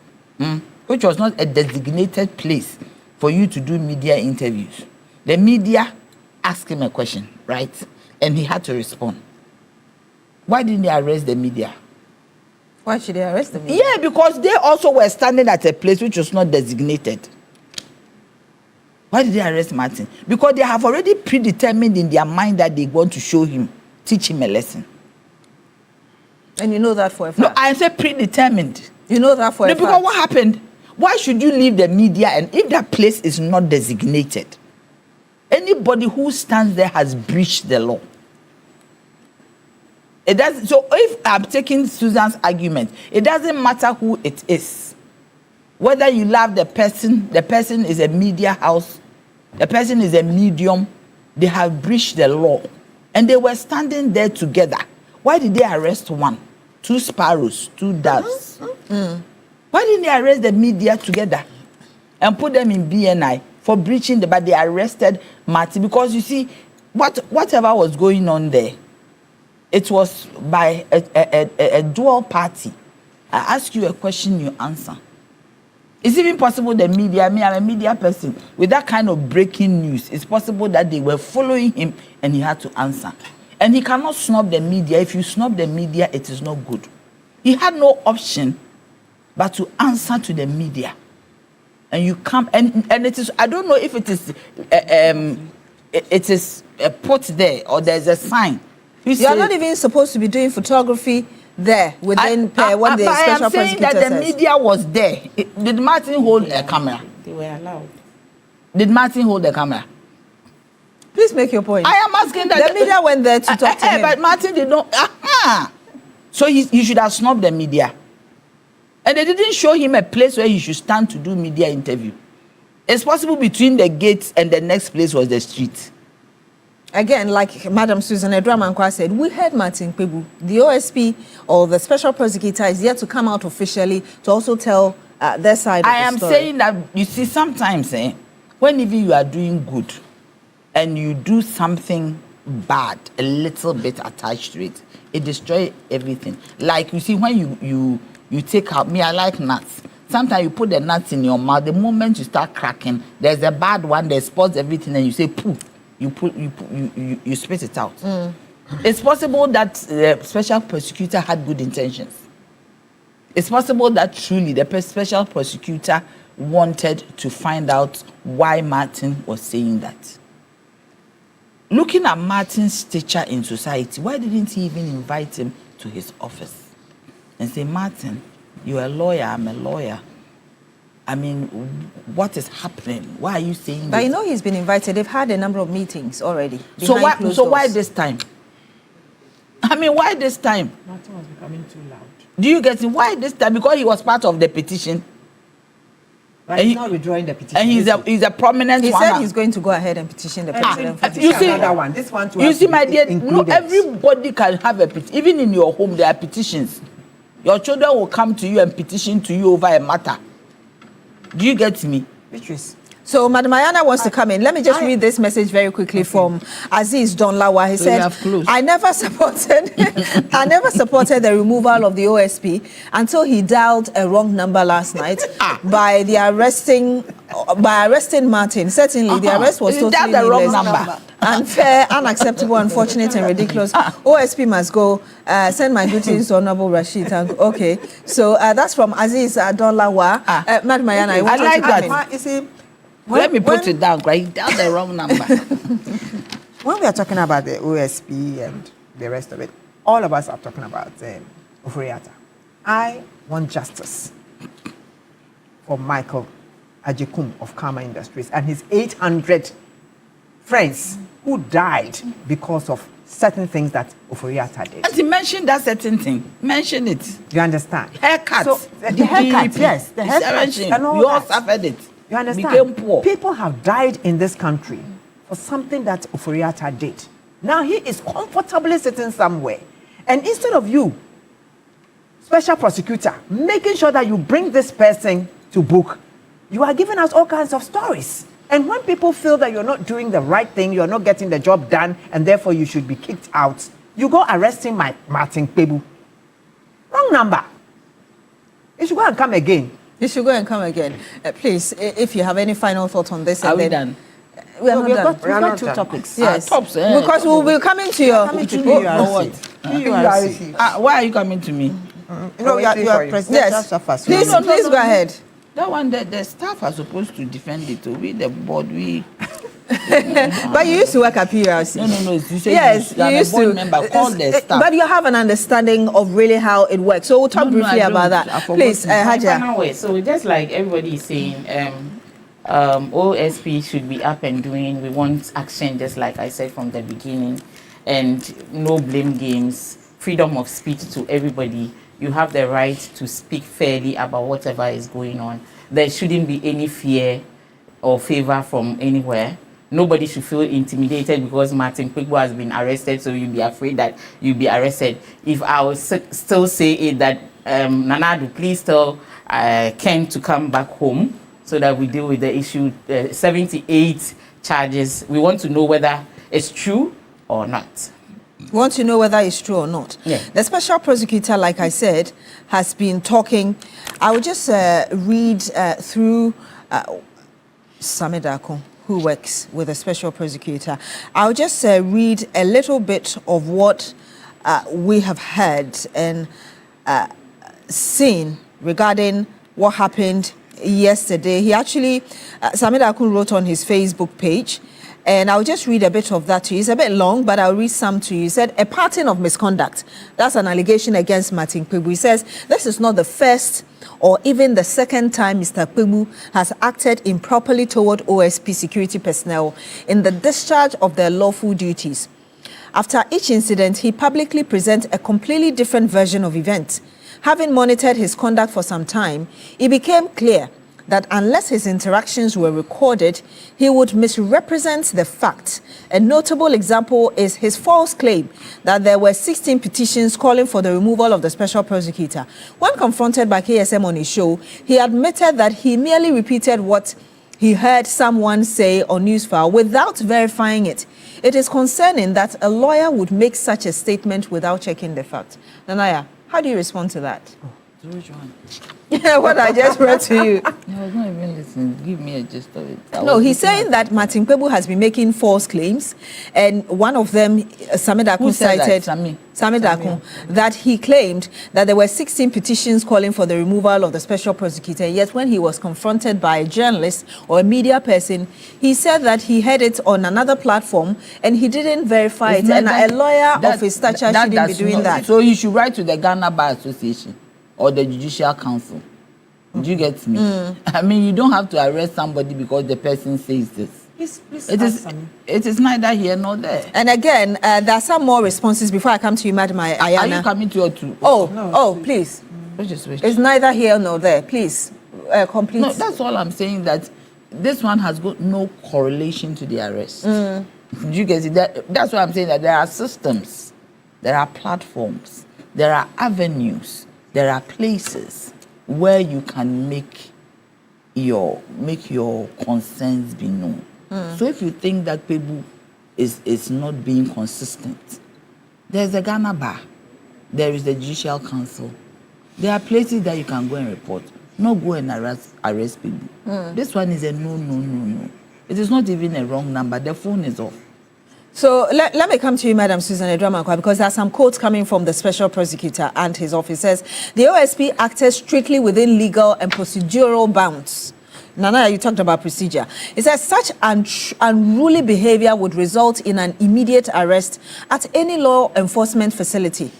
which was not a designated place for you to do media interviews, the media asked him a question, right? And he had to respond. Why didn't they arrest the media? Why should they arrest the media? Yeah, because they also were standing at a place which was not designated. Why did they arrest Martin? Because they have already predetermined in their mind that they want to show him, teach him a lesson. And you know that for a fact? No, I said predetermined. You know that for a fact? Because what happened? Why should you leave the media and if that place is not designated? Anybody who stands there has breached the law. It does. So if I'm taking Susan's argument, it doesn't matter who it is. Whether you love the person is a media house, the person is a medium, they have breached the law. And they were standing there together. Why did they arrest one? 2 sparrows, 2 doves. Why didn't they arrest the media together and put them in BNI for breaching but they arrested Martin? Because you see, whatever was going on there, it was by a dual party. I ask you a question, you answer. It's even possible the media, I'm a media person, with that kind of breaking news, it's possible that they were following him and he had to answer. And he cannot snub the media. If you snub the media, it is not good. He had no option but to answer to the media. And you come, and it is, I don't know if it is put there or there's a sign. You are not even supposed to be doing photography there within what the special prosecutor says. I am saying that the media was there. Did Martin hold a camera? They were allowed. Did Martin hold the camera? Please make your point. I am asking that the media went there to talk to him. But Martin did not. So you should have snubbed the media. And they didn't show him a place where he should stand to do media interview. It's possible between the gates and the next place was the street. Again, like Madam Susan Edramankwa said, we heard Martin Kpebu. The OSP or the special prosecutor is yet to come out officially to also tell their side of the story. I am saying that, you see, sometimes when even you are doing good and you do something bad, a little bit attached to it, it destroys everything. Like, you see, when you take out, I like nuts. Sometimes you put the nuts in your mouth, the moment you start cracking, there's a bad one that spoils everything and you say, poo. You spit it out. It's possible that the special prosecutor had good intentions. It's possible that truly the special prosecutor wanted to find out why Martin was saying that. Looking at Martin's stature in society, why didn't he even invite him to his office and say, Martin, you're a lawyer, I'm a lawyer. I mean, what is happening? Why are you saying that? But you know he's been invited. They've had a number of meetings already. So why this time? I mean, why this time? Martin was becoming too loud. Do you get it? Why this time? Because he was part of the petition. But he's not withdrawing the petition. And he's a prominent one. He said he's going to go ahead and petition the president. You see, another one. This one too. You see, my dear, no, everybody can have a petition. Even in your home, there are petitions. Your children will come to you and petition to you over a matter. Do you get me? Beatrice. So, Madam Ayana wants to come in. Let me just read this message very quickly from Aziz Donlawa. He said, I never supported the removal of the OSP until he dialed a wrong number last night by arresting Martin. Certainly, the arrest was totally the wrong number. Unfair, unacceptable, unfortunate, and ridiculous. OSP must go. Send my greetings to Honorable Rashid. Okay, so that's from Aziz Donlawa. Madam Ayana, I want like to come that. in. You see, let me put it down, right? Down the wrong number. When we are talking about the OSP and the rest of it, all of us are talking about Oforiatta. I want justice for Michael Ajekum of Karma Industries and his 800 friends who died because of certain things that Oforiatta did. And he mentioned that certain thing. Mention it. You understand? Haircut. So, the haircut, yes. The haircut. And all you all suffered it. You understand? Became poor. People have died in this country for something that Oforiatta did. Now he is comfortably sitting somewhere. And instead of you, special prosecutor, making sure that you bring this person to book, you are giving us all kinds of stories. And when people feel that you're not doing the right thing, you're not getting the job done, and therefore you should be kicked out, you go arresting Martin Kpebu. Wrong number. You should go and come again. You should go and come again. Please, if you have any final thought on this. Are we done? We are We've not done. got two topics. Yes. Tops, Because we'll be coming to your... Why are you coming to me? No, you are presidential staff. Please go ahead. That one, the staff are supposed to defend it. We, the board, we... But you used to work at PRC. No. You say yes, you used to. Member, call the staff. But you have an understanding of really how it works. So we'll talk briefly about that. Please, Haja. So just like everybody is saying, OSP should be up and doing. We want action, just like I said from the beginning, and no blame games. Freedom of speech to everybody. You have the right to speak fairly about whatever is going on. There shouldn't be any fear or favor from anywhere. Nobody should feel intimidated because Martin Kpebu has been arrested, so you'll be afraid that you'll be arrested. If I will still say it that Nanadu, please tell Ken to come back home so that we deal with the issue. 78 charges. We want to know whether it's true or not. Want to know whether it's true or not. Yeah. The special prosecutor, like I said, has been talking. I will just read through Samedako, who works with the special prosecutor. I'll just read a little bit of what we have heard and seen regarding what happened yesterday. He actually, Samedako wrote on his Facebook page, and I'll just read a bit of that to you. It's a bit long, but I'll read some to you. He said, a pattern of misconduct. That's an allegation against Martin Kpebu. He says, this is not the first or even the second time Mr. Kpebu has acted improperly toward OSP security personnel in the discharge of their lawful duties. After each incident, he publicly presents a completely different version of events. Having monitored his conduct for some time, it became clear that unless his interactions were recorded, he would misrepresent the facts. A notable example is his false claim that there were 16 petitions calling for the removal of the special prosecutor. When confronted by KSM on his show, he admitted that he merely repeated what he heard someone say on Newsfile without verifying it. It is concerning that a lawyer would make such a statement without checking the facts. Nanaya, how do you respond to that? Which one? Yeah, what I just read to you. I was not even listening. Give me a gist of it. No, he's saying that Martin Kpebu has been making false claims, and one of them, Samedako cited, Samedako, that he claimed that there were 16 petitions calling for the removal of the special prosecutor, yet when he was confronted by a journalist or a media person, he said that he heard it on another platform and he didn't verify it, and a lawyer of his stature shouldn't be doing that. So you should write to the Ghana Bar Association or the Judicial Council. Do you get me? I mean, you don't have to arrest somebody because the person says this. It is neither here nor there. And again, there are some more responses before I come to you, Madam Ayana. Are you coming to your two? Please. It's neither here nor there. Please, complete. No, that's all I'm saying, that this one has got no correlation to the arrest. Do you get it? That's why I'm saying that there are systems, there are platforms, there are avenues, there are places where you can make your concerns be known. So if you think that Kpebu is not being consistent, there's the Ghana Bar, there is the Judicial Council. There are places that you can go and report. Not go and arrest Kpebu. This one is a no. It is not even a wrong number. The phone is off. So let me come to you, Madam Susan Edramakwa, because there are some quotes coming from the special prosecutor and his office. Says the OSP acted strictly within legal and procedural bounds. Nana, you talked about procedure. It says such unruly behavior would result in an immediate arrest at any law enforcement facility.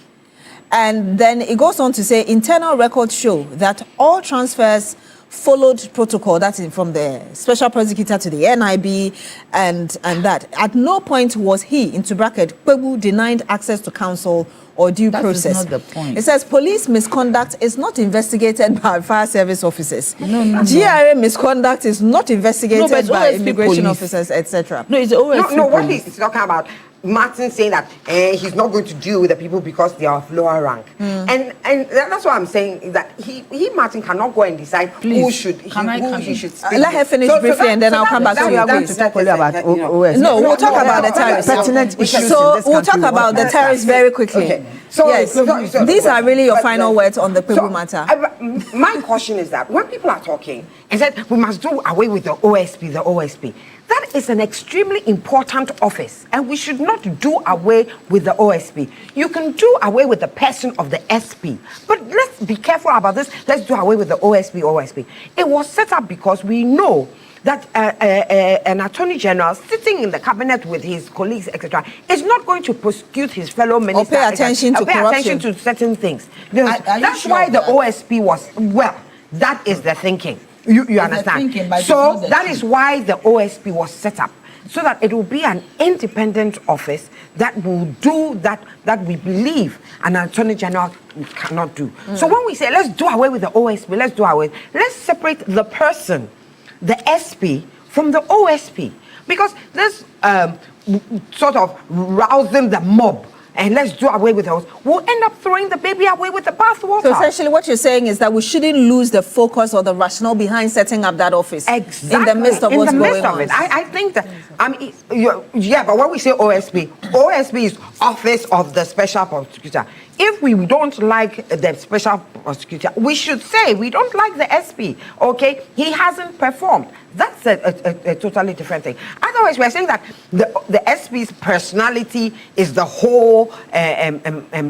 And then it goes on to say internal records show that all transfers followed protocol, that's from the special prosecutor to the NIB and that. At no point was he, into bracket, Kpebu denied access to counsel or due process. That is not the point. It says police misconduct is not investigated by fire service officers. No. GRA misconduct is not investigated by OSP immigration police officers, etc. No, it's OSP No, what he's talking about, Martin saying that he's not going to deal with the people because they are of lower rank. And that's what I'm saying, that he Martin cannot go and decide who should he should speak. Let her finish briefly and then I'll come back to you. We are going to talk only about OSP. No, we'll talk about the tariffs. Pertinent issues. So we'll talk about the tariffs very quickly. Okay. So these are really your final words on the Pebu matter. My question is that when people are talking and said we must do away with the OSP, that is an extremely important office, and we should not do away with the OSP. You can do away with the person of the SP, but let's be careful about this. Let's do away with the OSP. It was set up because we know that an attorney general sitting in the cabinet with his colleagues, etc., is not going to prosecute his fellow minister. Or pay attention to corruption. Pay attention to certain things. That's why the OSP was, well, that is the thinking. You understand? So that is why the OSP was set up, so that it will be an independent office that will do that we believe an attorney general cannot do. So when we say let's do away with the OSP, let's separate the person, the SP, from the OSP, because this sort of rousing the mob and let's do away with those, we'll end up throwing the baby away with the bathwater. So essentially what you're saying is that we shouldn't lose the focus or the rationale behind setting up that office. Exactly. In the midst of what's going on. I think that, but when we say OSP is Office of the Special Prosecutor. If we don't like the Special Prosecutor, we should say we don't like the SP, okay? He hasn't performed. That's a totally different thing. Otherwise, we're saying that the SP's personality is the whole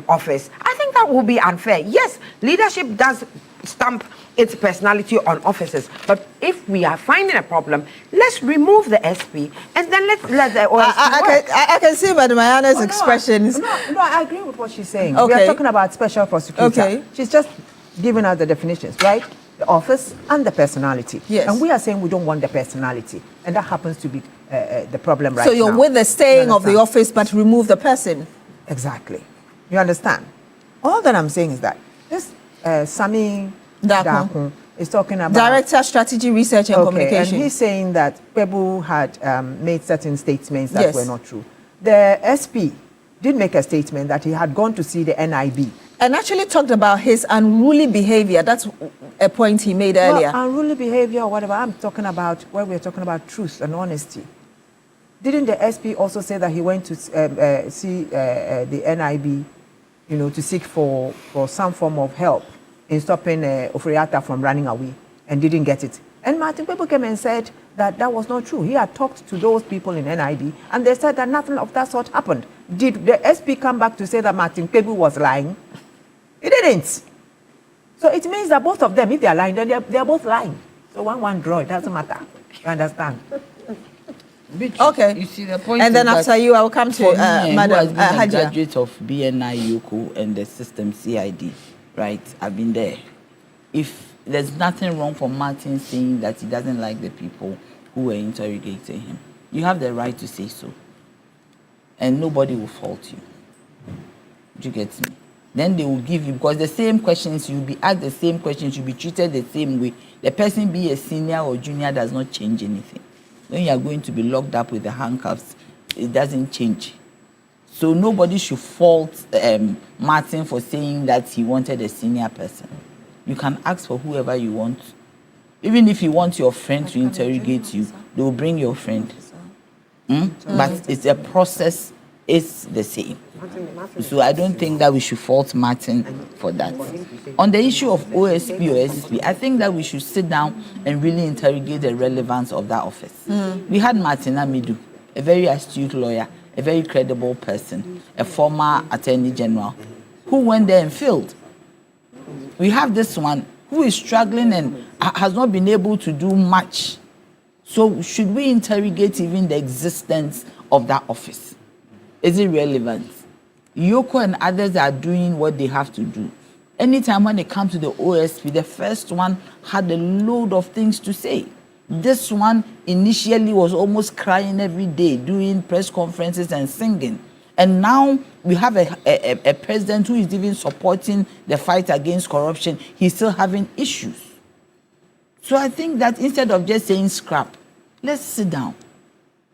office. I think that would be unfair. Yes, leadership does stamp its personality on officers, but if we are finding a problem, let's remove the SP and then let's let the OSP work. I can see by Mayana's expressions. No, I agree with what she's saying. Okay. We are talking about special prosecutor. Okay. She's just giving us the definitions, right? The office and the personality. Yes. And we are saying we don't want the personality, and that happens to be the problem right now. So you're with the staying of the office, but remove the person. Exactly. You understand? All that I'm saying is that this Sami Dakun is talking about Director, Strategy, Research and Communication. And he's saying that Pebu had made certain statements that were not true. The SP did make a statement that he had gone to see the NIB. And actually talked about his unruly behavior. That's a point he made earlier. Well, unruly behavior or whatever, I'm talking about, when we're talking about truth and honesty. Didn't the SP also say that he went to see the NIB, to seek for some form of help in stopping Ofriatta from running away, and didn't get it? And Martin Pebu came and said that that was not true. He had talked to those people in NIB, and they said that nothing of that sort happened. Did the SP come back to say that Martin Pebu was lying? He didn't. So it means that both of them, if they are lying, then they are both lying. So one draw, it doesn't matter. You understand? Okay. You see, the point and then is after you, I will come to Madam I'm a Hajia. graduate of BNI Yoko and the system CID, right? I've been there. If there's nothing wrong for Martin saying that he doesn't like the people who were interrogating him, you have the right to say so. And nobody will fault you. Do you get me? Then they will give you, because the same questions, you'll be asked the same questions, you'll be treated the same way. The person be a senior or junior does not change anything. When you are going to be locked up with the handcuffs, it doesn't change. So nobody should fault Martin for saying that he wanted a senior person. You can ask for whoever you want. Even if you want your friend to interrogate you, they will bring your friend. But it's a process, it's the same. So I don't think that we should fault Martin for that. On the issue of OSP or SSP, I think that we should sit down and really interrogate the relevance of that office. We had Martin Amidu, a very astute lawyer, a very credible person, a former attorney general, who went there and failed. We have this one who is struggling and has not been able to do much. So should we interrogate even the existence of that office? Is it relevant? Yoko and others are doing what they have to do. Anytime when it comes to the OSP, the first one had a load of things to say. This one initially was almost crying every day, doing press conferences and singing. And now we have a president who is even supporting the fight against corruption. He's still having issues. So I think that instead of just saying scrap, let's sit down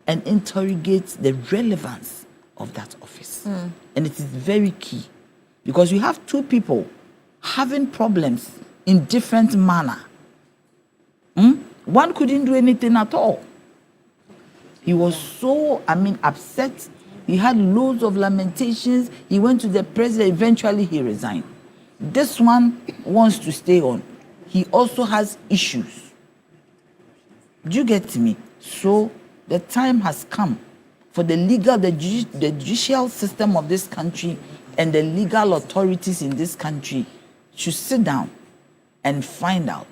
and interrogate the relevance of that office. And it is very key because you have two people having problems in different manner. One couldn't do anything at all. He was so, upset. He had loads of lamentations. He went to the president. Eventually, he resigned. This one wants to stay on. He also has issues. Do you get me? So the time has come for the judicial system of this country and the legal authorities in this country to sit down and find out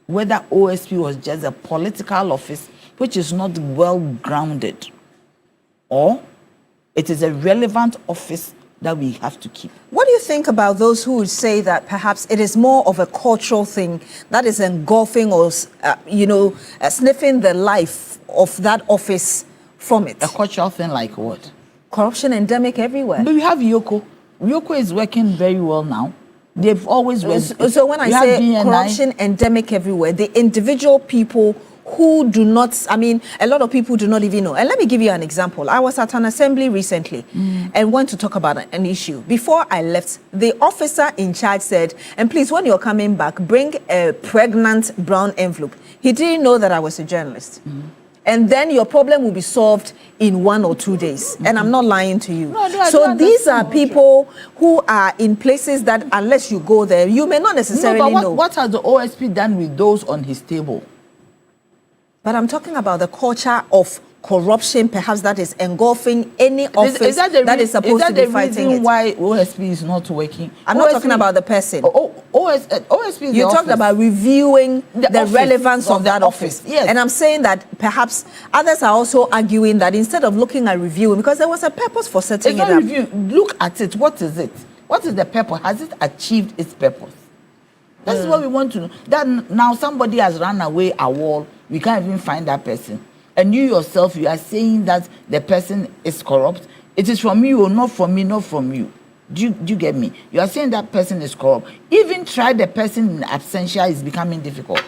whether OSP was just a political office which is not well grounded, or it is a relevant office that we have to keep. What do you think about those who would say that perhaps it is more of a cultural thing that is engulfing or, sniffing the life of that office from it? A cultural thing like what? Corruption endemic everywhere. But we have Yoko. Yoko is working very well now. They've always worked. So when I say corruption endemic everywhere, the individual people who do not, a lot of people do not even know. And let me give you an example. I was at an assembly recently and went to talk about an issue. Before I left, the officer in charge said, and please, when you're coming back, bring a pregnant brown envelope. He didn't know that I was a journalist. And then your problem will be solved in 1 or 2 days. And I'm not lying to you. So these are people who are in places that unless you go there, you may not necessarily know. What has the OSP done with those on his table? But I'm talking about the culture of corruption, perhaps that is engulfing any office that is supposed to be fighting it. Is that the reason why OSP is not working? I'm not talking about the person. OSP is you talked about reviewing the relevance of that office. Yes. And I'm saying that perhaps others are also arguing that instead of looking at reviewing, because there was a purpose for setting it up. Review. Look at it. What is it? What is the purpose? Has it achieved its purpose? That is what we want to know. That now somebody has run away a wall. We can't even find that person. And you yourself, you are saying that the person is corrupt. It is from you or not from me, not from you. Do you get me? You are saying that person is corrupt. Even try the person in absentia is becoming difficult.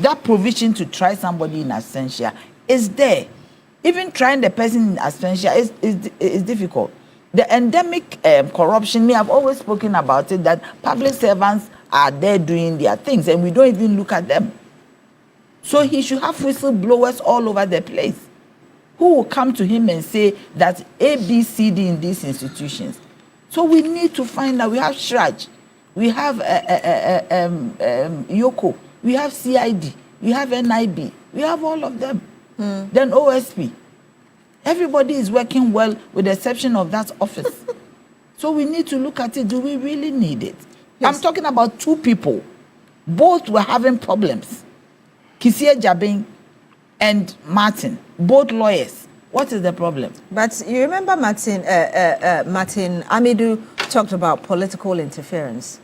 That provision to try somebody in absentia is there. Even trying the person in absentia is difficult. The endemic corruption, me, I've always spoken about it, that public servants are there doing their things and we don't even look at them. So he should have whistleblowers all over the place who will come to him and say that A, B, C, D in these institutions. So we need to find out. We have Shraj, we have Yoko, we have CID, we have NIB, we have all of them. Then OSP. Everybody is working well with the exception of that office. So we need to look at it. Do we really need it? Yes. I'm talking about two people. Both were having problems. Kisie Jabin and Martin, both lawyers. What is the problem? But you remember Martin Amidou talked about political interference.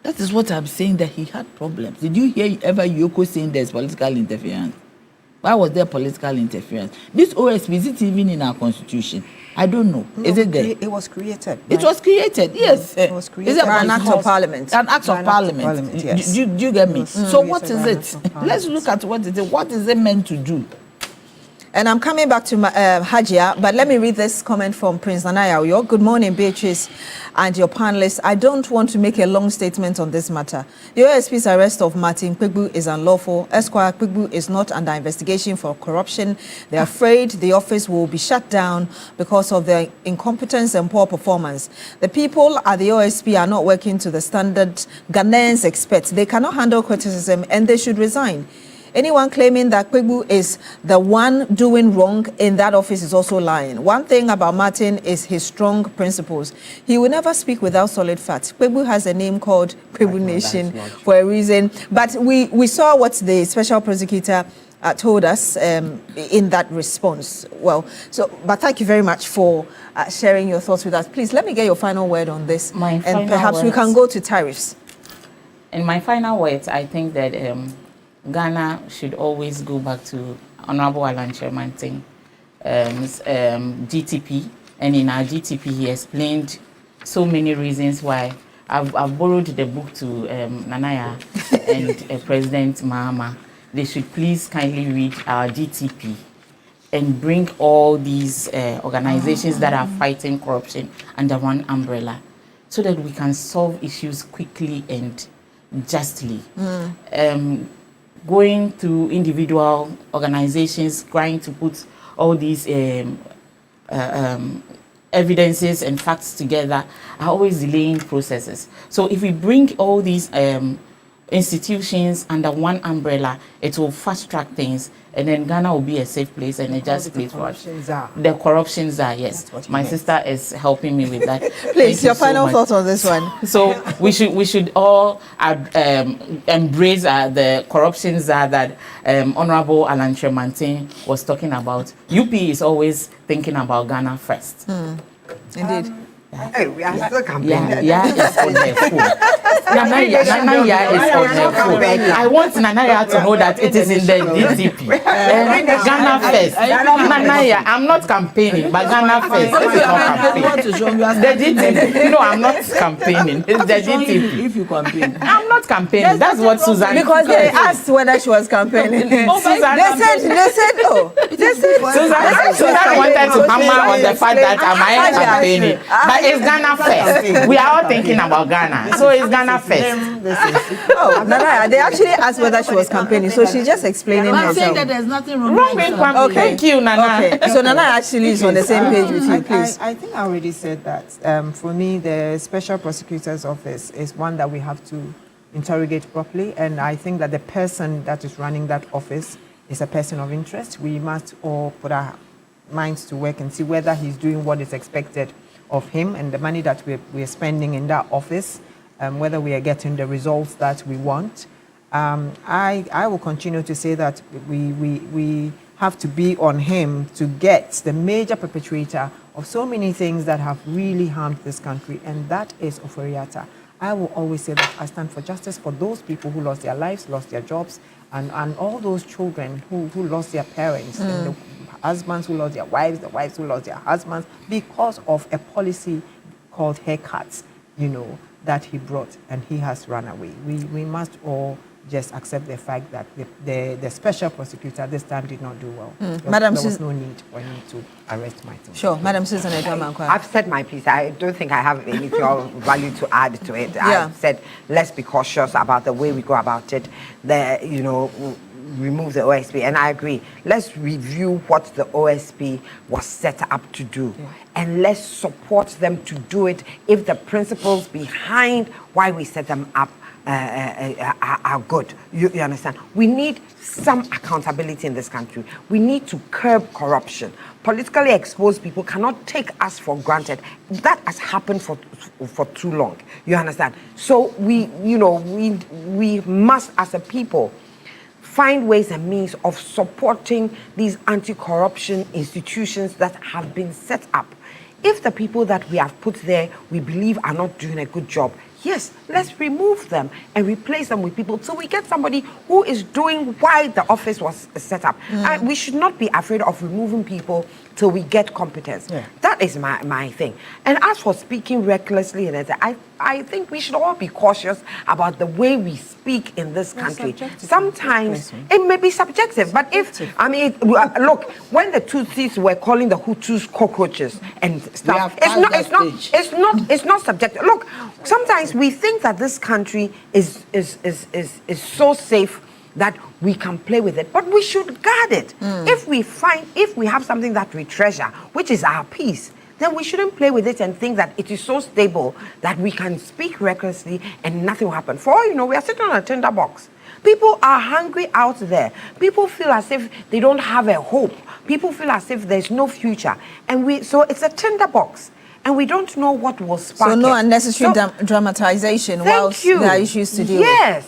That is what I'm saying, that he had problems. Did you hear ever Yoko saying there's political interference? Why was there political interference? This OSP, is it even in our constitution? I don't know. No, is it there? It was created. Right? It was created, yes. It was created. Is it an act of parliament. An act of parliament. Yes. Do you get me? So what is it? Let's look at what it is. What is it meant to do? And I'm coming back to Hajia, but let me read this comment from Prince Nanaya Oyo. Good morning, Beatrice and your panelists. I don't want to make a long statement on this matter. The OSP's arrest of Martin Kpegbu is unlawful. Esquire Kpegbu is not under investigation for corruption. They're afraid the office will be shut down because of their incompetence and poor performance. The people at the OSP are not working to the standard Ghanaians expect. They cannot handle criticism and they should resign. Anyone claiming that Kpegbu is the one doing wrong in that office is also lying. One thing about Martin is his strong principles. He will never speak without solid facts. Kpegbu has a name called Kpegbu Nation for a reason. But we saw what the special prosecutor told us in that response. But thank you very much for sharing your thoughts with us. Please, let me get your final word on this. And perhaps we can go to tariffs. In my final words, I think that Ghana should always go back to Honorable Alan Chairman's GTP, and in our GTP he explained so many reasons why. I've borrowed the book to Nanaya and President Mahama. They should please kindly read our GTP and bring all these organizations that are fighting corruption under one umbrella so that we can solve issues quickly and justly. Going to individual organizations, trying to put all these evidences and facts together are always delaying processes. So if we bring all these institutions under one umbrella, it will fast track things, and then Ghana will be a safe place and a just place for us. The corruptions are, yes. My sister is helping me with that. Please, your final thoughts on this one. So we should all embrace the corruptions that Honorable Alan Tremantin was talking about. UP is always thinking about Ghana first. Indeed. Hey, we are still campaigning. Yeah, it's on their phone. Nanaya is on their phone. I want Nanaya to know that it is in the DTP. Ghana first. Nanaya, I'm not campaigning, but Ghana first. This is not campaigning. The DTP. No, I'm not campaiging. It's the DTP. If you campaign. I'm not campaigning. That's what Susan. Because they asked whether she was campaigning. They said no. Susan wanted to hammer on the fact that am I campaigning? But it's Ghana first. We are all thinking about Ghana. So it's Ghana first. Nana, they actually asked whether she was campaigning, so she's just explaining herself. I'm saying that there's nothing wrong with it. Okay. Thank you, Nana. Okay. So Nana actually is on the same page with you, please. I think I already said that. For me, the Special Prosecutor's Office is one that we have to interrogate properly, and I think that the person that is running that office is a person of interest. We must all put our minds to work and see whether he's doing what is expected of him, and the money that we're spending in that office, whether we are getting the results that we want. I will continue to say that we have to be on him to get the major perpetrator of so many things that have really harmed this country, and that is Oforiatta. I will always say that I stand for justice for those people who lost their lives, lost their jobs, and all those children who lost their parents, and the husbands who lost their wives, the wives who lost their husbands because of a policy called haircuts, that he brought, and he has run away. We must all just accept the fact that the special prosecutor this time did not do well. There was no need for him to arrest Martin. Sure, Madam Susan Edwamankwah. I've said my piece. I don't think I have anything of value to add to it. I've said let's be cautious about the way we go about it. Remove the OSP, and I agree. Let's review what the OSP was set up to do, and let's support them to do it if the principles behind why we set them up are good. You understand? We need some accountability in this country. We need to curb corruption. Politically exposed people cannot take us for granted. That has happened for too long. You understand? So we must, as a people, find ways and means of supporting these anti-corruption institutions that have been set up. If the people that we have put there, we believe are not doing a good job, yes, let's remove them and replace them with people till we get somebody who is doing why the office was set up. And we should not be afraid of removing people till we get competence. That is my thing. And as for speaking recklessly, I think we should all be cautious about the way we speak in this country. Sometimes it may be subjective, but look, when the Tutsis were calling the Hutus cockroaches and stuff, it's not subjective. Look, sometimes we think that this country is so safe that we can play with it, but we should guard it. If we have something that we treasure, which is our peace, then we shouldn't play with it and think that it is so stable that we can speak recklessly and nothing will happen. For all you know, we are sitting on a tinderbox. People are hungry out there. People feel as if they don't have a hope. People feel as if there's no future. So it's a tinderbox. And we don't know what will spark it. So no unnecessary dramatization whilst there are issues to deal with. Yes.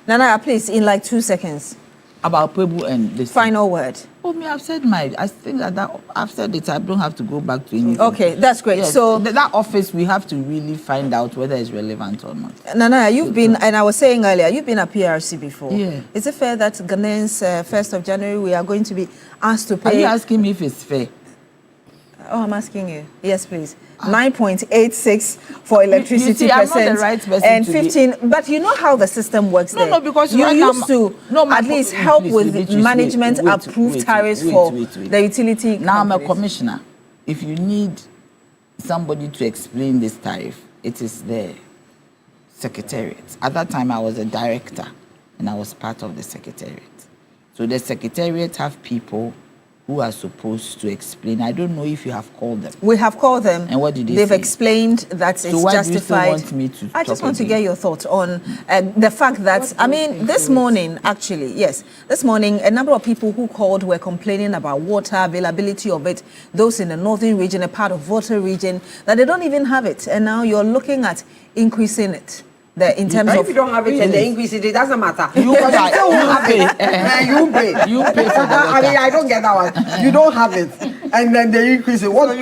Nana, please, in like 2 seconds. About Pebu and this. Final word. I've said I think that I've said it. I don't have to go back to anything. Okay, that's great. Yes, so that office, we have to really find out whether it's relevant or not. Nana, you've been, and I was saying earlier, you've been at PRC before. Yeah. Is it fair that Ghanaians, 1st of January, we are going to be asked to pay? Are you asking me if it's fair? Oh, I'm asking you. Yes, please. 9.86 for electricity you see, I'm not the percent right person and to 15. But you know how the system works there. No, because you right used now, to at least help with management approved tariffs for the utility. Now I'm a commissioner. If you need somebody to explain this tariff, it is the secretariat. At that time, I was a director, and I was part of the secretariat. So the secretariat have people who are supposed to explain. I don't know if you have called them. We have called them. And what did they They've say? explained that So it's why justified. Do you still want me to I just talk want to again? get your thoughts on the fact that, I mean, this morning, actually, yes, this morning, a number of people who called were complaining about water availability of it, those in the northern region, a part of Volta region, that they don't even have it. And now you're looking at increasing it. In terms if of you don't have it and they increase it, it doesn't matter. You Because pay. you still won't have it. You pay. You pay for the I mean, I don't get that one. You don't have it, and then they increase it. What?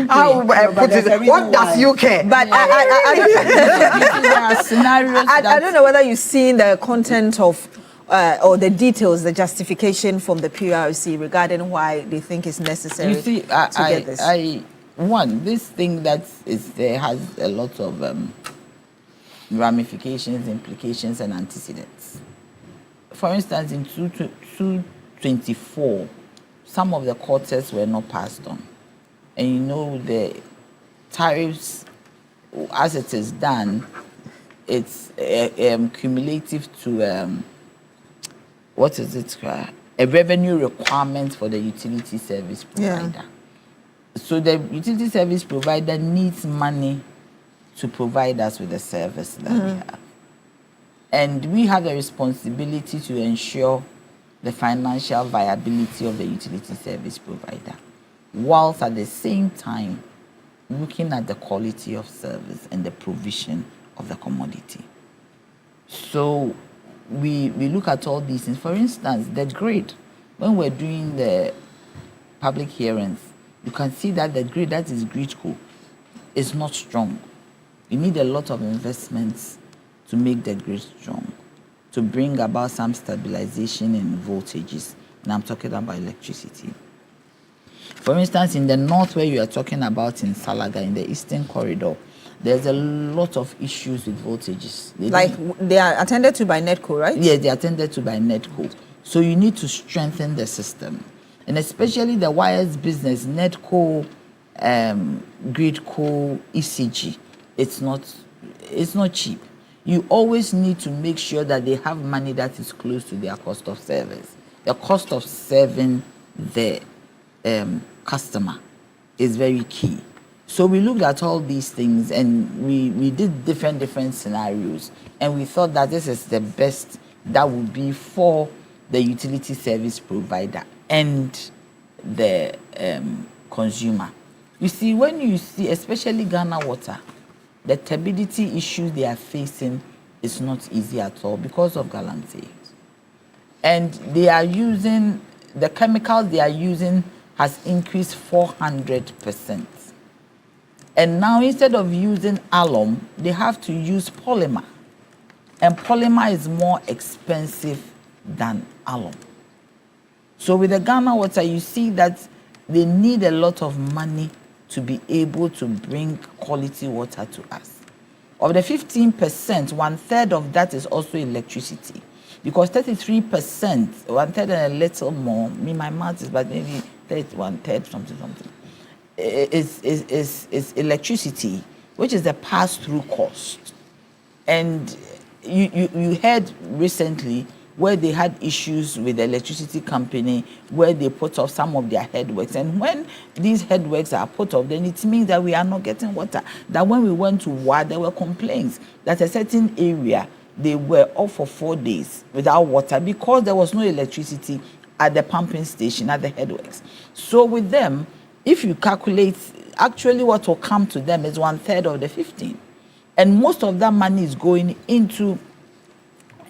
How put it? What does you care? But I don't know whether you've seen the content of or the details, the justification from the PRC regarding why they think it's necessary You see, to get this. This thing that is there has a lot of ramifications, implications, and antecedents. For instance, in 2024, some of the quotas were not passed on. And you know, the tariffs, as it is done, it's cumulative to, what is it? A revenue requirement for the utility service provider. Yeah. So the utility service provider needs money to provide us with the service that we have. And we have a responsibility to ensure the financial viability of the utility service provider, whilst at the same time looking at the quality of service and the provision of the commodity. So we look at all these things. For instance, the grid, when we're doing the public hearings, you can see that the grid, that is gridco, is not strong. You need a lot of investments to make the grid strong, to bring about some stabilization in voltages. And I'm talking about electricity. For instance, in the north, where you are talking about in Salaga, in the eastern corridor, there's a lot of issues with voltages. They are attended to by NETCO, right? Yes, they are attended to by NETCO. So you need to strengthen the system. And especially the wires business, NETCO, gridco, ECG. It's not cheap. You always need to make sure that they have money that is close to their cost of service. The cost of serving the customer is very key. So we looked at all these things and we did different scenarios, and we thought that this is the best that would be for the utility service provider and the consumer. You see, when you see, especially Ghana Water, the turbidity issues they are facing is not easy at all because of Galamsey. And they are using, the chemicals they are using has increased 400%. And now instead of using alum, they have to use polymer. And polymer is more expensive than alum. So with the Ghana Water, you see that they need a lot of money to be able to bring quality water to us. Of the 15%, 1/3 of that is also electricity. Because 33%, 1/3 and a little more, my math is but maybe 1/3, something, is electricity, which is the pass-through cost. And you heard recently where they had issues with the electricity company, where they put off some of their headworks. And when these headworks are put off, then it means that we are not getting water. That when we went to WA, there were complaints that a certain area, they were off for 4 days without water because there was no electricity at the pumping station, at the headworks. So with them, if you calculate, actually what will come to them is 1/3 of the 15. And most of that money is going into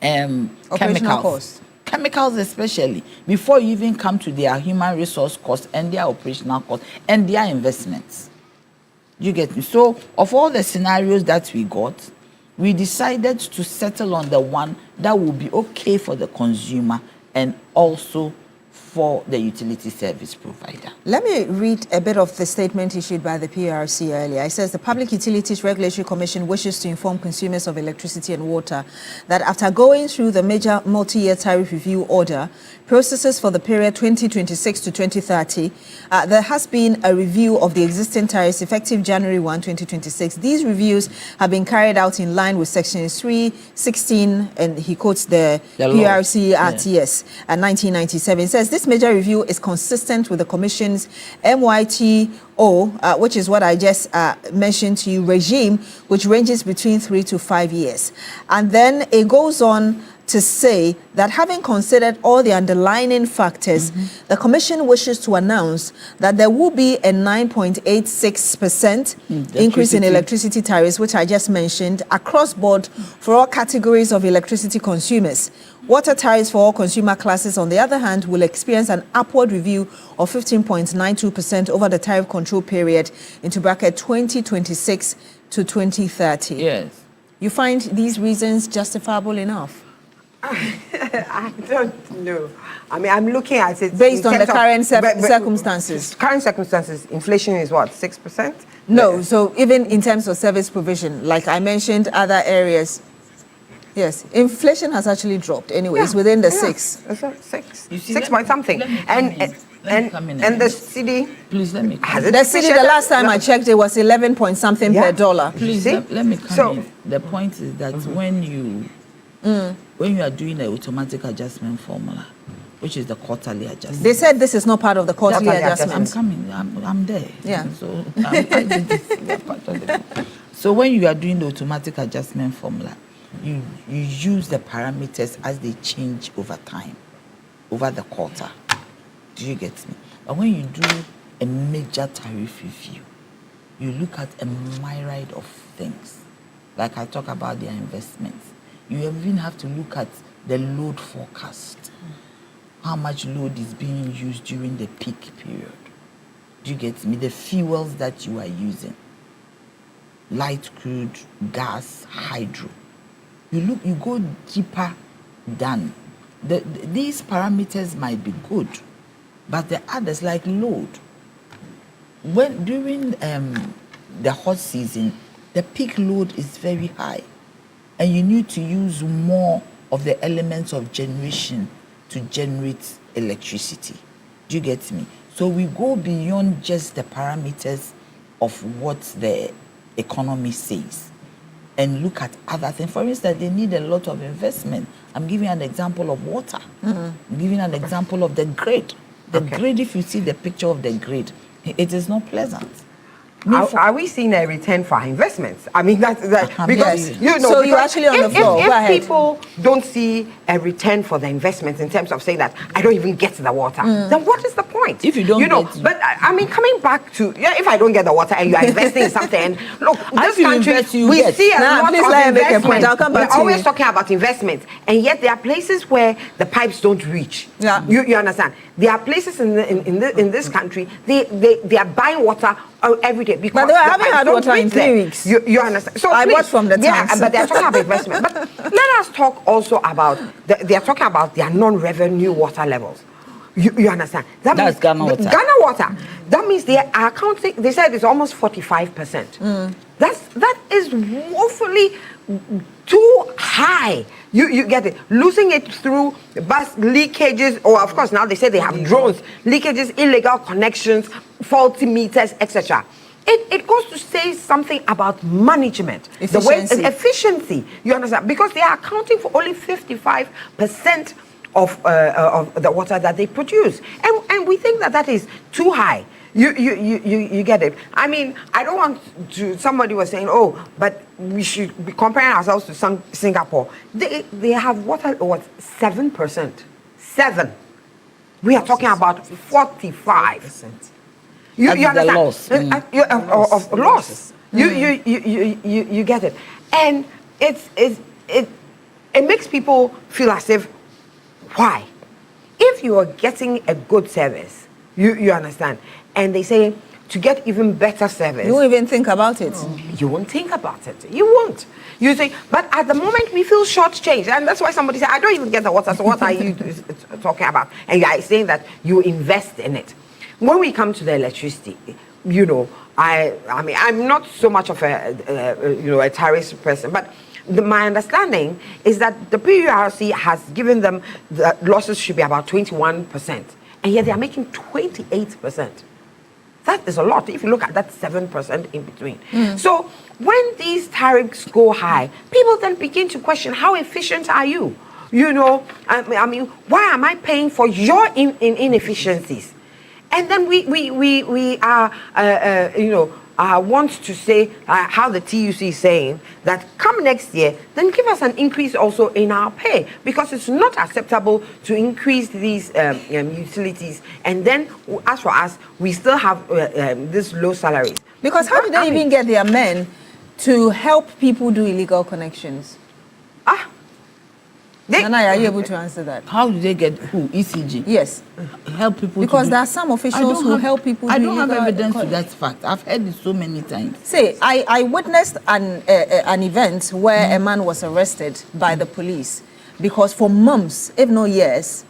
chemicals. Chemicals especially, before you even come to their human resource costs and their operational costs and their investments. You get me? So of all the scenarios that we got, we decided to settle on the one that will be okay for the consumer and also for the utility service provider. Let me read a bit of the statement issued by the PRC earlier. It says the Public Utilities Regulatory Commission wishes to inform consumers of electricity and water that after going through the major multi-year tariff review order processes for the period 2026 to 2030, there has been a review of the existing tariffs effective January 1, 2026. These reviews have been carried out in line with sections 3, 16, and he quotes the PRC RTS at 1997. It says this major review is consistent with the Commission's MYTO, which is what I just mentioned to you, regime, which ranges between 3 to 5 years. And then it goes on to say that having considered all the underlying factors, the Commission wishes to announce that there will be a 9.86% increase in electricity tariffs, which I just mentioned, across board for all categories of electricity consumers. Water tariffs for all consumer classes, on the other hand, will experience an upward review of 15.92% over the tariff control period into bracket 2026 to 2030. Yes. You find these reasons justifiable enough? I don't know. I mean, I'm looking at it based on the current circumstances. Current circumstances, inflation is what, 6%? No, so even in terms of service provision, like I mentioned, other areas, yes, inflation has actually dropped. Anyways, within the 6. 6 point something. And the city. Please let me. The city, the last time I checked, it was 11 point something per dollar. Please let me come in. The point is that when you are doing the automatic adjustment formula, which is the quarterly adjustment. They said this is not part of the quarterly adjustment. I'm coming. I'm there. Yeah. So I did this. So when you are doing the automatic adjustment formula, you use the parameters as they change over time, over the quarter. Do you get me? But when you do a major tariff review, you look at a myriad of things. Like I talk about their investments. You even have to look at the load forecast. How much load is being used during the peak period? Do you get me? The fuels that you are using. Light crude, gas, hydro. You go deeper than these parameters might be good, but the others like load. When during the hot season, the peak load is very high, and you need to use more of the elements of generation to generate electricity. Do you get me? So we go beyond just the parameters of what the economy says and look at other things. For instance, they need a lot of investment. I'm giving an example of water. I'm giving an example of the grid. The grid, if you see the picture of the grid, it is not pleasant. Are we seeing a return for our investments? I mean, that's because so you're actually on the floor. If people don't see a return for the investments in terms of saying that I don't even get the water, then what is the point? If you don't, but I mean, coming back to if I don't get the water and you are investing in something, and look, this country we see a lot of investment. We're always talking about investment, and yet there are places where the pipes don't reach. Yeah, you understand? There are places in this country they are buying water every day. But they haven't had water in 3 weeks. You understand? So I bought from the tanks. Yeah, but they're talking about investment. But let us talk also about, they're talking about their non-revenue water levels. You understand? That's Ghana water. Ghana water. That means they are accounting, they said it's almost 45%. That is woefully too high. You get it. Losing it through bus leakages, or of course now they say they have drones, leakages, illegal connections, faulty meters, etc. It goes to say something about management, efficiency. You understand? Because they are accounting for only 55% of the water that they produce, and we think that is too high. You get it. I mean, I don't want to. Somebody was saying, "Oh, but we should be comparing ourselves to Singapore. They have water 7%. 7. We are talking about 45%. You understand? Of loss. You get it, and it makes people feel as if, why? If you are getting a good service, You understand? And they say to get even better service. You won't even think about it. You won't think about it. You won't. You say, but at the moment we feel shortchanged, and that's why somebody said, I don't even get the water. So what are you talking about? And you are saying that you invest in it. When we come to the electricity, you know, I mean, I'm not so much of a tariff person, but my understanding is that the PURC has given them the losses should be about 21%, and yet they are making 28%. That is a lot. If you look at that 7% in between. So when these tariffs go high, people then begin to question, how efficient are you? You know, I mean, why am I paying for your inefficiencies? And then we are, want to say how the TUC is saying that come next year, then give us an increase also in our pay, because it's not acceptable to increase these utilities. And then, as for us, we still have these low salaries. Because how do they even get their men to help people do illegal connections? Nana, are you able to answer that? How do they get who? ECG? Yes. Help people because there are some officials who help people do illegal. I don't have evidence to that fact. I've heard it so many times. Say, I witnessed an event where a man was arrested by the police because for months, if not years,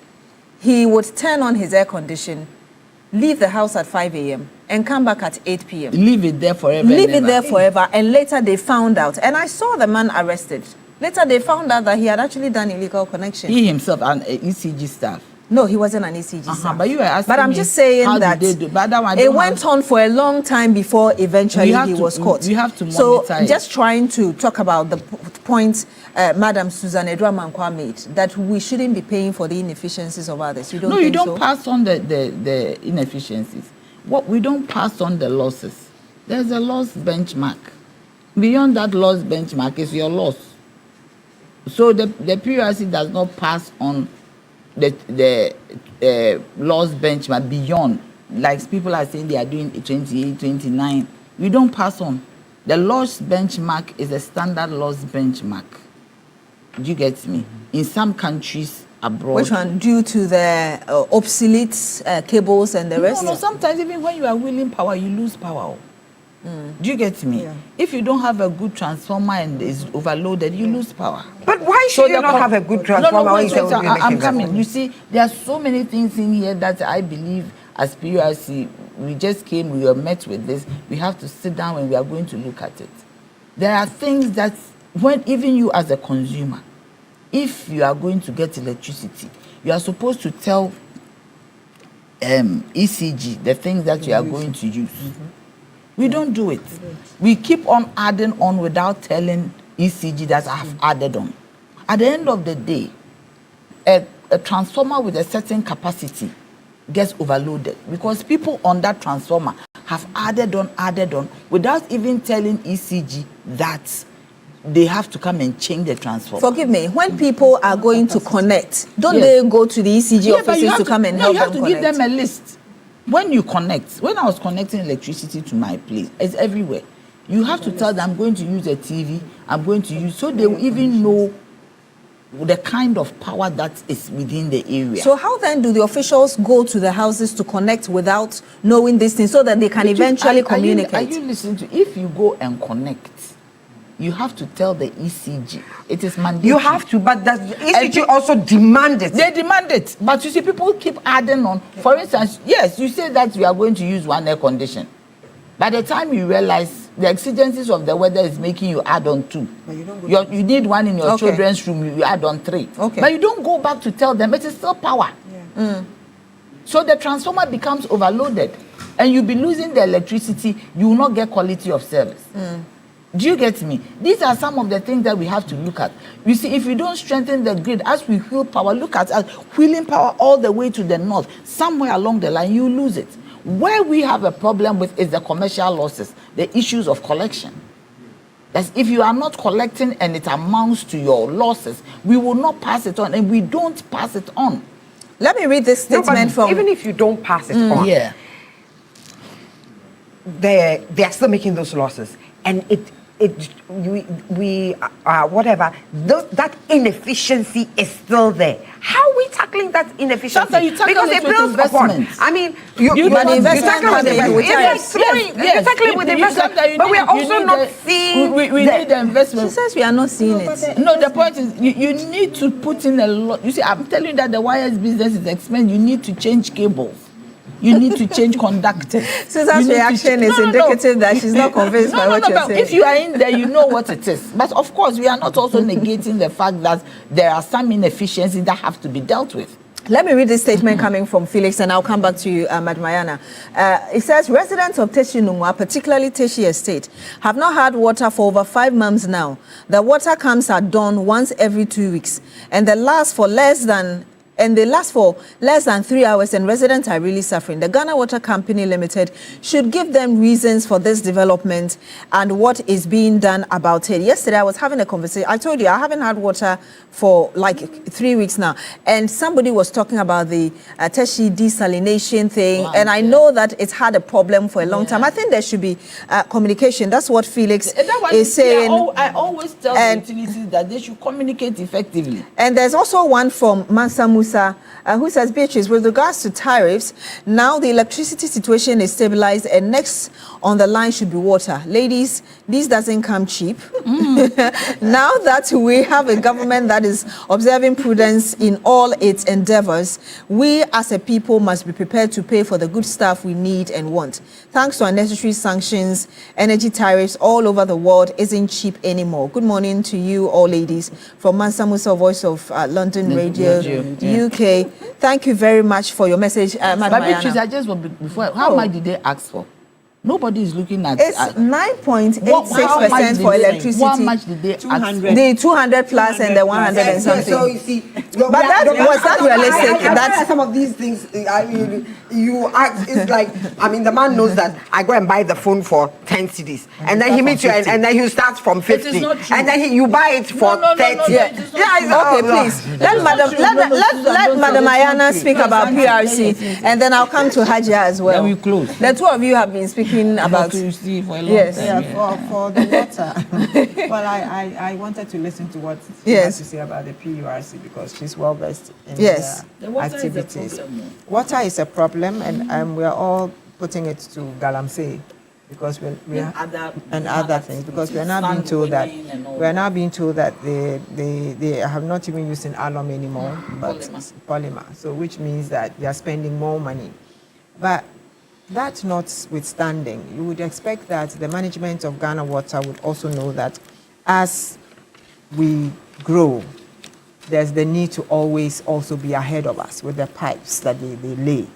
he would turn on his air condition, leave the house at 5 a.m. and come back at 8 p.m. Leave it there forever. Leave it there forever. And later they found out. And I saw the man arrested. Later, they found out that he had actually done illegal connection. He himself, an ECG staff. No, he wasn't an ECG staff. But you were asking But I'm just saying that it went on for a long time before eventually he was caught. You have to monitor it. Just trying to talk about the point Madam Susan Edra-Mankwa made, that we shouldn't be paying for the inefficiencies of others. You don't No, you think don't pass on the inefficiencies. We don't pass on the losses. There's a loss benchmark. Beyond that loss benchmark is your loss. So the PURC does not pass on the loss benchmark beyond. Like people are saying they are doing 28, 29. We don't pass on. The loss benchmark is a standard loss benchmark. Do you get me? In some countries abroad. Which one? Due to the obsolete cables and the rest? No, sometimes even when you are willing power, you lose power. Do you get me? Yeah. If you don't have a good transformer and is overloaded, you lose power. But why should you not have a good transformer? I'm coming. You see, there are so many things in here that I believe as PURC, we just came, we were met with this. We have to sit down and we are going to look at it. There are things that when even you as a consumer, if you are going to get electricity, you are supposed to tell ECG the things that you are going to use. We don't do it. We keep on adding on without telling ECG that I have added on. At the end of the day, a transformer with a certain capacity gets overloaded because people on that transformer have added on without even telling ECG that they have to come and change the transformer. Forgive me, when people are going to connect, don't they go to the ECG offices to come and help them connect? You have to give them a list. When you connect, when I was connecting electricity to my place, it's everywhere. You have to tell them I'm going to use a TV, I'm going to use, so they will even know the kind of power that is within the area. So how then do the officials go to the houses to connect without knowing these things so that they can eventually communicate? Are you listening to, if you go and connect, you have to tell the ECG. It is mandatory. You have to, but the ECG also demand it. They demand it. But you see, people keep adding on. For instance, yes, you say that you are going to use one air condition. By the time you realize the exigencies of the weather is making you add on 2. But you need one in your children's room, you add on 3. Okay. But you don't go back to tell them, it is still power. Yeah. So the transformer becomes overloaded. And you'll be losing the electricity, you will not get quality of service. Do you get me? These are some of the things that we have to look at. You see, if we don't strengthen the grid, as we wheel power, look at us wheeling power all the way to the north. Somewhere along the line, you lose it. Where we have a problem with is the commercial losses, the issues of collection. That's if you are not collecting and it amounts to your losses, we will not pass it on, and we don't pass it on. Let me read this statement from... Even if you don't pass it on, yeah, they are still making those losses. And whatever, that inefficiency is still there. How are we tackling that inefficiency? Sometimes you tackle because it it with builds upon. investments. I mean, you tackle it with investment. investment. You're tackling with investment, but we are also not seeing. We need the investment. She says we are not seeing it. No, the point is you need to put in a lot. You see, I'm telling you that the wires business is expensive. You need to change cables. You need to change conductors. Susan's reaction is indicative that she's not convinced by what you're saying. If you are in there, you know what it is. But of course, we are not also negating the fact that there are some inefficiencies that have to be dealt with. Let me read this statement coming from Felix, and I'll come back to you, Madam Mayana. It says, residents of Teshi Nungwa, particularly Teshi Estate, have not had water for over 5 months now. The water comes at dawn once every 2 weeks, and they last for less than 3 hours, and residents are really suffering. The Ghana Water Company Limited should give them reasons for this development and what is being done about it. Yesterday, I was having a conversation. I told you I haven't had water for like 3 weeks now, and somebody was talking about the Teshi desalination thing, and I know that it's had a problem for a long time. I think there should be communication. That's what Felix is saying. I always tell the utilities that they should communicate effectively. And there's also one from Mansa Musa, who says, Beatrice, with regards to tariffs, now the electricity situation is stabilized, and next on the line should be water. Ladies, this doesn't come cheap. Now that we have a government that is observing prudence in all its endeavors, we as a people must be prepared to pay for the good stuff we need and want. Thanks to unnecessary sanctions, energy tariffs all over the world isn't cheap anymore. Good morning to you all, ladies, from Mansa Musa, Voice of London Radio, UK. Thank you very much for your message, Madam Beatrice, I just before, how much did they ask for? Nobody is looking at. It's 9.86% for electricity. How much did they ask for? The 200 plus and the 100 and something. So you see, but that was that realistic? That's some of these things. I mean, you act. It's like, I mean, the man knows that I go and buy the phone for 10 cedis, and then he meets you, and then he starts from 50, and then you buy it for 30. Okay, please let Madam Ayana speak about PRC, and then I'll come to Hajia as well. Then we close. The two of you have been speaking about for the water. Well, I wanted to listen to what she has to say about the PURC because she's well versed in the activities. Water is a problem, and we are all putting it to Galamsey because we are other things because we are now being told that they have not even using alum anymore, but polymer. So which means that they are spending more money, but that notwithstanding, you would expect that the management of Ghana Water would also know that as we grow, there's the need to always also be ahead of us with the pipes that they lay.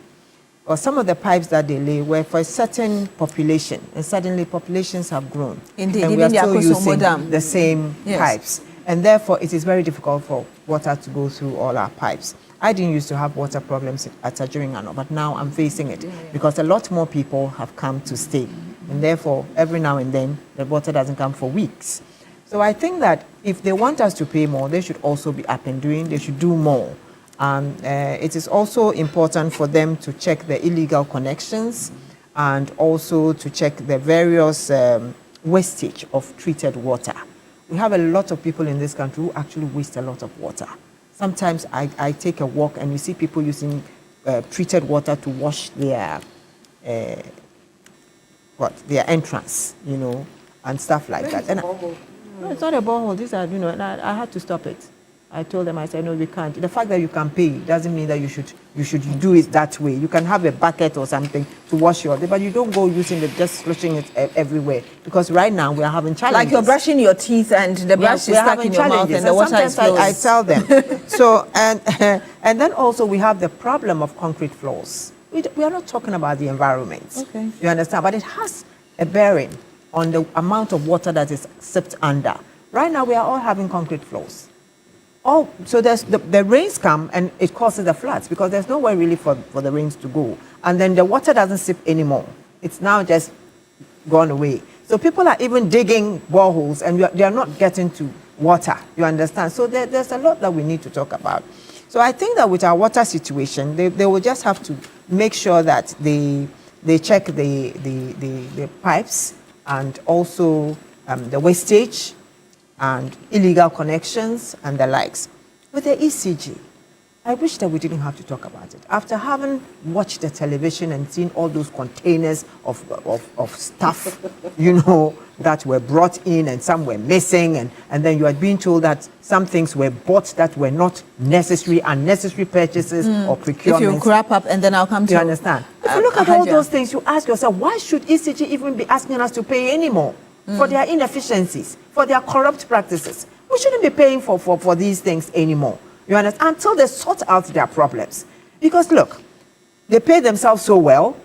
Or some of the pipes that they lay were for a certain population, and suddenly populations have grown. Indeed, and we are still using the same pipes. And therefore, it is very difficult for water to go through all our pipes. I didn't used to have water problems at Tajuringano, but now I'm facing it because a lot more people have come to stay. And therefore, every now and then, the water doesn't come for weeks. So I think that if they want us to pay more, they should also be up and doing, they should do more. It is also important for them to check the illegal connections and also to check the various wastage of treated water. We have a lot of people in this country who actually waste a lot of water. Sometimes I take a walk and you see people using treated water to wash their entrance, you know, and stuff like that. And no, it's not a borehole. These are, you know, and I had to stop it. I told them, I said, no, we can't. The fact that you can pay doesn't mean that you should do it that way. You can have a bucket or something to wash your, but you don't go using it, just flushing it everywhere. Because right now we are having challenges. Like you're brushing your teeth and the brush is stuck in your mouth and the water is flowing. I tell them. So, and then also we have the problem of concrete floors. We are not talking about the environment. Okay. You understand? But it has a bearing on the amount of water that is sipped under. Right now we are all having concrete floors. So there's the rains come and it causes the floods because there's nowhere really for the rains to go. And then the water doesn't sip anymore. It's now just gone away. So people are even digging boreholes and they are not getting to water. You understand? So there's a lot that we need to talk about. So I think that with our water situation, they will just have to make sure that they check the pipes and also the wastage and illegal connections and the likes. With the ECG, I wish that we didn't have to talk about it. After having watched the television and seen all those containers of stuff, that were brought in and some were missing, and then you are being told that some things were bought that were not necessary, unnecessary purchases or procurements. If you wrap up and then I'll come to you. Understand? If you look at all those things, you ask yourself, why should ECG even be asking us to pay anymore for their inefficiencies, for their corrupt practices? We shouldn't be paying for these things anymore. You understand? Until they sort out their problems. Because look, they pay themselves so well.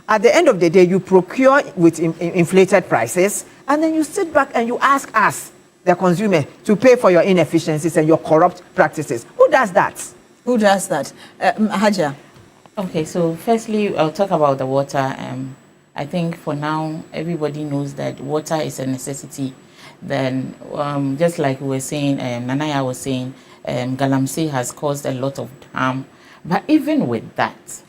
At the end of the day, you procure with inflated prices, and then you sit back and you ask us, the consumer, to pay for your inefficiencies and your corrupt practices. Who does that? Who does that? Haja. Okay, so firstly, I'll talk about the water. I think for now, everybody knows that water is a necessity. Then, just like we were saying, Nanaya was saying, Galamsey has caused a lot of harm. But even with that,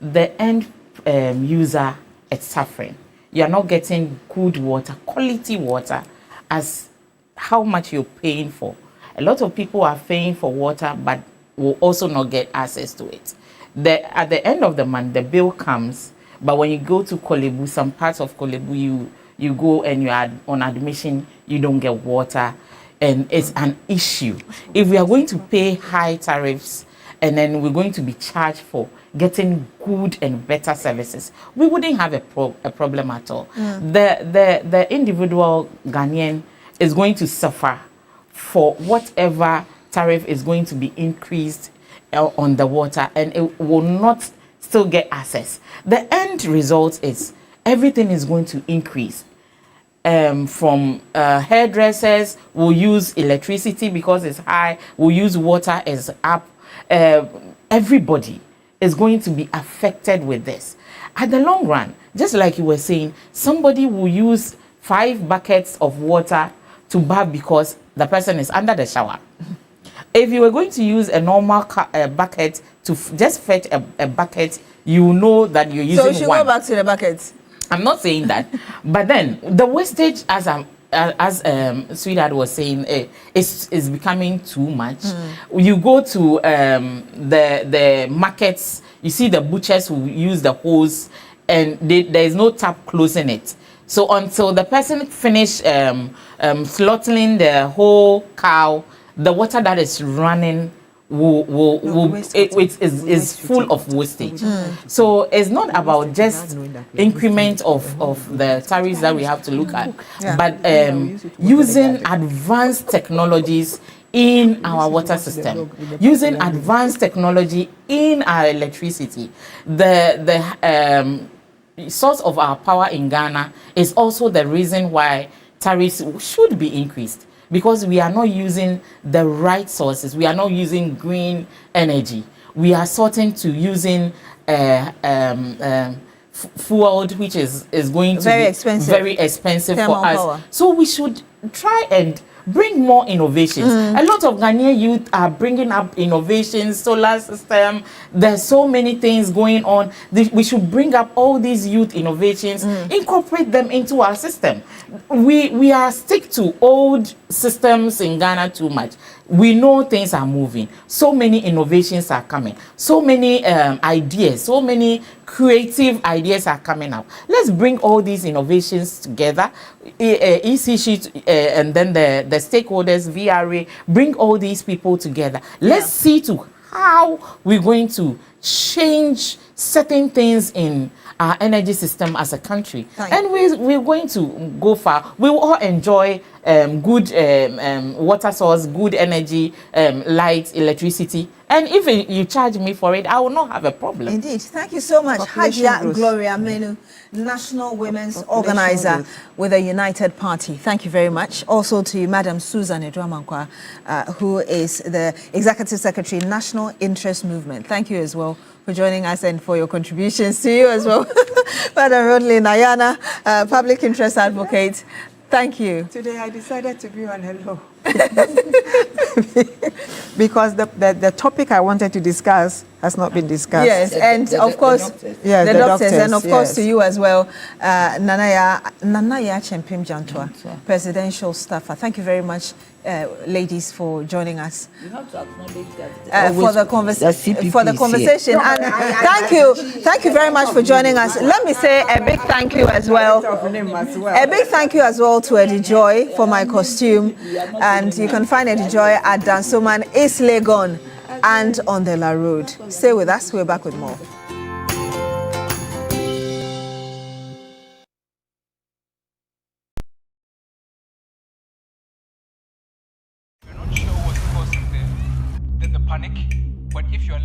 the end user is suffering. You are not getting good water, quality water, as how much you're paying for. A lot of people are paying for water, but will also not get access to it. At the end of the month, the bill comes, but when you go to Kolebu, some parts of Kolebu, you go and you are on admission, you don't get water. And it's an issue. If we are going to pay high tariffs and then we're going to be charged for getting good and better services, we wouldn't have a problem at all. The individual Ghanaian is going to suffer for whatever tariff is going to be increased on the water, and it will not still get access. The end result is everything is going to increase. From hairdressers will use electricity because it's high, will use water as up. Everybody is going to be affected with this. At the long run, just like you were saying, somebody will use 5 buckets of water to bath because the person is under the shower. If you were going to use a normal bucket to just fetch a bucket, you know that you're using one. So you should go back to the buckets. I'm not saying that, but then the wastage, as Sweetheart was saying, is becoming too much. You go to the markets, you see the butchers who use the hose, and there is no tap closing it. So until the person finish slaughtering the whole cow, the water that is running is full of wastage. So it's not about just increment of the tariffs that we have to look at, but using advanced technologies in our water system, using advanced technology in our electricity. The source of our power in Ghana is also the reason why tariffs should be increased. Because we are not using the right sources. We are not using green energy. We are sorting to using fuel, which is going to be very expensive for us. Power. So we should try and bring more innovations. A lot of Ghanaian youth are bringing up innovations, solar system. There's so many things going on. We should bring up all these youth innovations, incorporate them into our system. We are stick to old systems in Ghana too much. We know things are moving. So many innovations are coming. So many ideas, so many creative ideas are coming up. Let's bring all these innovations together. ECG and then the stakeholders, VRA, bring all these people together. Let's see to how we're going to change certain things in our energy system as a country. And we're going to go far. We will all enjoy good water source, good energy, light, electricity. And if you charge me for it, I will not have a problem. Indeed. Thank you so much, Hajia Gloria Menu, National Women's Organizer with the United Party. Thank you very much. Also to Madam Susan Edramankwa, who is the Executive Secretary, National Interest Movement. Thank you as well for joining us and for your contributions to you as well. Madam Rodley Nayana, Public Interest Advocate. Thank you. Today I decided to be on hello. Because the topic I wanted to discuss has not been discussed. Yes, and of course, the doctors, and of course to you as well, Nanaya Chempim Jantua, presidential staffer. Thank you very much, ladies, for joining us. You have to acknowledge that for the conversation. And thank you very much for joining us. Let me say a big thank you as well. A big thank you as well to Eddie Joy for my costume, and you can find Eddie Joy at Dansoman East Legon and on the La Road. Stay with us. We're back with more. We're not sure what caused the panic, but if you're